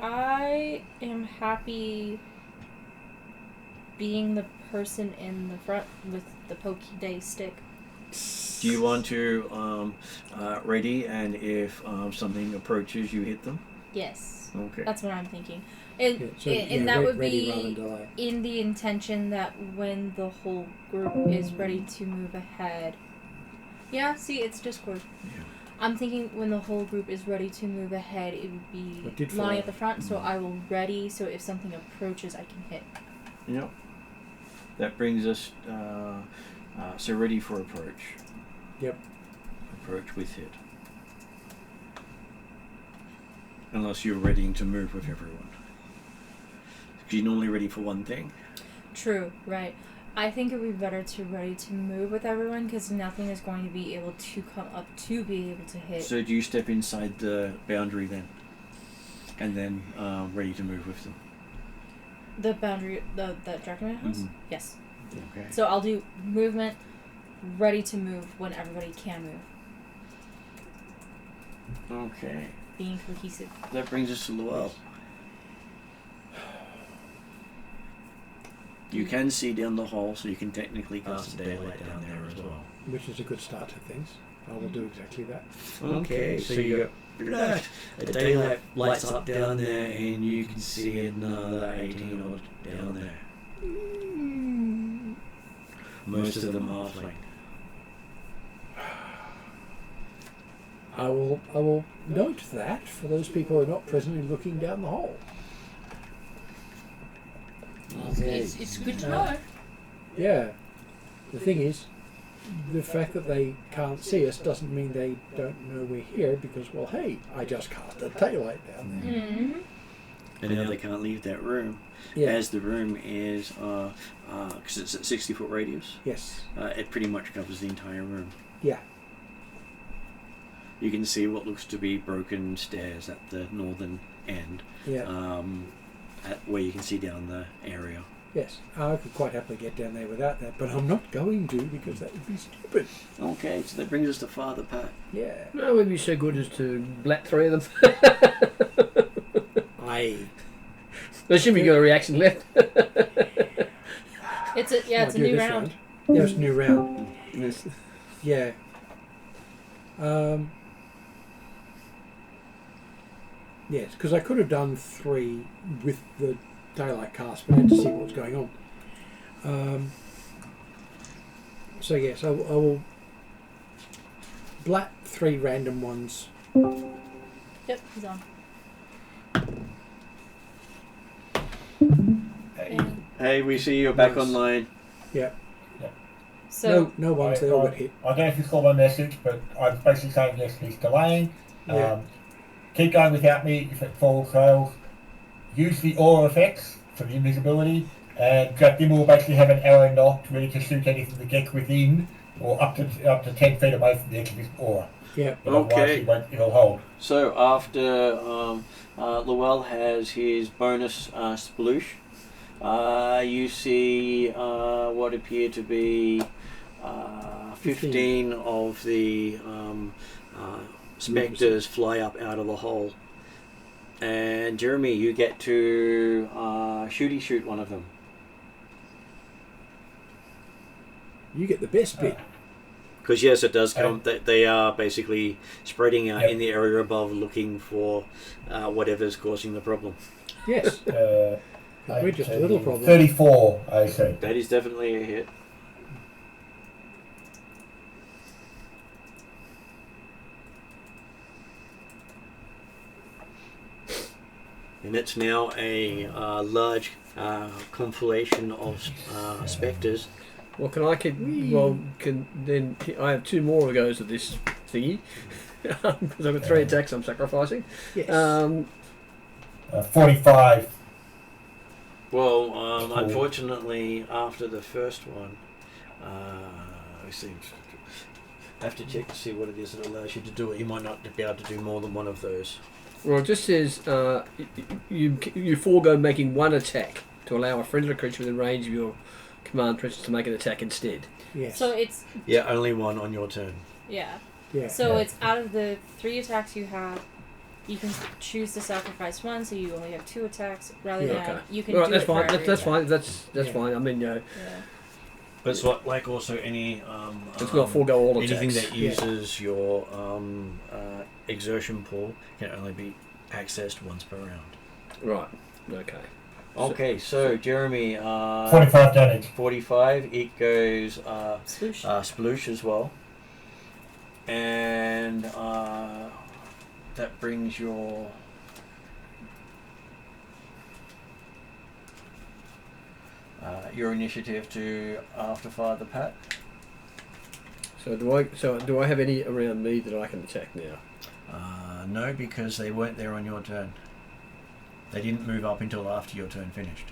I am happy being the person in the front with the pokey day stick. Do you want to ready, and if something approaches, you hit them? Yes. Okay. That's what I'm thinking. And, Yeah, so, and yeah, that would ready rather than be delay. in the intention that when the whole group is ready to move ahead. Yeah, see, it's Discord. Yeah. I'm thinking when the whole group is ready to move ahead, it would be It did Lonnie fall. at the front, so I will ready, so if something approaches, I can hit. Yep. That brings us so ready for approach. Yep. Approach with hit. Unless you're readying to move with everyone. Because you're normally ready for one thing. True, right. I think it would be better to ready to move with everyone, because nothing is going to be able to come up to be able to hit. So do you step inside the boundary then? And then ready to move with them? The boundary, the Dragon house? Mhm. Yes. Okay. So I'll do movement, ready to move when everybody can move. Okay. Being cohesive. That brings us to Luell. You can see down the hole, so you can technically cast daylight down there as well. Which is a good start to things. I will do exactly that. Okay, so you got a daylight lights up down there, and you can see another 18 odd down there. Most of them halfling. I will note that for those people who are not presently looking down the hole. It's good to know. Yeah. The thing is, the fact that they can't see us doesn't mean they don't know we're here because, well, hey, I just cast the daylight down there. Mm-hmm. And now they can't leave that room, Yeah. as the room is, because it's at 60-foot radius, Yes. it pretty much covers the entire room. Yeah. you can see what looks to be broken stairs at the northern end, Yeah. at where you can see down the area. Yes. I could quite happily get down there without that, but I'm not going to because that would be stupid. Okay, so that brings us to Father Pat. Yeah. No, we'd be so good as to blat 3 of them. Assuming you got a reaction left. It's a Might it's a do new this round. Yeah, it's a new round. Yes. Yeah. Yes, because I could have done 3 with the daylight cast, but I had to see what was going on. So yes, I will blat 3 random ones. Yep, he's on. Hey, And Hey, we see you're back Nice. online. Yeah. so No ones, they all got hit. I don't know if you saw my message, but I was basically saying yes, he's delaying. Yeah. Keep going without me if it falls fails. Use the aura effects for the invisibility, and Dim will basically have an arrow knocked ready to shoot anything that gets within or up to 10 feet away from the edge of his aura. Yeah. But otherwise Okay. it'll hold. So after Llewell has his bonus sploosh, you see what appear to be 15 of the spectres fly up out of the hole. And Jeremy, you get to shoot one of them. You get the best bit. Because yes, it does come. They are basically spreading out Yep. in the area above, looking for whatever's causing the problem. Yes. We're just a little problem. 34, I say. That is definitely a hit. And it's now a large conflation of spectres. Well, can I keep? Well, can then I have 2 more goes of this thingy because I've got 3 attacks I'm sacrificing. Yes. 45. Well, unfortunately, after the first one, I have to check to see what it is that allows you to do it. You might not be able to do more than one of those. Well, it just says you forego making 1 attack to allow a friendly creature within range of your command presence to make an attack instead. Yes. so it's Yeah, only one on your turn. yeah. yeah. So it's out of the 3 attacks you have, you can choose to sacrifice 1, so you only have 2 attacks rather Yeah. than Okay. you can All right, do that's it for fine. every That's attack. fine. That's Yeah. fine. I mean, Yeah. But it's like also any it's got forego all attacks. anything that Yeah. uses your exertion pool can only be accessed once per round. Right. Okay. Okay, so Jeremy, 45 damage. 45. It goes Swoosh. sploosh as well, and that brings your initiative to after Father Pat. So do I have any around me that I can attack now? No, because they weren't there on your turn. They didn't move up until after your turn finished.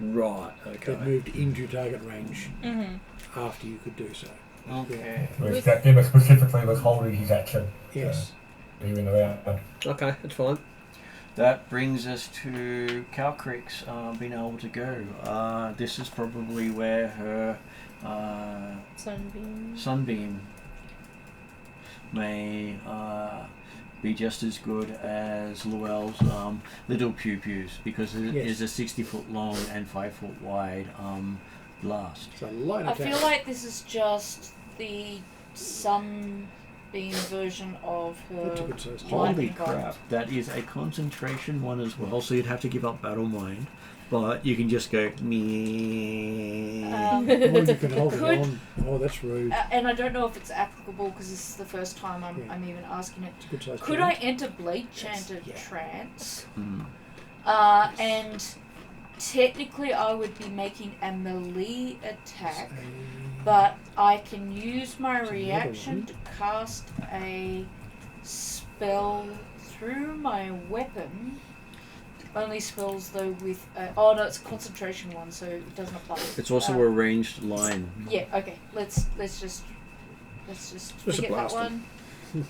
Right. Okay. They've moved into target range Mm-hmm. after you could do so. Okay. Whereas Dim specifically was holding his action. Yes. Even around. Okay, that's fine. That brings us to Calcrick's being able to go. This is probably where her Sunbeam. sunbeam may be just as good as Llewell's little pew-pews, because it Yes. is a 60-foot long and 5-foot wide blast. It's a light I attack. feel like this is just the sunbeam version of That's a her good size lightning tool. Holy bolt. crap, that is a concentration one as well, so you'd have to give up battle mind, but you can just go me. Or you can hold it Could- on. Oh, that's rude. And I don't know if it's applicable because this is the first time Yeah. I'm even asking it. It's a good size Could tool. I enter Blade Chanter Yeah. trance? Hmm. And technically I would be making a melee attack, but I can use my There's another reaction one. to cast a spell through my weapon. Only spells though with oh no, it's a concentration one, so it doesn't apply. It's also a ranged line. Yeah, okay. Let's just let's just Just a forget that blast one.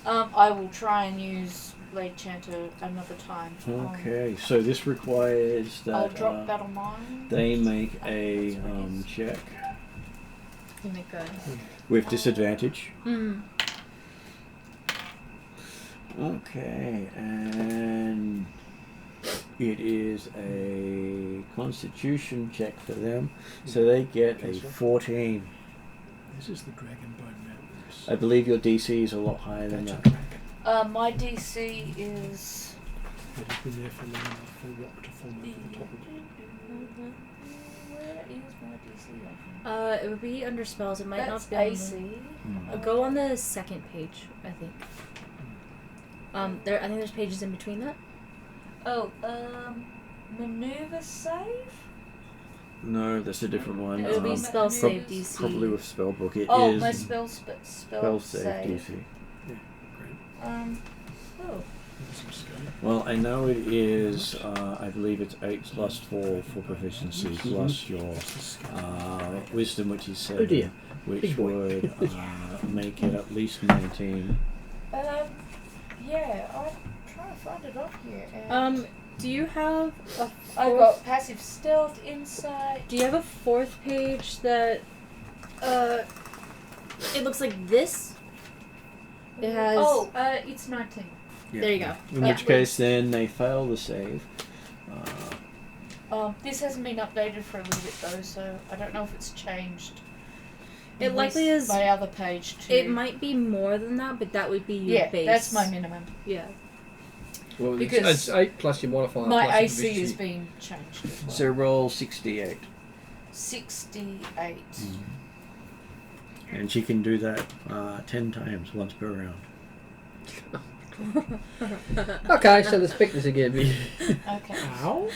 I will try and use Blade Chanter another time. Okay, so this requires that I'll drop Battle Mind. they make a check You make a... with disadvantage. Okay, and it is a Constitution check for them, so they get a 14. This is the Dragonbone Mountains. I believe your DC is a lot higher than That's that. a dragon. My DC is... It has been there for long enough for rock to form over the top of it. Where is my DC? It would be under spells. It might That's not be on AC. Go on the second page, I think. I think there's pages in between that. Oh, maneuver save? No, that's a different one. It would be spell save prob- DC. Probably with spellbook. It is Oh, my spell spell save DC. Yeah, great. Oh. There's some skill. Well, I know it is. I believe it's 8 plus 4 for proficiency, plus your wisdom, which is 7, Oh dear. which Big boy. would make it at least 19. Yeah, I'm trying to find it on here. And Do you have a I've got passive stealth, insight. Do you have a fourth page that it looks like this? It has It's 19. Yeah. There you go. In Yeah. which case, then they fail the save. This hasn't been updated for a little bit though, so I don't know if it's changed. It likely is. My other page too. It might be more than that, but that would be your base. That's my minimum. Yeah. Well, Because it's 8 plus your modifier. My plus your AC has proficiency. been changed as well. So roll 68. 68. And she can do that 10 times, once per round. Okay, so let's pick this again. Okay. Ow!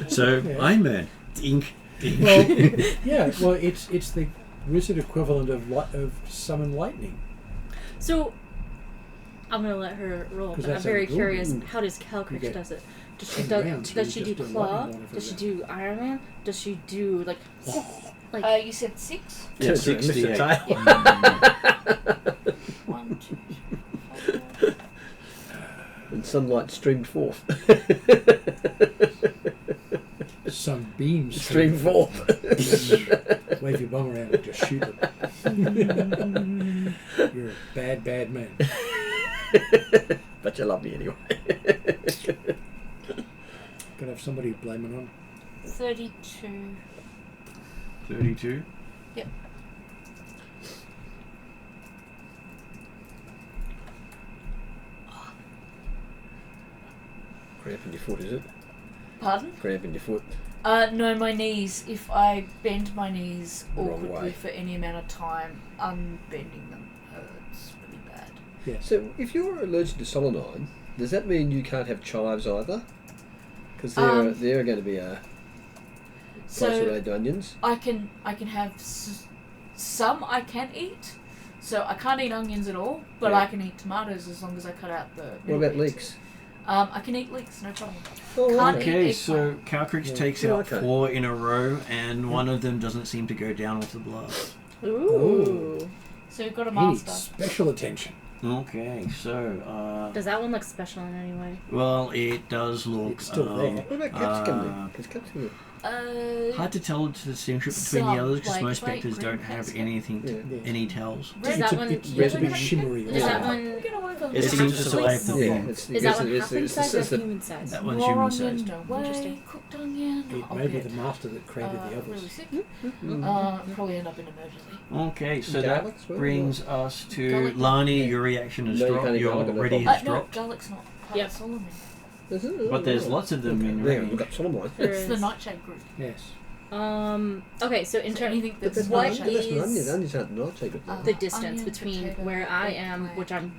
So, Yeah. Iron Man. Dink, dink. Well, yeah. Well, it's the wizard equivalent of summon lightning. So I'm gonna let her roll, 'Cause but I'm that's very a rule. curious. How does You Calcrich get does it? Does she 10 do? rounds, Does so she you do just do claw? lightning one Does she every do Iron Man? Does she do like? You said 6? Yeah, Turns around, lifts the 68. tail. 1, 2, 3, 4. And sunlight streamed forth. Some beams Stream forth. Wave your bum around and just shoot them. You're a bad, bad man. But you love me anyway. Gotta have somebody to blame it on. 32. 32. Yep. Cramp in your foot, is it? Pardon? Cramp in your foot. No, my knees. If I bend my knees The wrong awkwardly way. for any amount of time, unbending them hurts really bad. Yes. So, if you're allergic to solanine, does that mean you can't have chives either? Because they're going to be close So related to onions. I can have some I can eat. So I can't eat onions at all, but Yeah. I can eat tomatoes as long as I cut out the. What middle about bits. leeks? I can eat leeks, no problem. Oh, Can't Okay, eat so Calcrich Yeah. takes Oh, out okay. 4 in a row, and one of them doesn't seem to go down with the blast. Ooh. So we've got a He needs master. special attention. Okay, so, Does that one look special in any way? well, it does look It's still there. What about capsicum then? Because capsicum. hard to tell to distinguish between Some, the others because like most bright spectres green don't have capsicum. anything, Yeah. any tells. Does Red- that It's a one? bit, Does it's a bit Yeah. shimmery. that also. one? Get away from It me. seems to survive the Yeah, bomb. it's, Is that one halfling size or it's the, human size? That one's Raw human onion, sized. no way. Interesting. Cooked onion. It I'll may be get, the master that created the really others. sick. Mm. Probably end up in emergency. Okay, so Garlic that as well, brings us to Garlic. Lani. Yeah. Your reaction has No, you dropped. can't eat Your garlic, no ready problem. has No, dropped. garlic's not part Yep. of Solomon. But there's lots of them in Hang on, range. look up Solomon. There It's the is. Nightshade group. Yes. Okay, so in So terms anything But that's that's What not nightshade. onions. is- Onions aren't nightshade. the distance between where I am, which I'm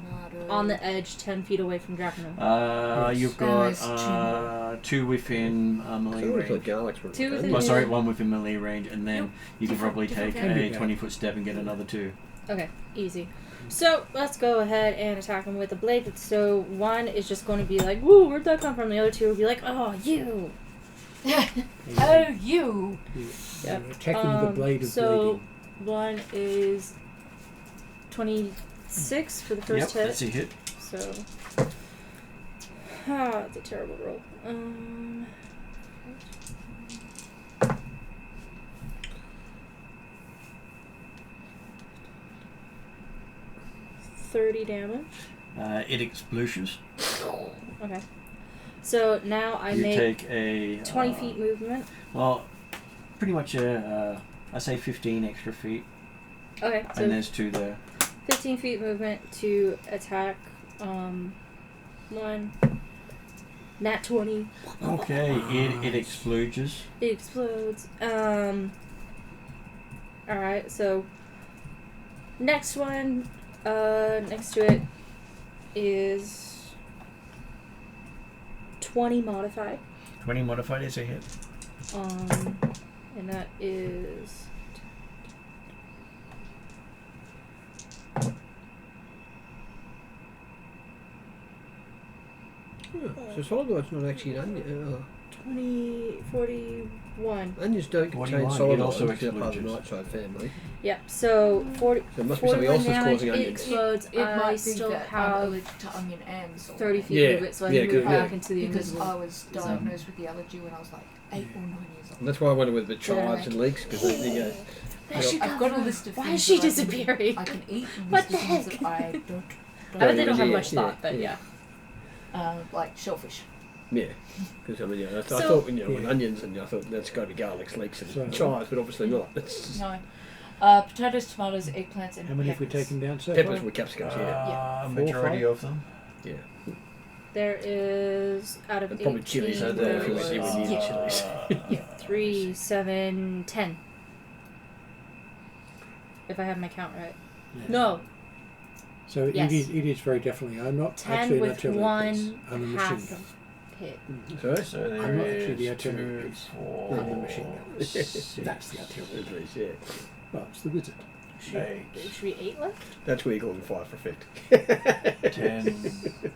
on the edge, 10 feet away from Dracano. You've There is got 2 within melee So we range. thought garlic's were Two okay. within- Oh, sorry, 1 within melee range, and then Nope. you can probably Different take can a be 20-foot step and get another 2. Okay, easy. So let's go ahead and attack him with a blade. So one is just going to be like, "Woo, where'd that come from?" The other two will be like, "Oh, you." Oh, you! You Yep. attacking with the blade of so bleeding. one is 26 for the first hit. That's a hit. So, it's a terrible roll. 30 damage. It explosions. Okay. So now I You make take a 20 feet movement. Well, pretty much I say 15 extra feet, Okay, and so there's 2 there. 15 feet movement to attack. One. Nat 20. Okay, it explodes. It explodes. Alright, so next one, next to it is 20 modified. 20 modified is a hit. And that is So solid one's not actually an onion. 20, 41. Onions don't 41, contain it solid also ones. They're part of the explodes. nightside family. Yep, so 40. So it must be something else that's 41 causing damage, it onions. explodes. It I might still be that I'm have allergic to onion and salt. 30 feet Yeah, movement, so I yeah, can good, move back yeah. into the Because invisible. I was diagnosed with the allergy when I was like 8 or 9 years old. And that's why I went with the chives Yeah. and leeks, because they go. I've got a list of Why things is she that I can- disappearing? I can eat and What list of the things heck? that I don't I bet they don't have Yeah, much yeah, thought, but yeah. yeah. like shellfish. Yeah, because I mean, I So- thought with Yeah. onions, and I thought that's got to be garlics, leeks, and So- chives, but obviously not. It's just No. Potatoes, tomatoes, eggplants, and How many have we peppers. taken down so peppers far? with capsicums. Yeah, Four, Majority five? of them. yeah. There is out of And 18. probably chilies. So there there if was, you would need chilies. Yeah, 3, 7, 10. If I have my count right. Yeah. No, So Yes. it is very definitely. I'm not 10 actually an with artillery one piece. I'm a machine half gun. hit. Sorry? So I'm not there actually the is artillery 2, piece. 4, I'm the machine gun. 6, That's the artillery. Please, yeah. Well, it's the wizard. 8, Should be 8 left? That's where you call them 5 for effect. 10,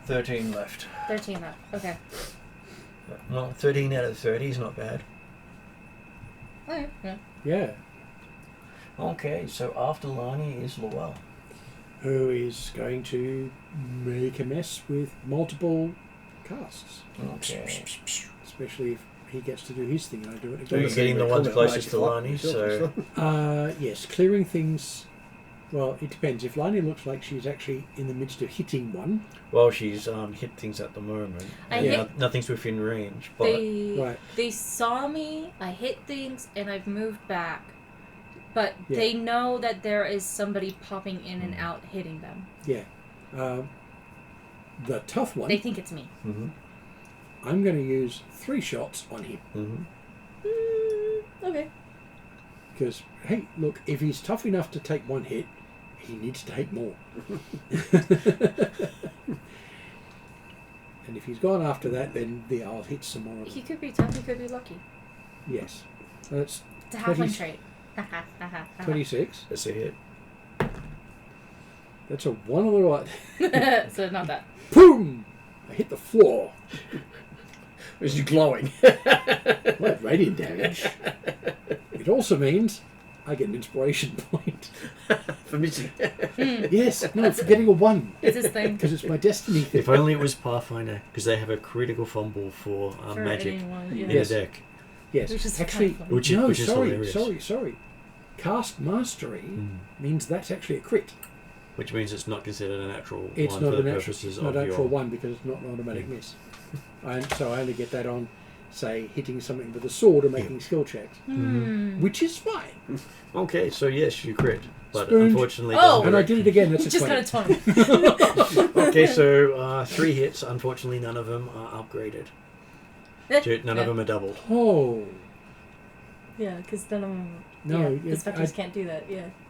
13 left. 13 left. Okay. Well, 13 out of 30 is not bad. Okay. Yeah. Yeah. Okay, so after Lani is Lowell. Who is going to make a mess with multiple casts. Okay. Especially if he gets to do his thing and I do it So you're again. getting the ones closest to Lani, so... Yes, clearing things. Well, it depends. If Lani looks like she's actually in the midst of hitting one, Well, she's hit things at the moment. I Yeah, hit- nothing's within range, but... right? They saw me, I hit things, and I've moved back. But Yeah. they know that there is somebody popping in and out hitting them. Yeah. The tough one. They think it's me. Mm-hmm. I'm going to use 3 shots on him Mm-hmm. Okay. because hey, look, if he's tough enough to take 1 hit, he needs to take more. And if he's gone after that, then I'll hit some more of He them. could be tough, he could be lucky. Yes. That's It's a halfling 20 trait. 26. That's a hit. That's a 1 on the right. So not that. Boom! I hit the floor. Which is glowing. Well, radiant damage. It also means I get an inspiration point. For missing. Yes, no, for getting a 1. It's his thing. Because it's my destiny thing. If only it was Pathfinder, because they have a critical fumble for For magic anyone, in yeah. their Yes. deck. Yes, Which is actually, kind of Which is- no, which is sorry, hilarious. sorry. Cast mastery means that's actually a crit. Which means it's not considered a natural It's one not for a the natural, purposes not of natural your... 1 because it's not an automatic miss. So I only get that on, say, hitting something with a sword or making skill checks, which is fine. Okay, so yes, you crit. But Spoon. unfortunately... Oh! doesn't And I work. did it again. That's He a just 20. got a 20. Okay, so 3 hits. Unfortunately, none of them are upgraded. None of them are doubled. Oh Yeah, because none of them. no! the specters can't do that.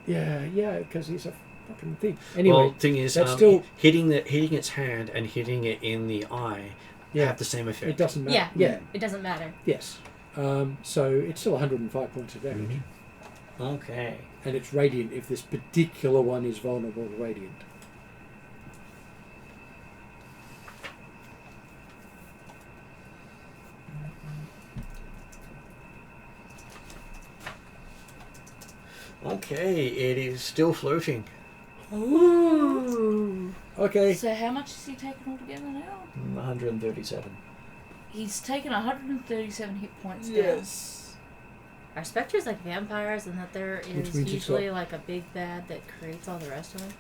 Yeah. Yeah, because he's a fucking thing. Anyway, Well, thing is, that's still- hitting its hand and hitting it in the eye yeah, have the same effect. it doesn't matter. Yeah. It doesn't matter. Yes. So it's still 105 points of damage, Okay. and it's radiant if this particular one is vulnerable to radiant. Okay, it is still floating. Ooh. Okay. So how much has he taken altogether now? 137. He's taken 137 hit points down. Yes. Are specters like vampires and that there Which is means it's usually got- like a big bad that creates all the rest of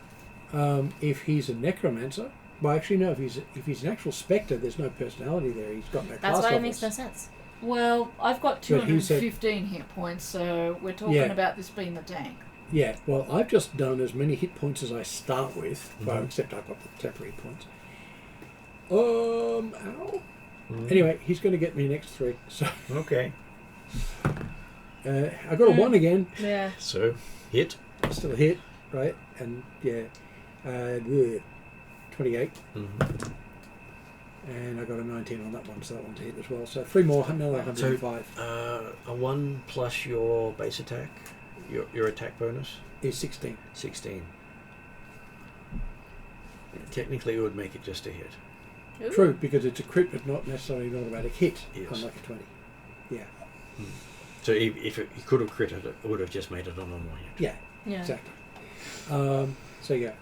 them? If he's a necromancer, well, actually no. If he's an actual spectre, there's no personality there. He's got no class That's why it levels. makes no sense. Well, I've got But he said- 215 hit points, so we're talking Yeah. about this being the tank. Yeah. Well, I've just done as many hit points as I start with. Well, Mhm. except I've got the temporary points. Ow. Anyway, he's going to get me next 3. So Okay. I got a 1 again. Yeah. So, hit. Still a hit, right? And yeah, 28. Mm-hmm. And I got a 19 on that one, so that one's a hit as well. So 3 more, another 105 A 1 plus your base attack, your attack bonus, is 16. 16. Yeah, technically, it would make it just a hit. Ooh. True, because it's a crit, but not necessarily an automatic hit, Yes. unlike a 20. Yeah, So if he could have critted it, it would have just made it a normal hit. yeah, Yeah. exactly. So yeah,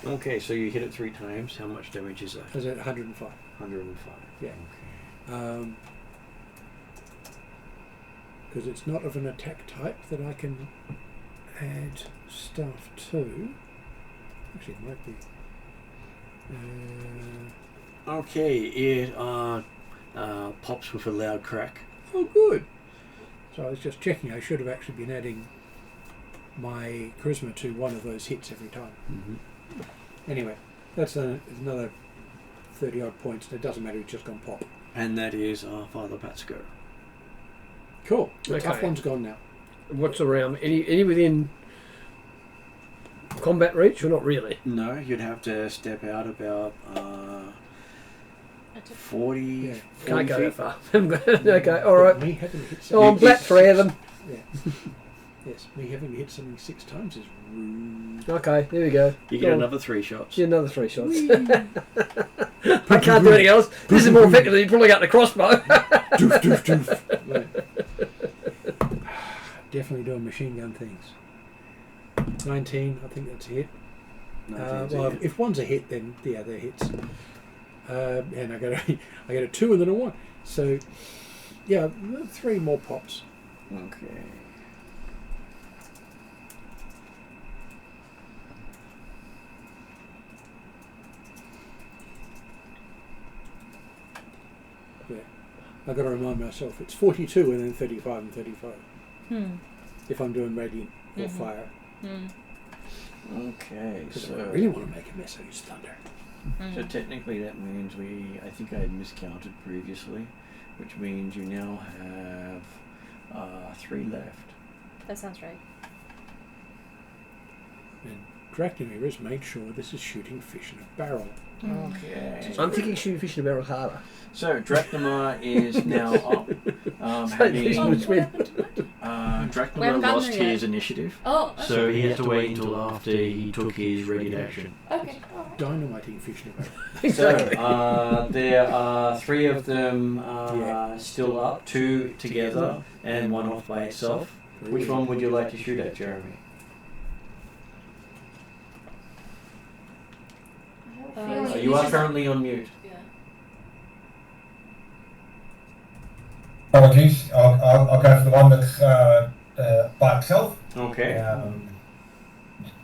Okay, so you hit it 3 times. How much damage is that? I was at 105. 105. Yeah. Okay. Because it's not of an attack type that I can add stuff to. Actually, it might be. Okay, it pops with a loud crack. Oh, good. So I was just checking. I should have actually been adding my charisma to one of those hits every time. Mm-hmm. Anyway, that's another 30 odd points. It doesn't matter. It's just gone pop. And that is Father Pat's go. Cool. The tough Okay. one's gone now. What's around? Any within combat reach or not really? No, you'd have to step out about 40, Yeah. 40 Can't go feet. that far. Okay, all right. Me having hit Oh, I'm something. flat for them. Yeah. Yes, me having hit something 6 times is rude. Okay, there we go. You Go get on. another 3 shots. Yeah, another 3 shots. I can't do anything else. This is more effective than you pulling out the crossbow. Doof, doof, doof. Right. Definitely doing machine gun things. 19, I think that's a hit. 19's a Well, hit. if one's a hit, then yeah, they're hits. And I got a 2 and then a 1. So yeah, 3 more pops. Okay. Yeah, I got to remind myself it's 42 and then 35 and 35 if I'm doing radiant or Mhm. fire. Okay, Because so I really want to make a mess, I use thunder. so technically that means I think I had miscounted previously, which means you now have 3 left. That sounds right. And Dracula has made sure this is shooting fish in a barrel. Okay. I'm thinking shooting fish in a barrel harder. So Drachnamar is now up. Having Drachnamar haven't gotten lost there yet. his initiative, Oh, okay. so he had to wait until after he took his ready action. Okay, alright. Dynamiting fish in a barrel. So there are 3 of them still up, 2 together and 1 off by itself. Which one would you like to shoot at, Jeremy? You are currently on mute. Apologies. I'll go for the one that's by itself. Okay.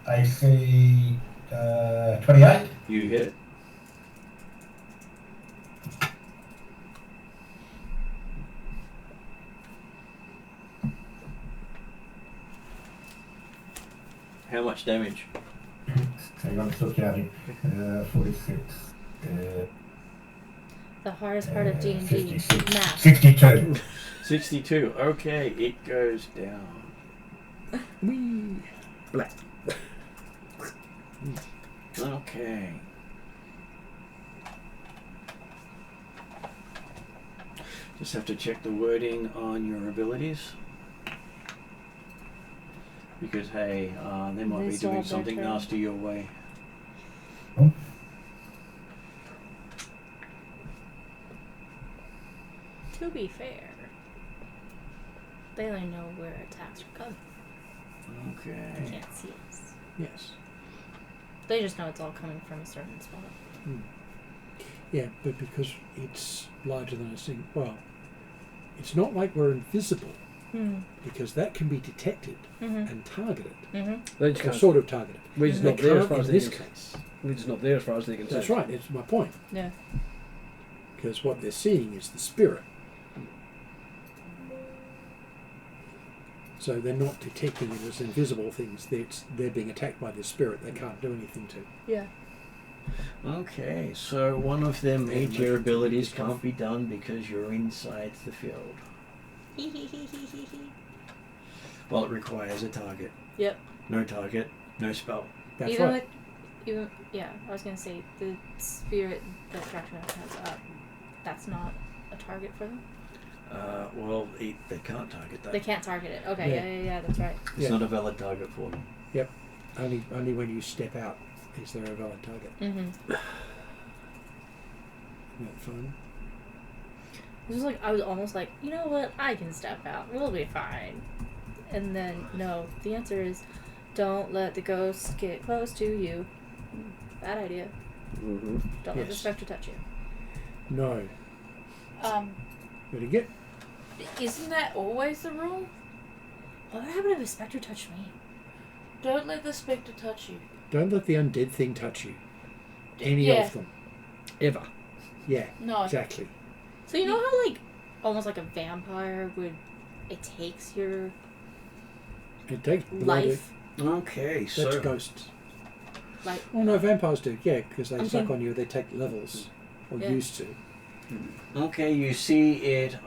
AC 28. You hit it. How much damage? Hang on, still counting. 46. The hardest part of D&D, 56. math. 62. 62. Okay, it goes down. Whee! Black. Okay. Just have to check the wording on your abilities. Because, hey, they might They be still doing have their something turn. nasty your way. To be fair, they only know where attacks are coming. Okay. Can't see us. Yes. They just know it's all coming from a certain spot. Yeah, but because it's larger than a single... Well, it's not like we're invisible, because that can be detected and targeted. They just Or can't, sort of targeted. we're just They not there as can't far as in they this can. case. We're just not there as far as they can see. That's right, it's my point. Yeah. Because what they're seeing is the spirit. So they're not detecting it as invisible things. They're being attacked by the spirit they can't do anything to. Yeah. Okay, so one of their major abilities can't be done because you're inside the field. Well, it requires a target. Yep. No target, no spell. That's Even right. with, yeah, I was gonna say the spirit that Dracula has up, that's not a target for them. Well, they can't target that. They can't target it. Okay, yeah, that's right. It's Yeah. not a valid target for them. Yep. Only when you step out is there a valid target. Mm-hmm. Isn't that fun? It was like I was almost like, you know what, I can step out. We'll be fine. And then no, the answer is, don't let the ghosts get close to you. Bad idea. Mm-hmm. Don't let the Yes. spectre touch you. No. Ready, get? Isn't that always the rule? What would happen if a spectre touched me? Don't let the spectre touch you. Don't let the undead thing touch you. Any Yeah. of them. Ever. Yeah, No. exactly. So you know how like almost like a vampire would, it takes your It takes blood. life. Okay, That's so ghosts. Like Oh no, vampires do. Yeah, because they I'm suck saying- on you. They take levels, or Yeah. used to. okay, you see it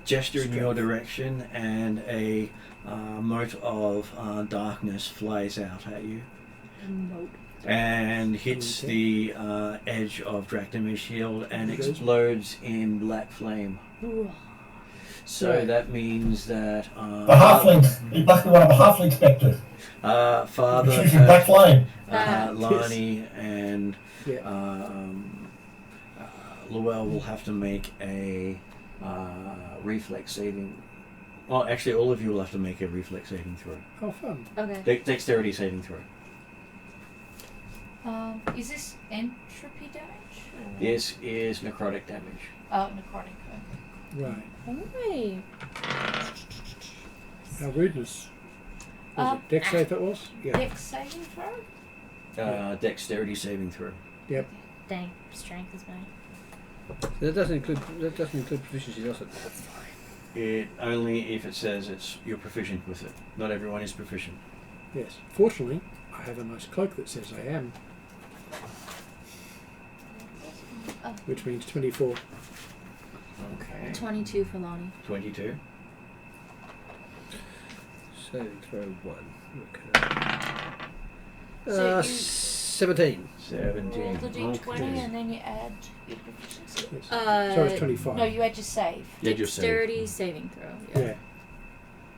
gesture in your Strength. direction, and a mote of darkness flies out at you moat. and hits Okay. the edge of Dracnima's shield and Okay. explodes in black flame. Ooh. So Right. that means that The halflings. It must be one of the halfling spectres. Father, Shooting black flame. Lani, and Yeah. Llewell will have to make a reflex saving. Well, actually, all of you will have to make a reflex saving throw. Oh, fun. Okay. Dexterity saving throw. Is this entropy damage? Or... This is necrotic damage. Oh, necrotic. Okay. Right. Alright. Our rudeness. Was it Dex save that was? Yeah. Dex saving throw? Dexterity saving throw. Yep. Dang, strength is mine. That doesn't include proficiency, does it? It only if it says you're proficient with it. Not everyone is proficient. Yes. Fortunately, I have a nice cloak that says I am, Oh. which means 24. Okay. 22 for Lonnie. 22. Saving throw 1. Okay. So you- 17. 17. Roll the d20 Okay. and then you add your proficiency. Yes. so it's 25. No, you add your save. Yeah, just save. Dexterity saving throw. Yeah.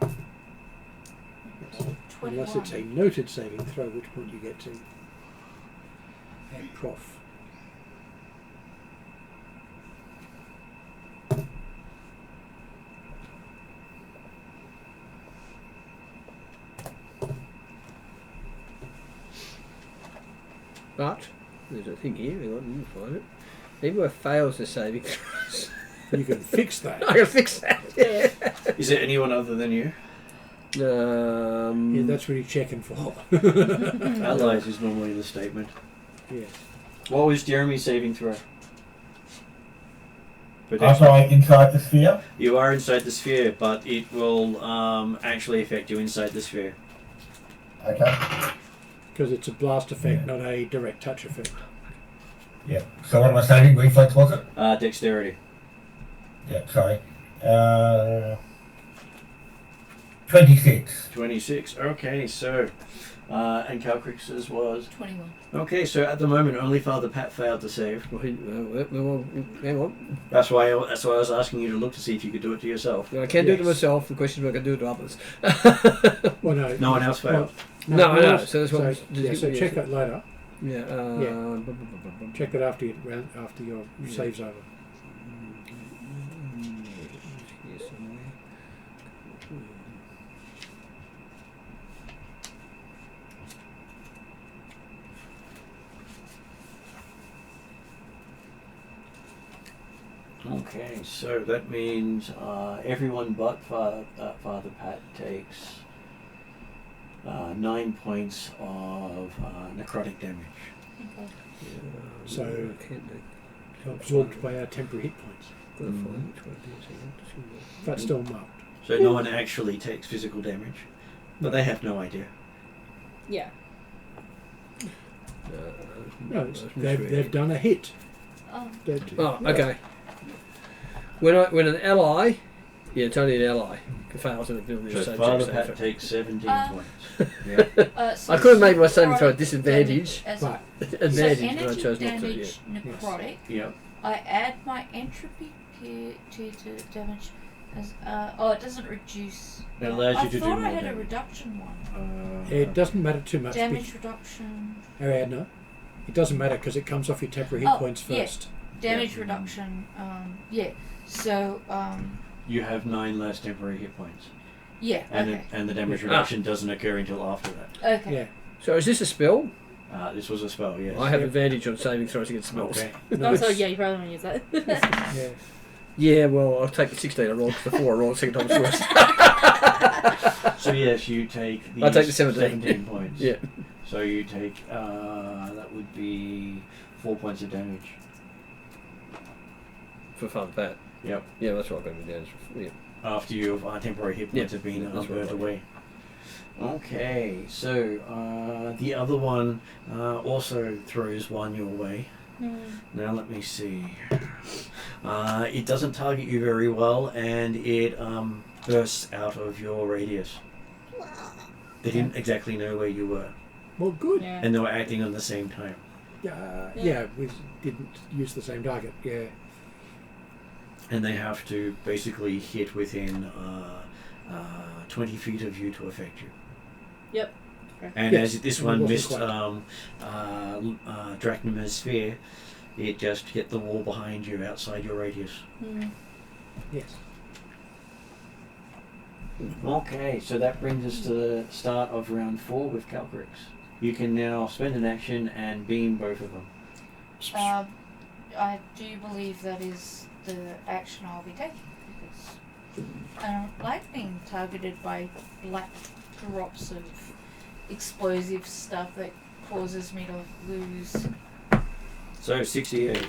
Okay, Unless it's a 21. noted saving throw, which point you get to. And prof. But, there's a thing here, hang on, you can find it. Even if it fails the saving throws, You can fix that. I can fix that. Yeah. Is there anyone other than you? Yeah, that's what you're checking for. Allies is normally the statement. Yes. What was Jeremy's saving throw? For I'm going inside the sphere. You are inside the sphere, but it will actually affect you inside the sphere. Okay. Because it's a blast effect, Yeah. not a direct touch effect. Yeah. So what am I saving? Reflex was it? Dexterity. Yeah. Sorry. 26. 26. Okay, so... and Calcrix's was... 21. Okay, so at the moment, only Father Pat failed to save. Well, hang on. That's why I was asking you to look to see if you could do it to yourself. I can't do it to Yes. myself. The question is whether I can do it to others. Well, no. No one else failed. No, I know. else- So that's what- yeah, so check that later. Yeah. Check that after your save's over. Okay, so that means everyone but Father Pat takes 9 points of necrotic damage. Okay. So- can't do. Absorbed by our temporary hit points. Gotta find which one it is. Hang on, just give me That's still marked. So no one actually takes physical damage, but they have no idea. Yeah. No, they've done a hit. Oh. Oh, okay. When an ally, yeah, it's only an ally can fail to do this. So Father Pat takes 17 points. So I could have made my saving necrotic throw a disadvantage. damage as But Advantage, so but I energy chose not to. Yeah. damage, necrotic. Yep. I add my entropy to damage. As, it doesn't reduce. It allows you to do I thought more I had a damage. reduction one. it doesn't matter too much. Damage reduction. Ariadna, it doesn't matter because it comes off your temporary hit points yeah. first. Damage reduction. Yeah. So. You have 9 less temporary hit points, Yeah. and Okay. and the damage reduction doesn't occur until after that. Okay. Yeah. So is this a spell? This was a spell, yes. I have advantage on saving throws against spells. Okay. Oh, so yeah, you probably want to use that. Yeah. Yeah, well, I'll take the 16 I rolled before I rolled the second time it's worse. So yes, you take I take the 17. 17 points. Yeah. So you take that would be 4 points of damage. For Father Pat. Yep. Yeah, that's what I've got me down. Yeah. After your temporary hit points Yeah, have been that's burnt right. away. Okay, so the other one also throws one your way. Now let me see. It doesn't target you very well, and it bursts out of your radius. They didn't exactly know where you were, Well, good. Yeah. and they were acting on the same time. Yeah, we didn't use the same target. Yeah. And they have to basically hit within 20 feet of you to affect you. Yep. And Yes, as this and it one wasn't missed quite. Drachnima's sphere, it just hit the wall behind you outside your radius. Yes. Okay, so that brings us to the start of round 4 with Calcrix. You can now spend an action and beam both of them. I do believe that is the action I'll be taking because I don't like being targeted by black drops of explosive stuff that causes me to lose. So 68.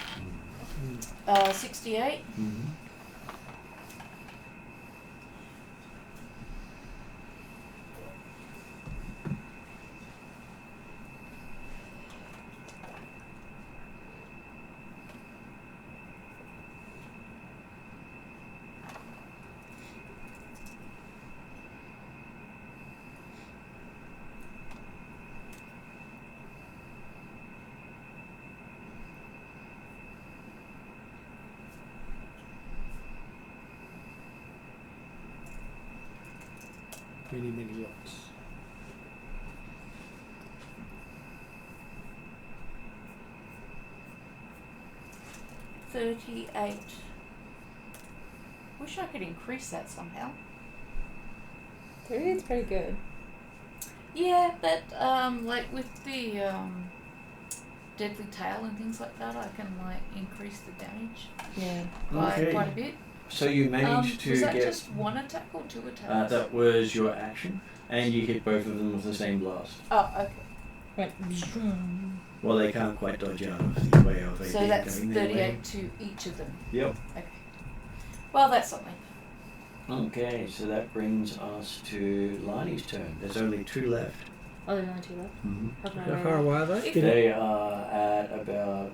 68. Mm-hmm. Many, many lots. $38. Wish I could increase that somehow. 38's pretty good. Yeah, but like with the deadly tail and things like that, I can like increase the damage Yeah. by Okay. quite a bit. So you managed to was that get... just one attack or two attacks? that was your action, and you hit both of them with the same blast. Oh, okay. Right. Well, they can't quite dodge out of the way of a So beam that's going their 38 way. to each of them. Yep. Okay. Well, that's something. Okay, so that brings us to Lani's turn. There's only 2 left. Oh, there's only 2 left. Mm-hmm. How far away are they? If- They are at about,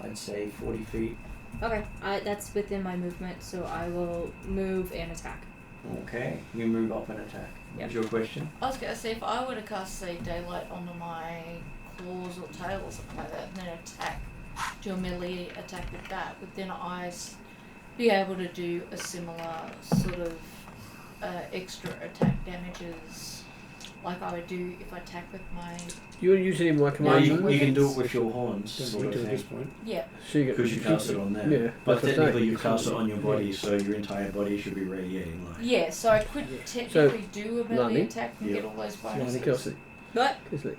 I'd say 40 feet. Okay, that's within my movement, so I will move and attack. Okay, you move up and attack. What's your question? I was going to say, if I were to cast, say, Daylight onto my claws or tail or something like that, and then attack, do a melee attack with that, would then I be able to do a similar sort of extra attack damages like I would do if I attack with my... You want to use it in my Well, command? you can do it with your horns, Don't sort need of to at this thing. point. Yeah. So you get Because you cast it on there. Yeah, But that's what I'm technically saying. you cast it on your body, so your entire body should be radiating light. Yeah, so I could technically do a melee Lani? attack and Yeah. get all those Lani bonuses. Kelsey. What? Kelsey.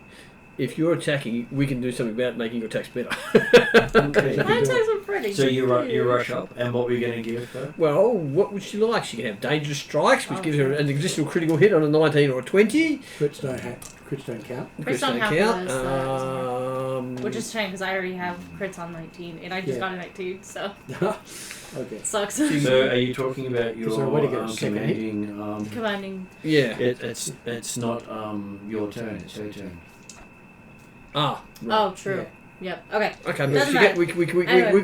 if you're attacking, we can do something about making your attacks better. Okay. My attacks are pretty. So you rush up, and what were you going to give her? Well, what would she like? She can have dangerous strikes, which gives her an additional critical hit on a 19 or a 20. Crits don't count. Crits don't don't count. count. Which is a shame because I already have crits on 19 and I just Yeah. got a 19, so Okay. sucks. So are you talking about your there a way to get a second hit? commanding? Commanding. Yeah. It's not your turn. It's her turn. Ah. Oh, true. Yeah. Yep. Okay. Okay, but Doesn't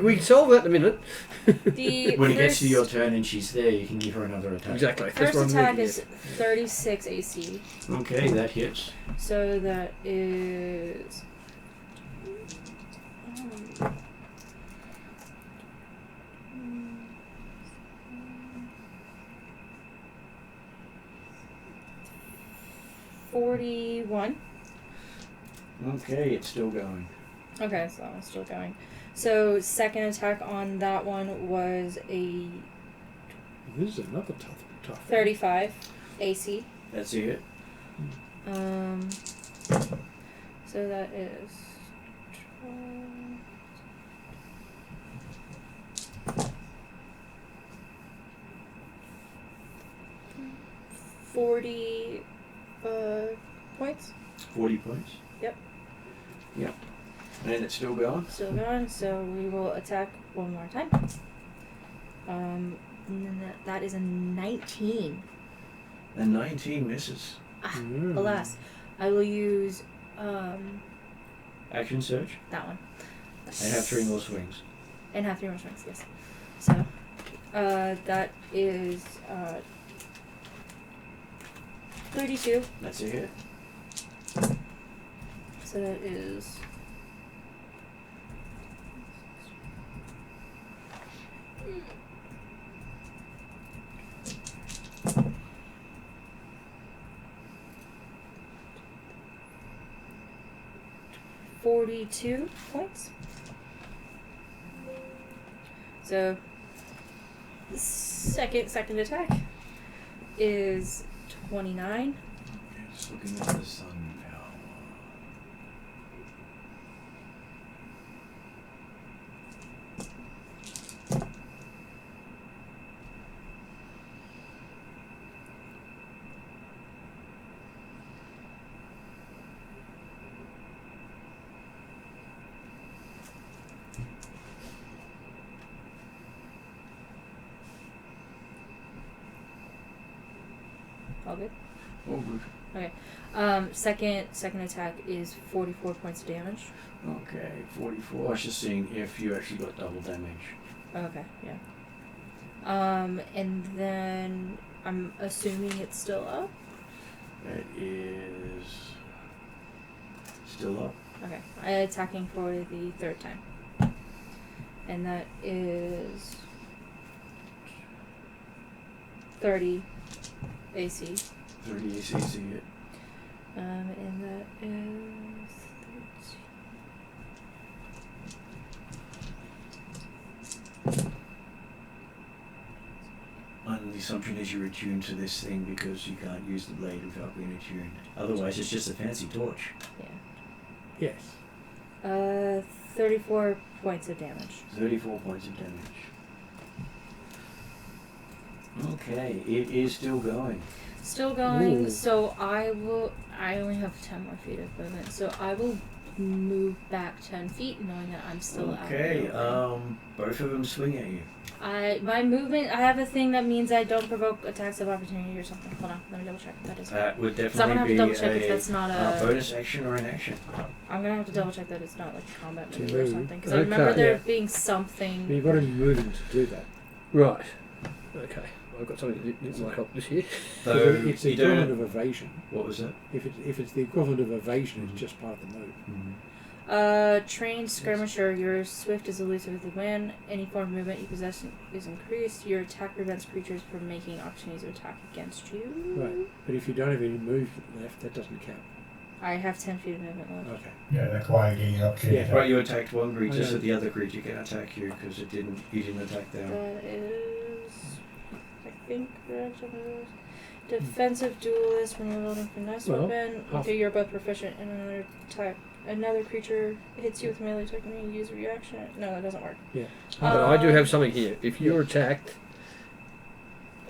we can solve that in a minute. The When it gets first, to your turn and she's there, you can give her another attack. Exactly. That's first what I'm attack looking is 36 AC. Okay, that hits. So that is. 41. Okay, it's still going. Okay, so I'm still going. So second attack on that one was a This is another tough. 35 AC. That's it. So that is 40 points. 40 points. Yep. Yep. And it's still going. Still going, so we will attack one more time. And then that is a 19. And 19 misses. Alas, I will use Action surge. that one. And have 3 more swings. And have 3 more swings, yes. So, that is 32. That's a hit. So that is 42 points. So the second attack is 29. Okay, just looking at the sun now. All good. Oh, good. Second attack is 44 points of damage. Okay, 44. I was just seeing if you actually got double damage. Okay, yeah. And then I'm assuming it's still up. That is still up. Okay, attacking for the third time, and that is 30 AC. 30 AC is a hit. And that is 13. And the assumption is you're attuned to this thing because you can't use the blade without being attuned. Otherwise, it's just a fancy torch. Yes. 34 points of damage. 34 points of damage. Okay, it is still going. Still going. Ooh. So I only have 10 more feet of movement. So I will move back 10 feet, knowing that I'm still out. Okay, both of them swing at you. My movement. I have a thing that means I don't provoke attacks of opportunity or something. Hold on, let me double check. That is. That would So I'm gonna have to definitely double check if be that's not a a. bonus action or an action. I'm gonna have to double check that it's not like a combat To move or move. something. Because I remember Okay. there Yeah. being something. But you've got to be moving to do that. Right. Okay. I've got something that might help this here. So it's the you equivalent don't. of evasion. What was that? If it's the equivalent of evasion, it's just part of the move. Trained skirmisher, your swift is elusive with the wind. Any form of movement you possess is increased. Your attack prevents creatures from making opportunities of attack against you. Right. But if you don't have any move left, that doesn't count. I have 10 feet of movement left. Okay. Yeah, that's why you're getting up to Yeah. Right, you attacked one creature, I so know. the other creature can attack you because you didn't attack them. That is, I think, Defensive duelist when you're wielding finesse Well, weapon. half- Okay, you're both proficient in another type. Another creature hits you with a melee attack and you use a reaction. No, that doesn't work. Yeah. But I do have something here. If you're attacked,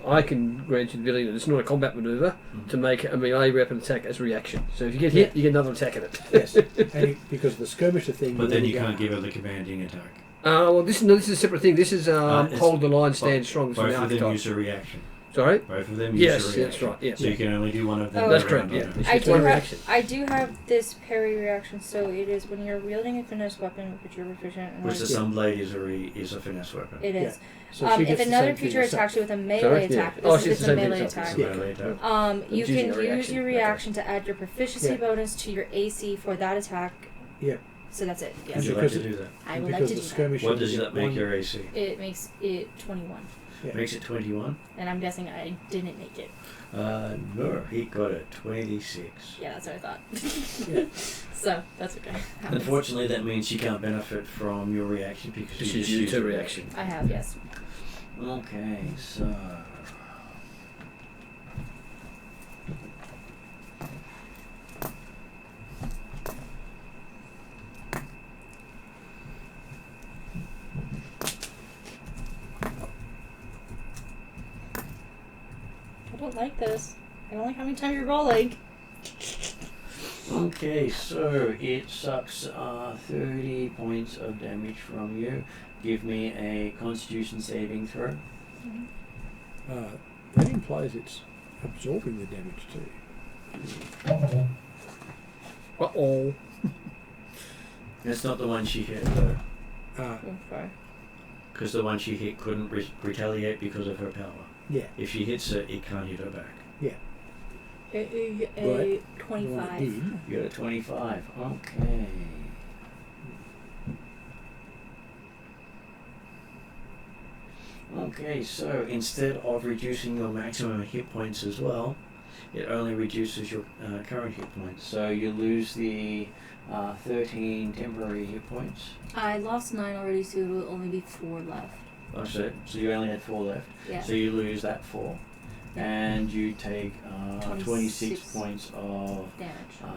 I can grant you the ability that it's not a combat maneuver to make a melee weapon attack as a reaction. So if you get hit, you get another attack at it. Yes. And because of the skirmisher thing. But then only you get- can't give her the commanding attack. Well, this is a separate thing. This is It's- hold the line, stand strong. It's from Both the of them archetype. use a reaction. Sorry? Both of them use Yes, a that's reaction. right. Yeah. So you can only do one of them. Oh, That's per correct. round, Yeah. don't It's I just do one have reaction. I do have this parry reaction, so it is when you're wielding a finesse weapon, which you're proficient in. Which the like- Sunblade is a finesse weapon. It is. So she If gets the another same thing creature as such. attacks you with a melee Sorry? Yeah. attack, Oh, this she's is the a same thing melee as attack. that. Yeah. Yeah. Melee attack. You using can a use reaction. your Okay. reaction to add your proficiency Yeah. bonus to your AC for that attack. Yeah. So that's it. Would Yes. you like Because to it- do that? I And would like because to the do that. skirmisher What does you that get make one- your AC? It makes it 21. Yeah. Makes it 21? And I'm guessing I didn't make it. No, he got it 26. Yeah, that's what I thought. Yeah. So, that's okay. Happens. Unfortunately, that means she can't benefit from your reaction because you She's just used used her a reaction. I have, yes. Okay, so I don't like this. I don't like how many times you're rolling. okay, so it sucks 30 points of damage from you. Give me a Constitution saving throw. That implies it's absorbing the damage too. Uh-oh. That's not the one she hit though, Okay. because the one she hit couldn't retaliate because of her power. Yeah. If she hits it, it can't hit her back. A Right. The one it 25. did. You got a 25. Okay. Okay, so instead of reducing your maximum hit points as well, it only reduces your current hit points. So you lose the 13 temporary hit points. I lost 9 already, so it will only be 4 left. That's it. So you only had 4 left. Yeah. So you lose that 4. And you take 26 26 points of damage.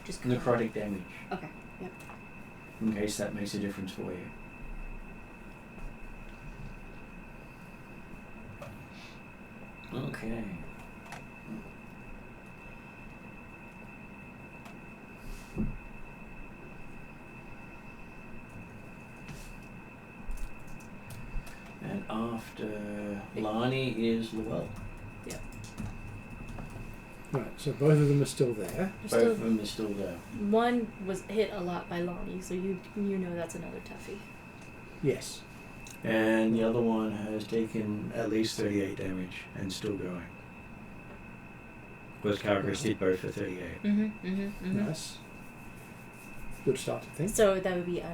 Just necrotic damage. Okay. Yep. In case that makes a difference for you. Okay. And after Lani is Llewell. Right, so both of them are still there. Both Still, of them are still there. one was hit a lot by Lonnie, so you know that's another toughie. Yes. And the other one has taken at least 38 damage and still going. Because Calgary did both for 38. Nice. Good start to think. So that would be Yeah.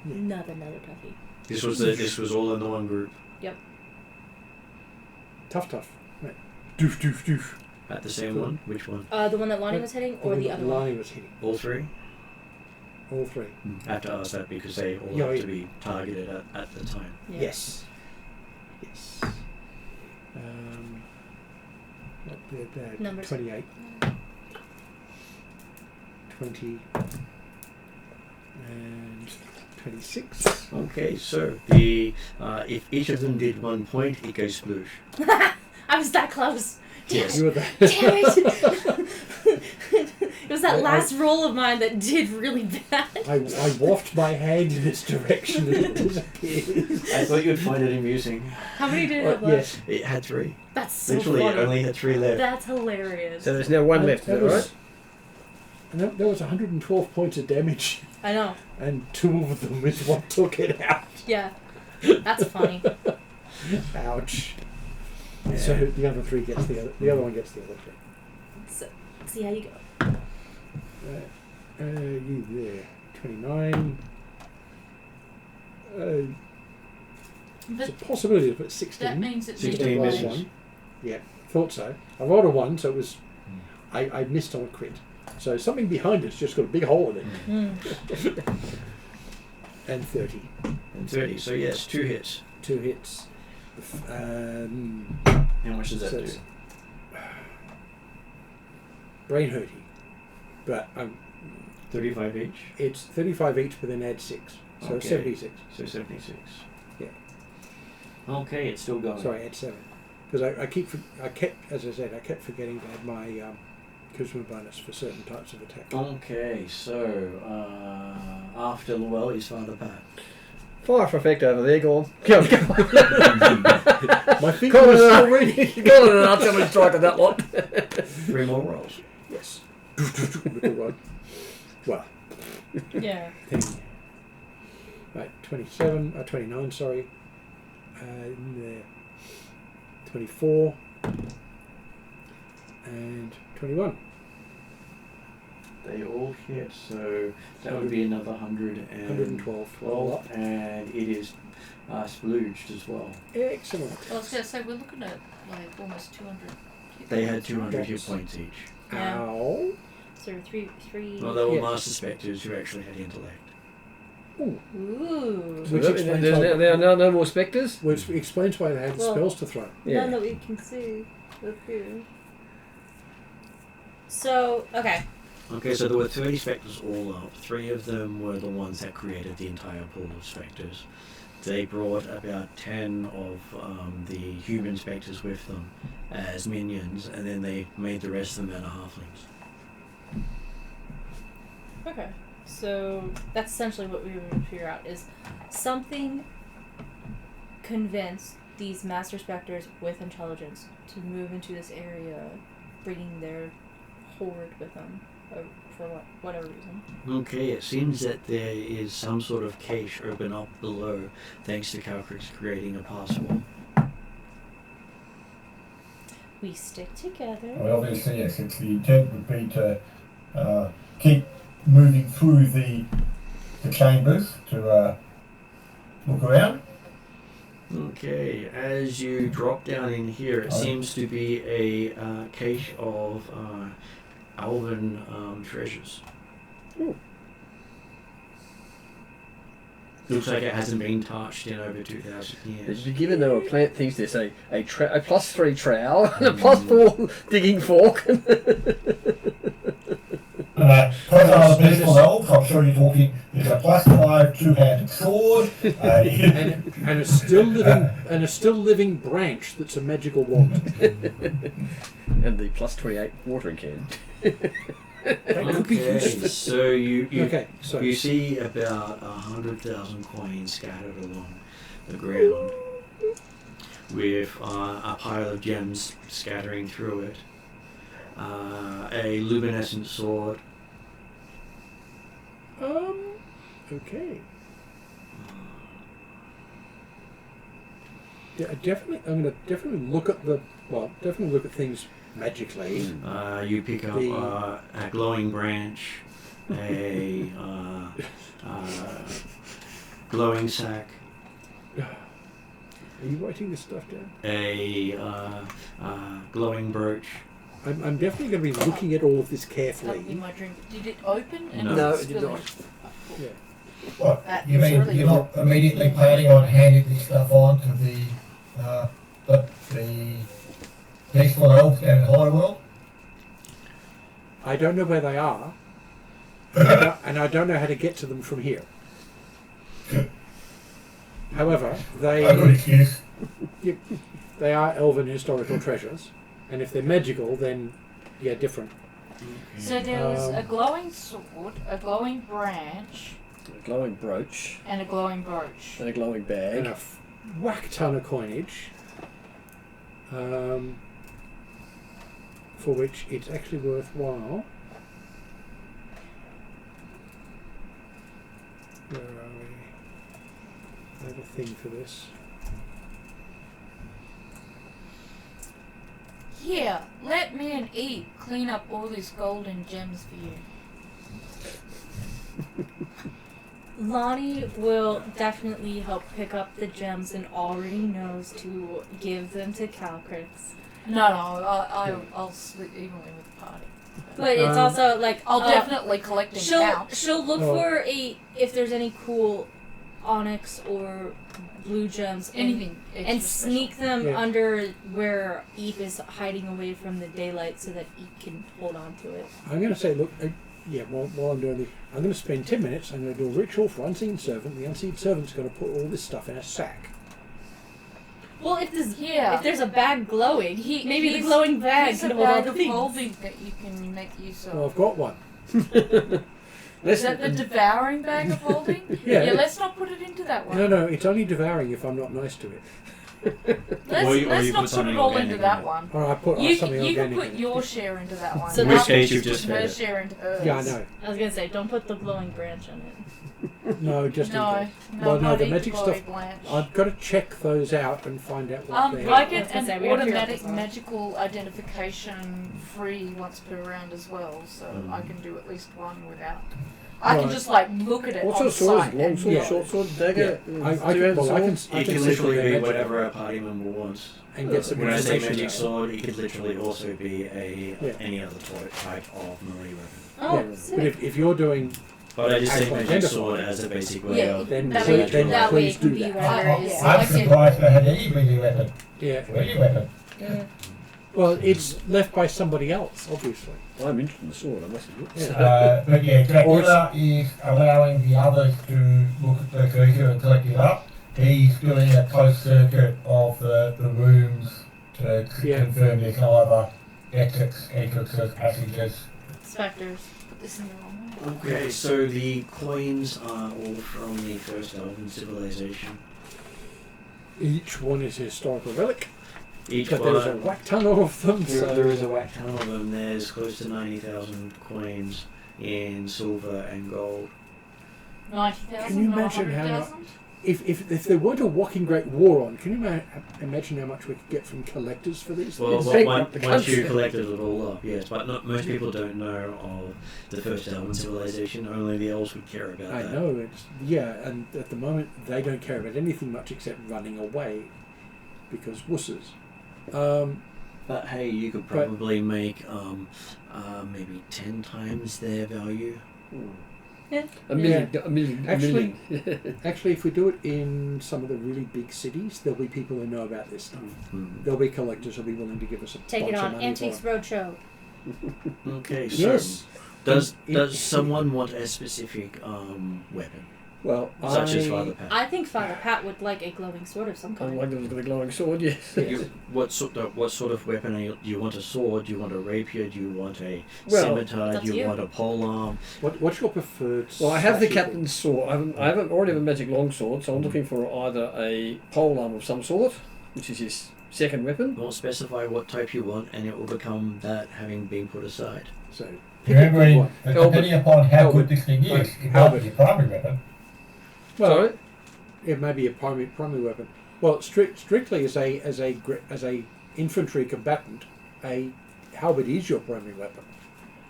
another toughie. This was all in the one group. Tough. Right. Doof. At the same Cool. one? Which one? The one that Lonnie was hitting, or the other one? Lonnie was hitting. All three? All three. I have to ask that because they all Yeah, have yeah. to be targeted at the time. Yeah. Yes. Numbers. 28. 20. And 26. Okay, so the if each of them did 1 point, it goes sploosh. I was that close. Yes. You were there. Damn it! It was that I- last roll of mine that did really bad. I waft my hand in its direction and it disappeared. I thought you'd find it amusing. How many did it have left? Yes. It had 3. That's so Literally, funny. it only had 3 left. That's hilarious. So there's now one left, is That that was, right? and there was 112 points of damage, I know. and 2 of them is what took it out. Yeah. That's funny. Ouch. Yeah. So the other 3 gets the other one gets the other 3. So, see how you go. You there. 29. It's a But possibility to put 16. that means it's 16 Rolled misses. 1. Yeah, thought so. I rolled a 1, so it was. I missed on a crit. So something behind us just got a big hole in it. And 30. And 30. So yes, 2 hits. 2 hits. How much does that So do? brain hurty. But 35 each? it's 35 each, but then add 6. So Okay. 76. So 76. Yeah. Okay, it's still going. Sorry, add 7. Because I kept, as I said, I kept forgetting to add my charisma bonus for certain types of attack. Okay, so after Llewellyn's Father Pat. Fire for effect over there, go on. Go on. My finger was still ready. Go on, and I'll tell you strike at that lot. 3 more rolls. Yes. Little rod. Well, Yeah. then, right, 29, sorry. There. 24. And 21. They all hit, so that would be another 112. 12, and it is splooged as well. Excellent. I was gonna say we're looking at like almost 200. They had 200 hit Yes. points each. Yeah. Ow. So three. Well, they were Yeah. Master Spectres who actually had intellect. Ooh. Which explains There's why- there are no more spectres? Which explains why they had Well, spells to throw. Yeah. None that we can see up here. So okay. Okay, so there were 30 Spectres all up. 3 of them were the ones that created the entire pool of Spectres. They brought about 10 of the human Spectres with them as minions, and then they made the rest of them out of halflings. Okay. So that's essentially what we would figure out is something convince these master specters with intelligence to move into this area, bringing their horde with them for whatever reason. Okay, it seems that there is some sort of cache open up below, thanks to Calcrix creating a password. We stick together. Well, obviously, yes, the intent would be to keep moving through the chambers to look around. Okay, as you drop down in here, it seems to be a cache of elven treasures. Ooh. Looks like it hasn't been touched in over 2,000 years. Given there were plant things, there's a +3 trowel and a +4 digging fork. Profile of the peaceful elf, I'm sure you're talking, there's a +5 two-handed sword, And a still living branch that's a magical wand. And the +28 watering can. That could be Okay, useful. so you Okay, so you see about 100,000 coins scattered along the ground, with a pile of gems scattering through it, a luminescent sword. Okay. Yeah, I'm gonna definitely look at things magically. You pick up a glowing branch, a glowing sack, Are you writing this stuff down? a glowing brooch. I'm definitely going to be looking at all of this That would be carefully. my drink. Did it open? And No. No, it's it did spilling? not. Yeah. What, That you is mean really you're not immediately planning on handing this stuff on to the peaceful elves down in Highworld? I don't know where they are, and I don't know how to get to them from here. However, A good excuse. they are elven historical treasures, and if they're magical, then yeah, different. So there was a glowing sword, a glowing branch, A glowing brooch and a glowing brooch. and a glowing bag. And a whack ton of coinage, for which it's actually worthwhile. Where are we? I have a thing for this. Here, let me and Eve clean up all these golden gems for you. Lonnie will definitely help pick up the gems and already knows to give them to Calcrix. No, I'll split evenly with the party. But it's also like I'll definitely collect and count. she'll look Oh. for if there's any cool onyx or blue gems, Anything and extra sneak special. them Yeah. under where Eep is hiding away from the daylight so that Eep can hold on to it. I'm going to say, look, while I'm doing this, I'm going to spend 10 minutes. I'm going to do a ritual for unseen servant. The unseen servant's going to put all this stuff in a sack. Well, if Yeah. there's a bag glowing, maybe the He's- glowing bag He's can a hold all bag the of things. holding that you can make use of. Well, I've got one. Is that the devouring bag of holding? Yeah. Let's not put it into that one. No, it's only devouring if I'm not nice to it. Let's, Or you let's put not put something it all organic into in that it. one. Or I put You something can organic put in it. your share into that one. So In which that- case you've just her fed it. share into hers. Yeah, I know. I was gonna say, don't put the glowing branch on it. No, just in No, case. no, Well, no, not the eat magic glowy stuff. Blanche. I've got to check those out and find out what they I are. get I was gonna say, an we gotta figure out automatic this out. magical identification free once per round as well, so Mm. I can do at least one without. I can Right. just like look at it What on sort of sword? sight Long and sword, Yeah. short sword, dagger? I two-handed can sword? see It can from literally their be magic whatever our party member wants. and get some When I say information magic out. sword, it could literally also be Yeah. any other type of melee weapon. Oh, Yeah, but if you're doing, But I just say Actual magic identifier. sword as a basic way Yeah, of then that please- way, then that way please it can do be that. whatever is Yeah. I'm selected. surprised they had any melee weapon. Yeah. Or any weapon. Yeah. Well, it's left by somebody else, obviously. I'm interested in the sword, I must admit. Yeah. But yeah, Dracula is allowing the others to look at the creature and collect it up. He's doing a close circuit of the rooms to Yeah. confirm there's no other exits, entrances, passages. Spectres. Put this in the wrong one. Okay, so the coins are all from the first Elven civilization. Each one is a historical relic, Each but there's a one, whack ton of them. So there is a whack ton of them. There's close to 90,000 coins in silver and gold. 90,000? Can you not imagine how 100,000? if there weren't a walking great war on, can you imagine how much we could get from collectors for these Well, things? Well, once the you country. collected it all up, yes. But not, most people don't know of the first Elven civilization. Only the elves would care about I that. know, and at the moment they don't care about anything much except running away, because wusses. But hey, you could But- probably make maybe 10 times their value. A million. Actually- A million. Actually, if we do it in some of the really big cities, there'll be people who know about this stuff. Hmm. There'll be collectors who'll be willing to give us a Take bunch it of on money Antiques for it. Roadshow. Okay, so Yes. does In- someone want a specific weapon, Well, such as Father Pat? I think Father Pat would like a glowing sword of some I kind. like the glowing sword, yes. What sort of weapon are you? Do you want a sword? Do you want a rapier? Do you want a Well, scimitar? that's Do you you. want a polearm? What's your preferred? Well, I have the statue captain's sword. I haven't already have a magic longsword, so I'm looking for either a polearm of some sort, which is his second weapon. Well, specify what type you want, and it will become that, having been put aside. So, pick a good Remembering one. that depending upon how Helmet. good this thing is, Right. it might be your primary weapon. Well, Sorry? it may be a primary weapon. Well, strictly as a infantry combatant, a halberd is your primary weapon.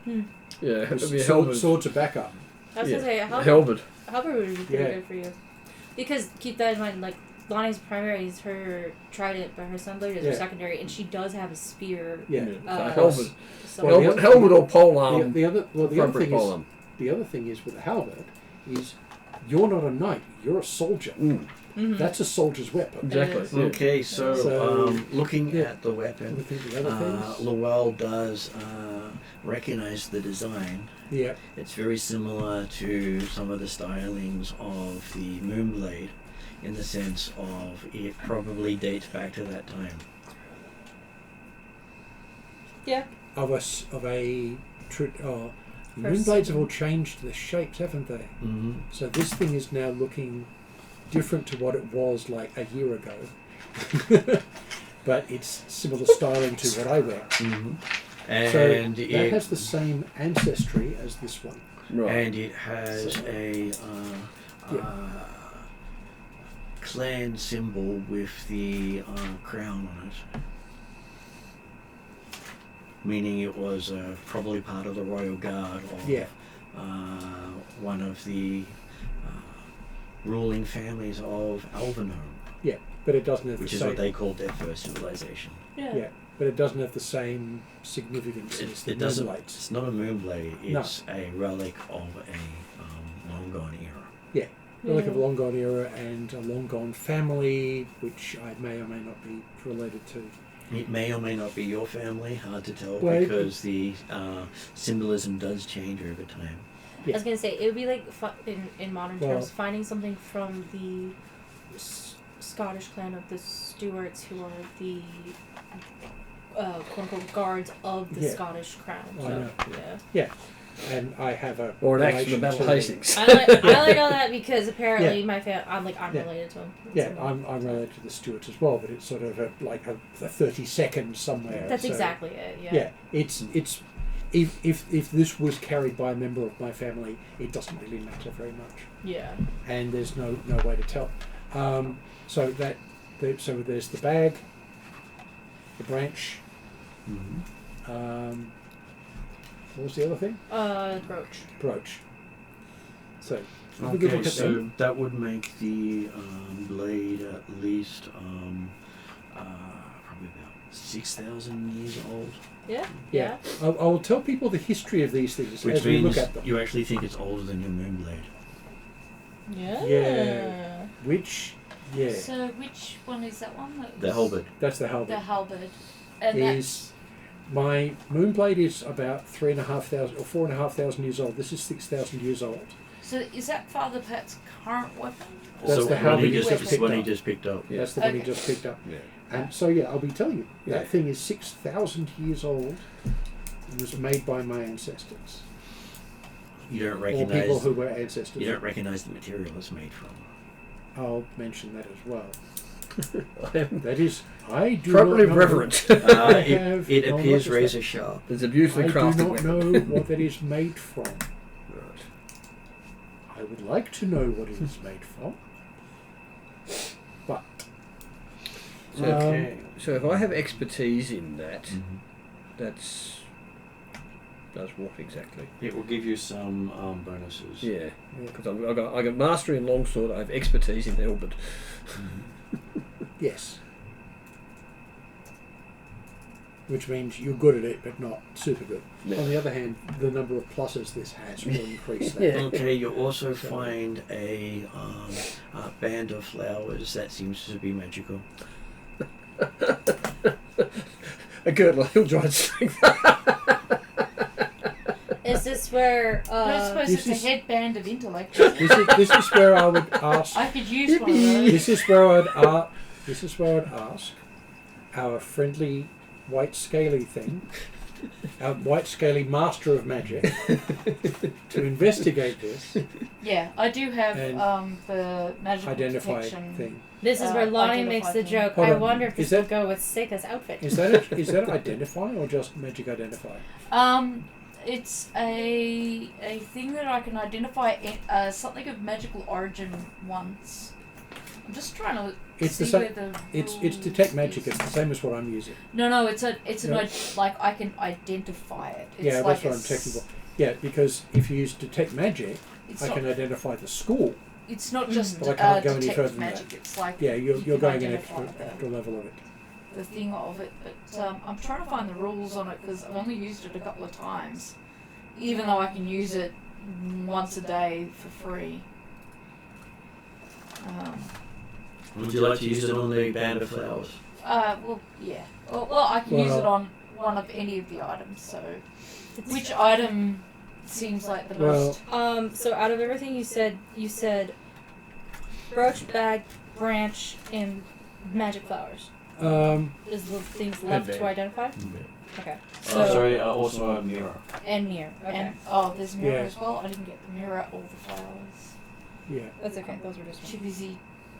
Yeah, it would be a Sword, halberd. swords are backup. I was gonna say, A how halberd. would be pretty Yeah. good for you. Because keep that in mind, like Lonnie's primary is her trident, but her sunblade is her Yeah. secondary, and she does have a spear. Yeah. So Uh, halberd. So Well, the Helmet, other- helmet or polearm. The other appropriate thing is polearm. the other thing is with a halberd is you're not a knight, you're a soldier. Mm, mhm. That's a soldier's weapon. exactly. is. Yeah. Okay, so, So, looking yeah. at the weapon, I think the other things. Lowell does recognize the design. Yeah. It's very similar to some of the stylings of the Moonblade, in the sense of it probably dates back to that time. Yeah. Moonblades have all changed the shapes, haven't they? Mm-hmm. So this thing is now looking different to what it was like a year ago. But it's similar styling to what I wear. Mm-hmm. So And that it has the same ancestry as this one. Right. and it has So- a clan symbol with the crown on it, meaning it was probably part of the royal guard of Yeah. one of the ruling families of Alvenholm, Yeah, but it doesn't have which the is same. what they called their first civilization. Yeah, but it doesn't have the same significance as the It doesn't. Moonblades. It's not a moonblade. No. It's a relic of a long gone era. Relic of a long gone era and a long gone family, which I may or may not be related to. It may or may not be your family, hard to tell, Well, because the symbolism does change over time. I was gonna say it would be like in modern Well- terms finding something from the Scottish clan of the Stuarts, who are the quote unquote guards of the Yeah. Scottish crown. I So, know. yeah. And I have a Or an axe from the relation Battle of to- Hastings. I like all that because apparently Yeah. my I'm Yeah. related to him. Yeah, I'm related to the Stuarts as well, but it's sort of like a 30 seconds somewhere. That's so, exactly it. Yeah. Yeah, it's if this was carried by a member of my family, it doesn't really matter very much, Yeah. and there's no way to tell. So there's the bag, the branch. Mm-hmm. What was the other thing? Brooch. Brooch. So have a good Okay, look at so them. that would make the blade at least probably about 6,000 years old. Yeah. Yeah, I will tell people the history of these things Which as we means look at them. you actually think it's older than your moon blade. Yeah. Yeah. Which, yeah, So which one is that one? That The was- halberd. that's the The halberd. halberd. And that's Is my moonblade is about 3,500 or 4,500 years old. This is 6,000 years old. so is that Father Pat's current weapon? That's So the one halberd he you just, just it's picked one he up. just picked up. That's the one he Okay. just picked up. Yeah. And so yeah, I'll be telling you Yeah. that thing is 6,000 years old. It was made by my ancestors, You don't or people recognize. who were ancestors. You don't recognize the material it's made from. I'll mention that as well. That is, I do Properly not know. reverent. I It, have it no appears knowledge razor of sharp. It's a that. beautifully I do crafted not weapon. know what that is made from. Right. I would like to know what it is made from. But So, Okay. so if I have expertise in that, Mm-hmm. does what exactly? It will give you some bonuses. Yeah, because I got mastery in longsword. I have expertise in halberd. yes. Which means you're good at it, but not super good. Yeah. On the other hand, the number of pluses this has will increase that. Yeah. Okay, you also find a band of flowers that seems to be magical. A girdle of hill giant strength. Is this where? I don't suppose this it's is- a headband of intellect. This is where I would ask. I could use one of those. This is where I'd ask our friendly white scaly thing, our white scaly master of magic, to investigate this Yeah, I do have And the magical identify protection. thing. This is where Lonnie identify makes the them. joke. Hold I on. wonder if Is this will that- go with Seika's outfit. Is that identify or just magic identify? It's a thing that I can identify something of magical origin once. I'm just trying to It's see the same. where the It's rules detect magic. is. It's the same as what I'm using. No, it's Yeah. like I can identify it. It's Yeah, like that's what I'm checking for. Yeah, because if you use detect magic, It's I not, can identify the school. it's not just But I can't go any detect further than magic. It's like Yeah, you're you can going in identify extra level of it. the thing of it. But I'm trying to find the rules on it because I've only used it a couple of times, even though I can use it once a day for free. Would you like to use it on the band of flowers? Well, yeah. Well, I can use Well- it on one of any of the items. So, which item seems like the Well, most? So out of everything you said brooch, bag, branch, and magic flowers is the things left to Headband. identify. Okay. Also a mirror. And mirror. Okay. And there's mirror Yeah. as well. I didn't get the mirror or the flowers. yeah, That's okay. Those were just Too busy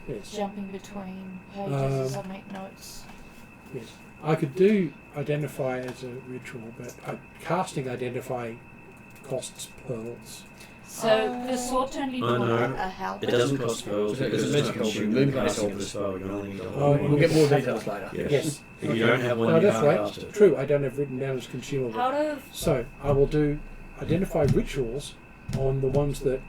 yes. jumping between pages as I Um, make notes. Yes, I could do identify as a ritual, but casting identify costs pearls. So the sword turned into Oh, no. a halberd. It doesn't cost pearls It's a because it's magic not halberd, consumed moon in casting halberd. of the spell. You only need a Oh, We'll get more details later. Yes. Yes. If you don't have one, No, you that's can't right. cast it. True, I don't have written down as consumable. out of So I will do identify rituals on the ones that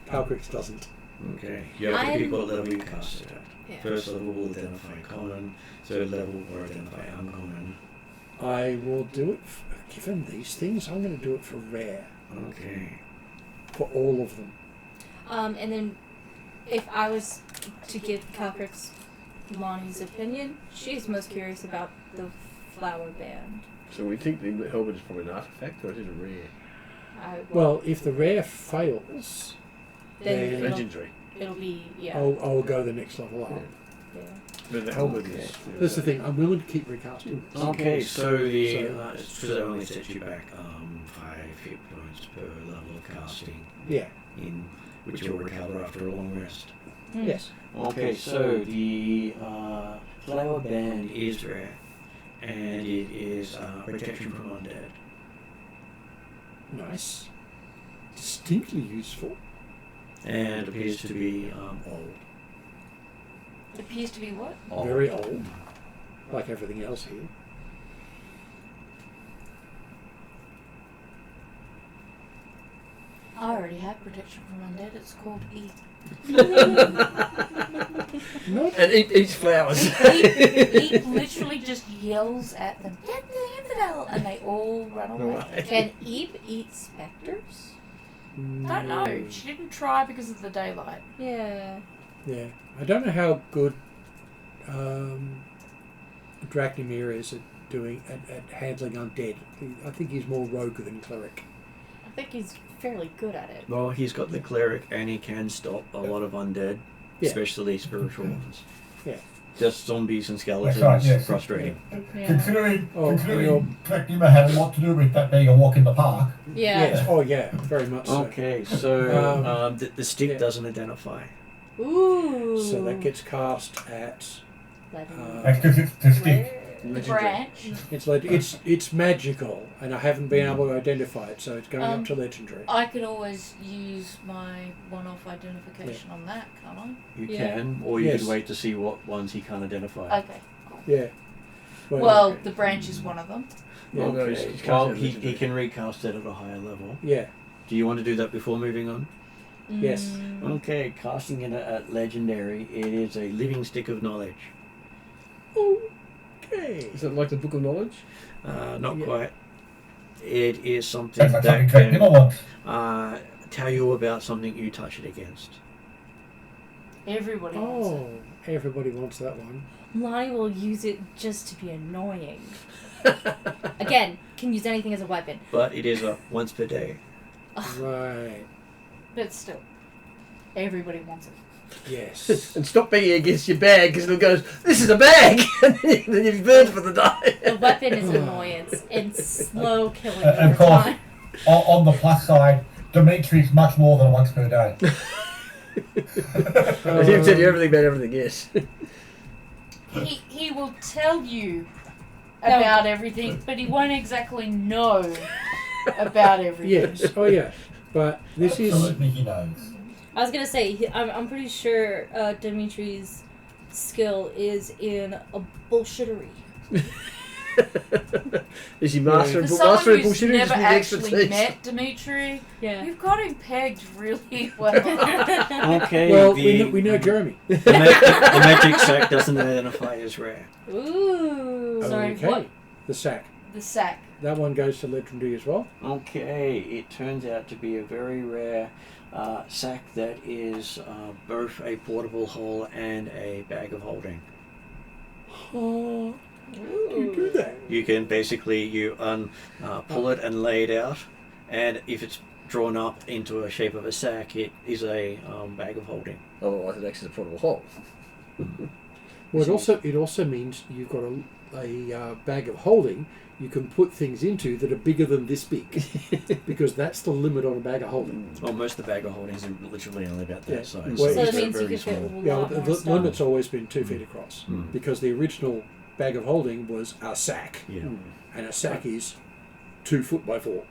Palcrix doesn't. Okay. You have to pick I'm- what level you cast it at. Yeah. First level will identify common. Third level will identify uncommon. I will do it. Given these things, I'm going to do it for rare Okay. for all of them. and then If I was to give Calcrix Lonnie's opinion, she's most curious about the flower band. So we think the helmet is probably an artifact, or is it a rare? Well, if the rare fails, then Legendary. It'll be, yeah. I'll go the next level up. Yeah. But the helmet is. That's the thing. I'm willing to keep recasting. Okay, so the So- because it only sets you back 5 hit points per level of casting, Yeah. in which you'll recover after a long rest. Yes. Okay, so the flower band is rare, and it is protection from undead. Nice. Distinctly useful. And appears to be old. Appears to be what? Old. Very old. Like everything else here. I already have protection from undead. It's called E. Not And eats flowers. He literally just yells at them, "Get the infidel!" and they all run away. Can Eve eat specters? Don't know. She didn't try because of the daylight. Yeah. Yeah. I don't know how good Drachnimir is at handling undead. I think he's more rogue than cleric. I think he's fairly good at it. Well, he's got the cleric, and he can stop a lot of undead, Yeah. especially spiritual ones. Yeah. Just zombies and skeletons. That's right, yes. Frustrating. Yeah. Considering Oh, Dracula had a lot to do with that being a walk in the park. Yeah. Yes. Oh, yeah. Very much so. Okay, so Um, the stick yeah. doesn't identify. Ooh. So that gets cast at. That's because it's the stick. The branch. It's magical, and I haven't been able to identify it, so it's going up to legendary. I can always use my one-off identification on that, can't I? You Yeah. can, or you Yes. could wait to see what ones he can't identify. Okay. Yeah. Well, the branch is one of them. Yeah. Well, no, Okay. he's Well, cast he legendary. can recast it at a higher level. Yeah. Do you want to do that before moving on? Yes. Mm. Okay, casting it at legendary, it is a living stick of knowledge. Okay. Is it like the Book of Knowledge? Not Yeah. quite. It is something That's like something that Dracula can wants. tell you about something you touch it against. Everybody wants Oh, everybody wants that one. Lonnie will use it just to be annoying. Again, can use anything as a weapon. But it is a once per day. Right. it. But still, everybody wants it. Yes. And stop banging against your bag because it goes, "This is a bag!" and then you're burned for the day. The weapon is annoyance and slow killing And over of course, time. on the plus side, Dimitri's much more than once per day. I didn't tell you everything about everything, yes. He will tell you about everything, but he won't exactly know about everything. Yes. Oh, yeah. But this is. Absolutely, he knows. I was gonna say, I'm pretty sure Dimitri's skill is in a bullshittery. Is he master For of someone master of who's bullshitting? never Just with actually expertise? met Dimitri, Yeah. you've got him pegged really well. Okay, Well, the, we know Jeremy. the magic sack doesn't identify as rare. Ooh. Sorry, Okay. what? The sack. The sack. That one goes to legendary as well. Okay, it turns out to be a very rare sack that is both a portable hole and a bag of holding. Oh, how do you do that? You can basically pull it and lay it out, and if it's drawn up into a shape of a sack, it is a bag of holding. Otherwise, it acts as a portable hole. Well, it also means you've got a bag of holding you can put things into that are bigger than this big, because that's the limit on a bag of holding. Well, most of the bag of holdings are literally only about that Yeah. size. Well, So it's that they're means you very could fit small. a Yeah, lot the more stuff. limit's always been 2 feet across, because the original bag of holding was a sack, Yeah. and a sack is 2 foot by 4.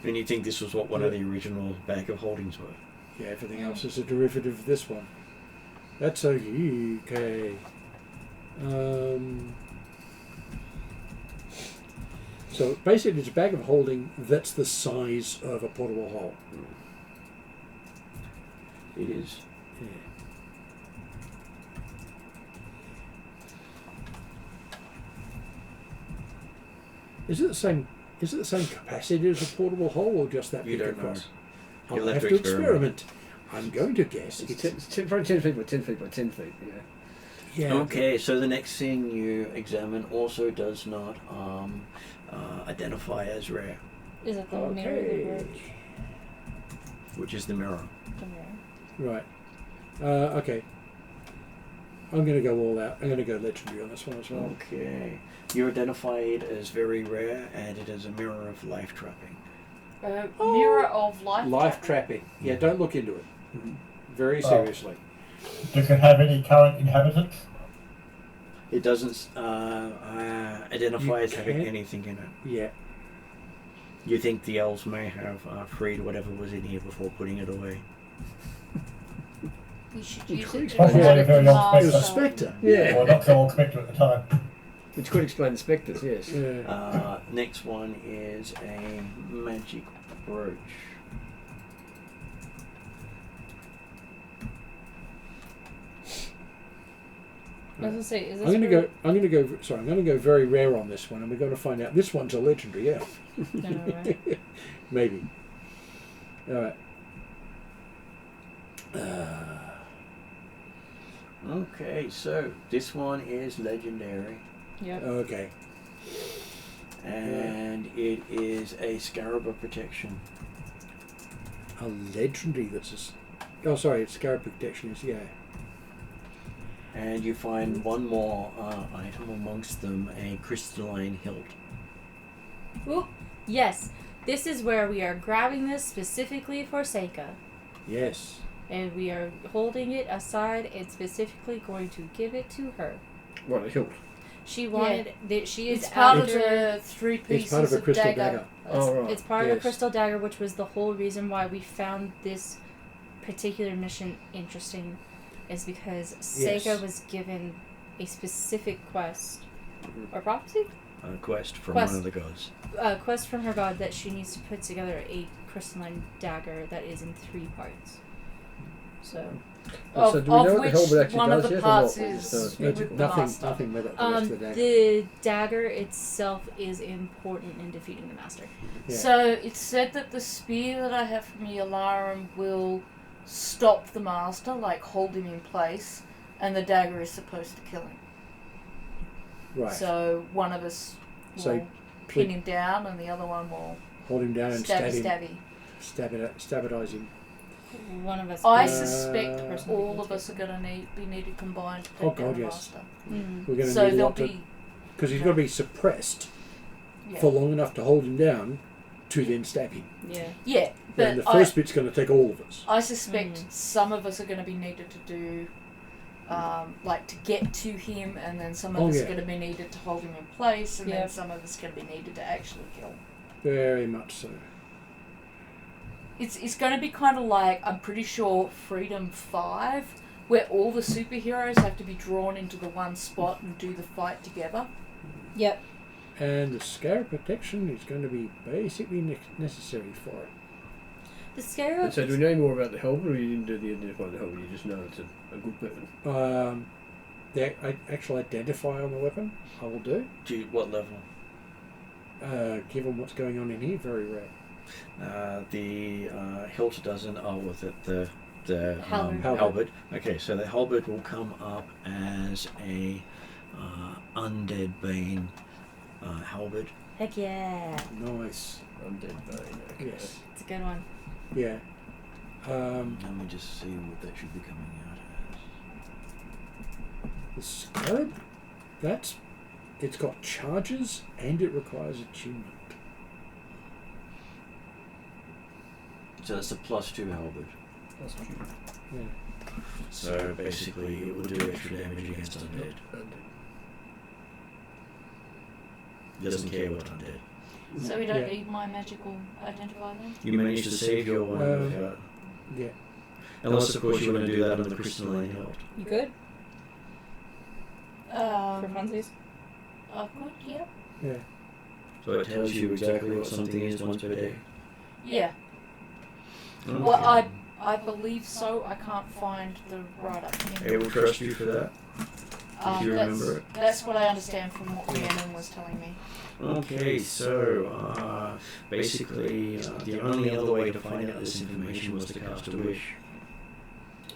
And you think this was what one of the original bag of holdings were? Yeah, everything else is a derivative of this one. That's okay. So basically, it's a bag of holding that's the size of a portable hole. It is. Yeah. Is it the same? Is it the same capacity as a portable hole, or just that You big don't know. across? You'll I'll have have to to experiment. I'm going to guess It's probably 10 feet by 10 feet by 10 feet. Yeah. yeah. Okay, so the next thing you examine also does not identify as rare, Is it the mirror of the word? which is the mirror. The mirror. Right. Okay. I'm going to go all out. I'm going to go legendary on this one as well. Okay. You identify it as very rare, and it is a mirror of life trapping. Mirror of life. Life trapping. Yeah, don't look into it. Very Oh. seriously. Does it have any current inhabitants? It doesn't identify You as having can't- anything in it. Yeah. You think the elves may have freed whatever was in here before putting it away. We should You use could it to explain inhabit it very the long It was a master. spectre. Yeah. Or not so all spectre at the time. Which could explain the spectres, yes. Yeah. Next one is a magic brooch. I was gonna say, is this I'm going for- to go. Sorry, I'm going to go very rare on this one, and we're going to find out. This one's a legendary elf. No, right? Maybe. All right. Okay, so this one is legendary, Yep. Okay. and it is a scarab of protection. A legendary that's oh, sorry, it's scarab protection is, yeah. And you find one more item amongst them, a crystalline hilt. Ooh, yes. This is where we are grabbing this specifically for Seika. Yes. And we are holding it aside and specifically going to give it to her. What, a hilt? She wanted that she is It's part of after the three It's pieces part of a of crystal dagger. dagger. Oh, right. It's part of a Yes. crystal dagger, which was the whole reason why we found this particular mission interesting, is because Yes. Seika was given a specific quest or prophecy, A quest from Quest. one of the gods. quest from her god that she needs to put together a crystalline dagger that is in 3 parts. So, So do we know what the which helmet actually one does of the yet, or parts what? is Just, with the master. Nothing with it. The rest of the dagger. the dagger itself is important in defeating the master. Yeah. So it's said that the spear that I have from the alarum will stop the master, like hold him in place, and the dagger is supposed to kill him. Right. So one of us will So, pin him down, and the other one will hold him down and stab him. stabby. Stabitize him. One of us. I Uh, suspect personally all of can us are going to be needed combined to Oh, take down God, the yes. master. We're going to So need a there'll lot to, be because he's got to be suppressed yeah. for long enough to hold him down to then stab him. Yeah. Yeah, And the but first bit's going to take all of us. I suspect some of us are going to be needed to do, like to get to him, and then some of Oh, us yeah. are going to be needed to hold him in place, and Yeah. then some of us are going to be needed to actually kill. Very much so. It's going to be kind of like, I'm pretty sure, Freedom 5, where all the superheroes have to be drawn into the one spot and do the fight together. Yep. And the scarab protection is going to be basically necessary for it. The scarab. And so do we know more about the helmet, or you didn't do the identify of the helmet, you just know it's a good weapon? The actual identify on the weapon, I will do. What level? Given what's going on in here, very rare. The hilt doesn't. Oh, with it the Halberd. halberd. Okay, so the halberd will come up as a undead bane halberd. Heck yeah. Nice. Undead Bane. Okay. Yes. It's a good one. Yeah. Let me just see what that should be coming out as. The scarab, it's got charges and it requires attunement. So it's a +2 halberd. That's cute. Yeah. So basically, it will do extra damage against undead. It doesn't care what undead. So we don't Yeah. need my magical identifier then? You managed to save your one without. Yeah. Unless, of course, you want to do that on the crystalline hilt. You good? For Um, funsies? good, yeah. Yeah. So it tells you exactly what something is once per day. Yeah. Okay. Well, I believe so. I can't find the write-up. It will trust you for that. If you remember it. That's what I understand from what Rhiannon was telling me. Okay, so basically, the only other way to find out this information was to cast a wish.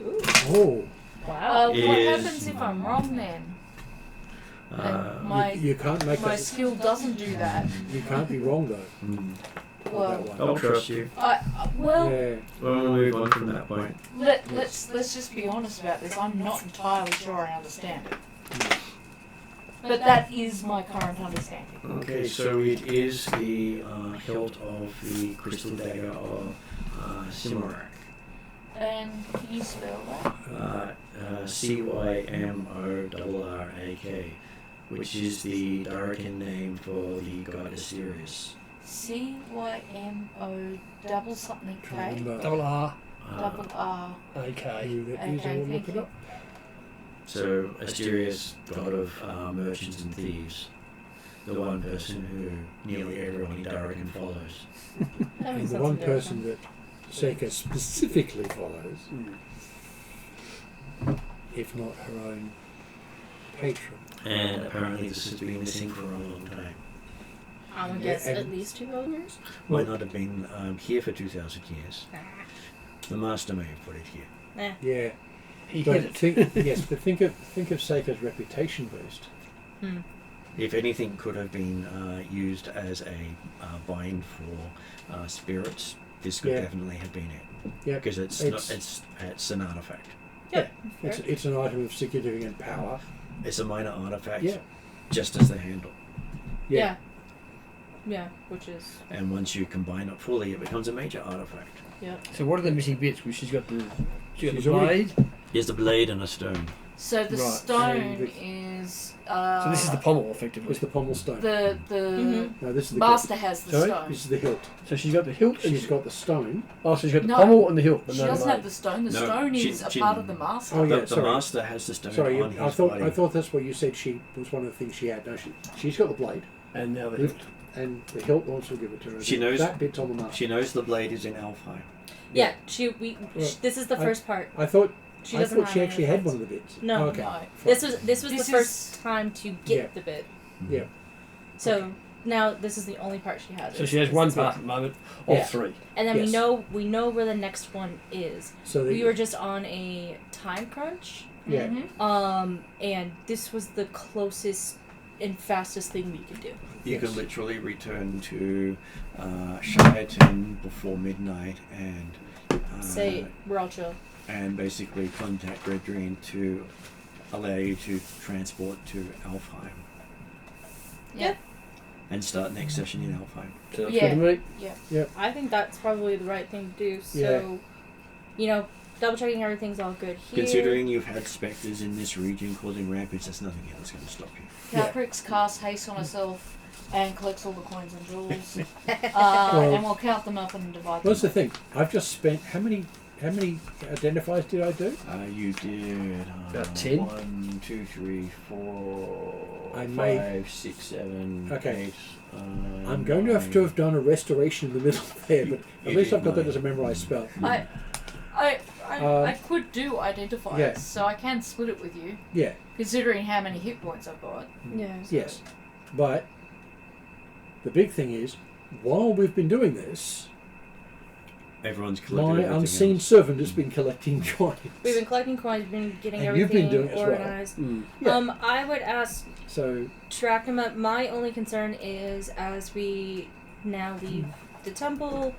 Oh, Wow. What Is- happens if I'm wrong then? Uh, you can't make My that. skill doesn't do that. You can't be wrong though. mm, Well, that one. I'll trust you. well, Yeah. We'll move on from that point. let's just be honest about this. I'm not entirely sure I understand it. But that is my current understanding. Okay, so it is the hilt of the crystal dagger of Cymrac. And can you spell that? Cymorrak, which is the Darkin name for the god Asterius. CYMO double something K Remember, Double R. double R. Okay. you let Okay, me all look thank it you. up. So Asterius, god of merchants and thieves, the one person who nearly everyone in Darkin follows. That And makes the sense one to do. person that Seika specifically follows, if not her own patron. And apparently this has been missing for a long time. I'm gonna Yeah, guess and- at least 2 years. Might not have been here for 2,000 years. The master may have put it here. Yeah, He but hit it. think of Seika's reputation boost. If anything could have been used as a bind for spirits, this could Yeah. definitely have been it. Yeah, Because it's an artifact. it's an item of significant power. It's a minor artifact, Yeah, just as the handle. yeah. Yeah, which is And once you combine it fully, it becomes a major artifact. So what are the missing bits? Well, she's got the She's blade. already- There's the blade and a stone. So the Right. stone And is. So this is the pommel, effectively. It's the pommel stone. the No, this is the master has the Sorry, stone. this is the hilt. So she's got the hilt. And She's got the stone. oh, so she's got the No. pommel and the hilt, but She no doesn't blade. have the stone. The No, stone she- is a she- part of the master. Oh, yeah, the sorry. master has the stone Sorry, on his I body. thought that's what you said. She was one of the things she had. No, she's got the blade, And now the hilt. and the hilt also give it to her. She knows- that bit's on the master. She knows the blade is in Alfheim. yeah. Right. This is the I- first part. I thought She I doesn't thought have she any actually had effects. one of the bits. No. Oh, okay. No. This was This the is- first time to get Yeah. the bit. Yeah. So Okay. now this is the only part she has. So is- she has is one this part at the moment of Yeah. 3. And then Yes. we know where the next one is. So We were just on a time crunch. yeah. Mhm. And this was the closest and fastest thing we could do. You Yes. can literally return to Shireton before midnight and Say we're all chill. and basically contact Redrine to allow you to transport to Alfheim Yeah. and start next session in Alfheim. So that's Yeah. good to me. I think that's probably the right thing to do. So, double checking everything's all good here. Considering you've had spectres in this region causing rampage, there's nothing else going to stop you. Yeah. Caprix casts haste on herself and collects all the coins and jewels. Well- And we'll count them up and divide What's the them. thing? I've just spent how many identifiers did I do? You did About 10? 1, 2, 3, 4, I 5, made- 6, 7, Okay. 8. I'm going to have done a restoration in the middle there, but at You least did I've got that nine. as a memorized spell. I could do identifiers, Yeah. so I can split it with you, Yeah. considering how many hit points I've got. Yeah. Yes. But the big thing is, while we've been doing this, Everyone's collected my everything unseen else. servant has been collecting coins. We've been collecting coins, we've been getting And you've everything been doing it as well. organized. Yeah. I would ask So Trachima, my only concern is as we now leave the temple,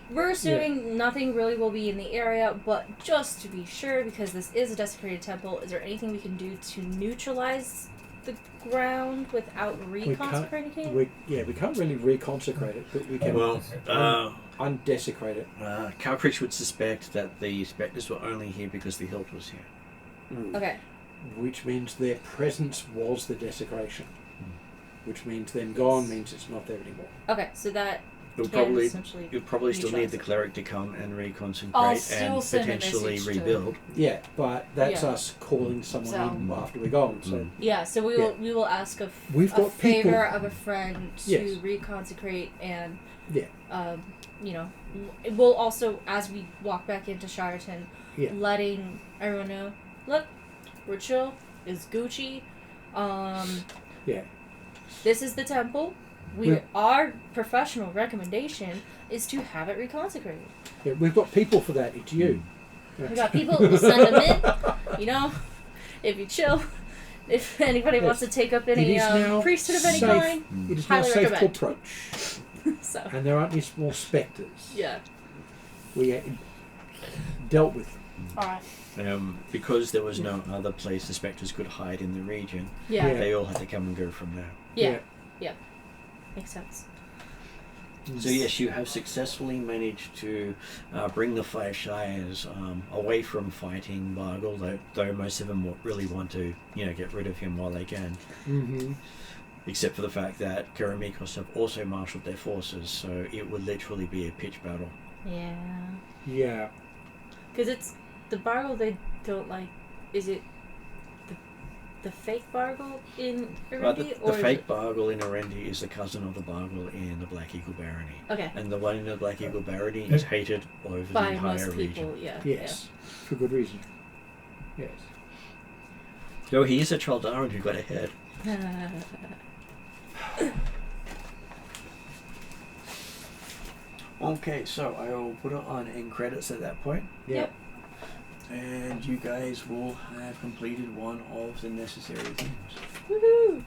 we're assuming nothing really will be in the area, but just to be sure, because this is a desecrated temple, is there anything we can do to neutralize the ground without reconsecrating it? we can't really reconsecrate it, but we can Well, undesecrate it. Calcrix would suspect that the spectres were only here because the hilt was here. Okay. Which means their presence was the desecration. Which means them gone means it's not there anymore. Okay, so that You'll can probably essentially you'll probably still need neutralize the it. cleric to come and reconsecrate I'll still and send a potentially message to- rebuild. Yeah, but that's Yeah. us calling someone in So- after we're gone. So Yeah, so we will ask We've a got favor people- of a friend to Yes. reconsecrate and yeah, we'll also, as we walk back into Shireton, Yeah. letting everyone know, look, we're chill, it's Gucci, yeah. this is the temple. Our professional recommendation is to have it reconsecrated. Yeah, we've got people for that. It's you. We got people. We'll send them in. You know, if you chill. If anybody wants to take up any priesthood of any kind, it is now highly safe to recommend. approach. So And there aren't any small spectres. yeah. We dealt with them. All right. Because there was no other place the spectres could hide in the region, Yeah. they all had to come and go from there. Yeah. Makes sense. So yes, you have successfully managed to bring the Five Shires away from fighting Bargle, though most of them really want to, get rid of him while they can. Mm-hmm. Except for the fact that Karamikos have also marshalled their forces, so it would literally be a pitch battle. Yeah. Yeah. Because it's the Bargle they don't like. Is it the fake Bargle in Erendi? The fake Bargle in Erendi is the cousin of the Bargle in the Black Eagle Barony. Okay. And the one in the Black Eagle Barony is hated all over By the entire most people, region. yeah. Yes. For good reason. Yes. Though he is a Traldaran who got ahead. Okay, so I will put it on end credits at that point. Yep. And you guys will have completed one of the necessary things. Woohoo!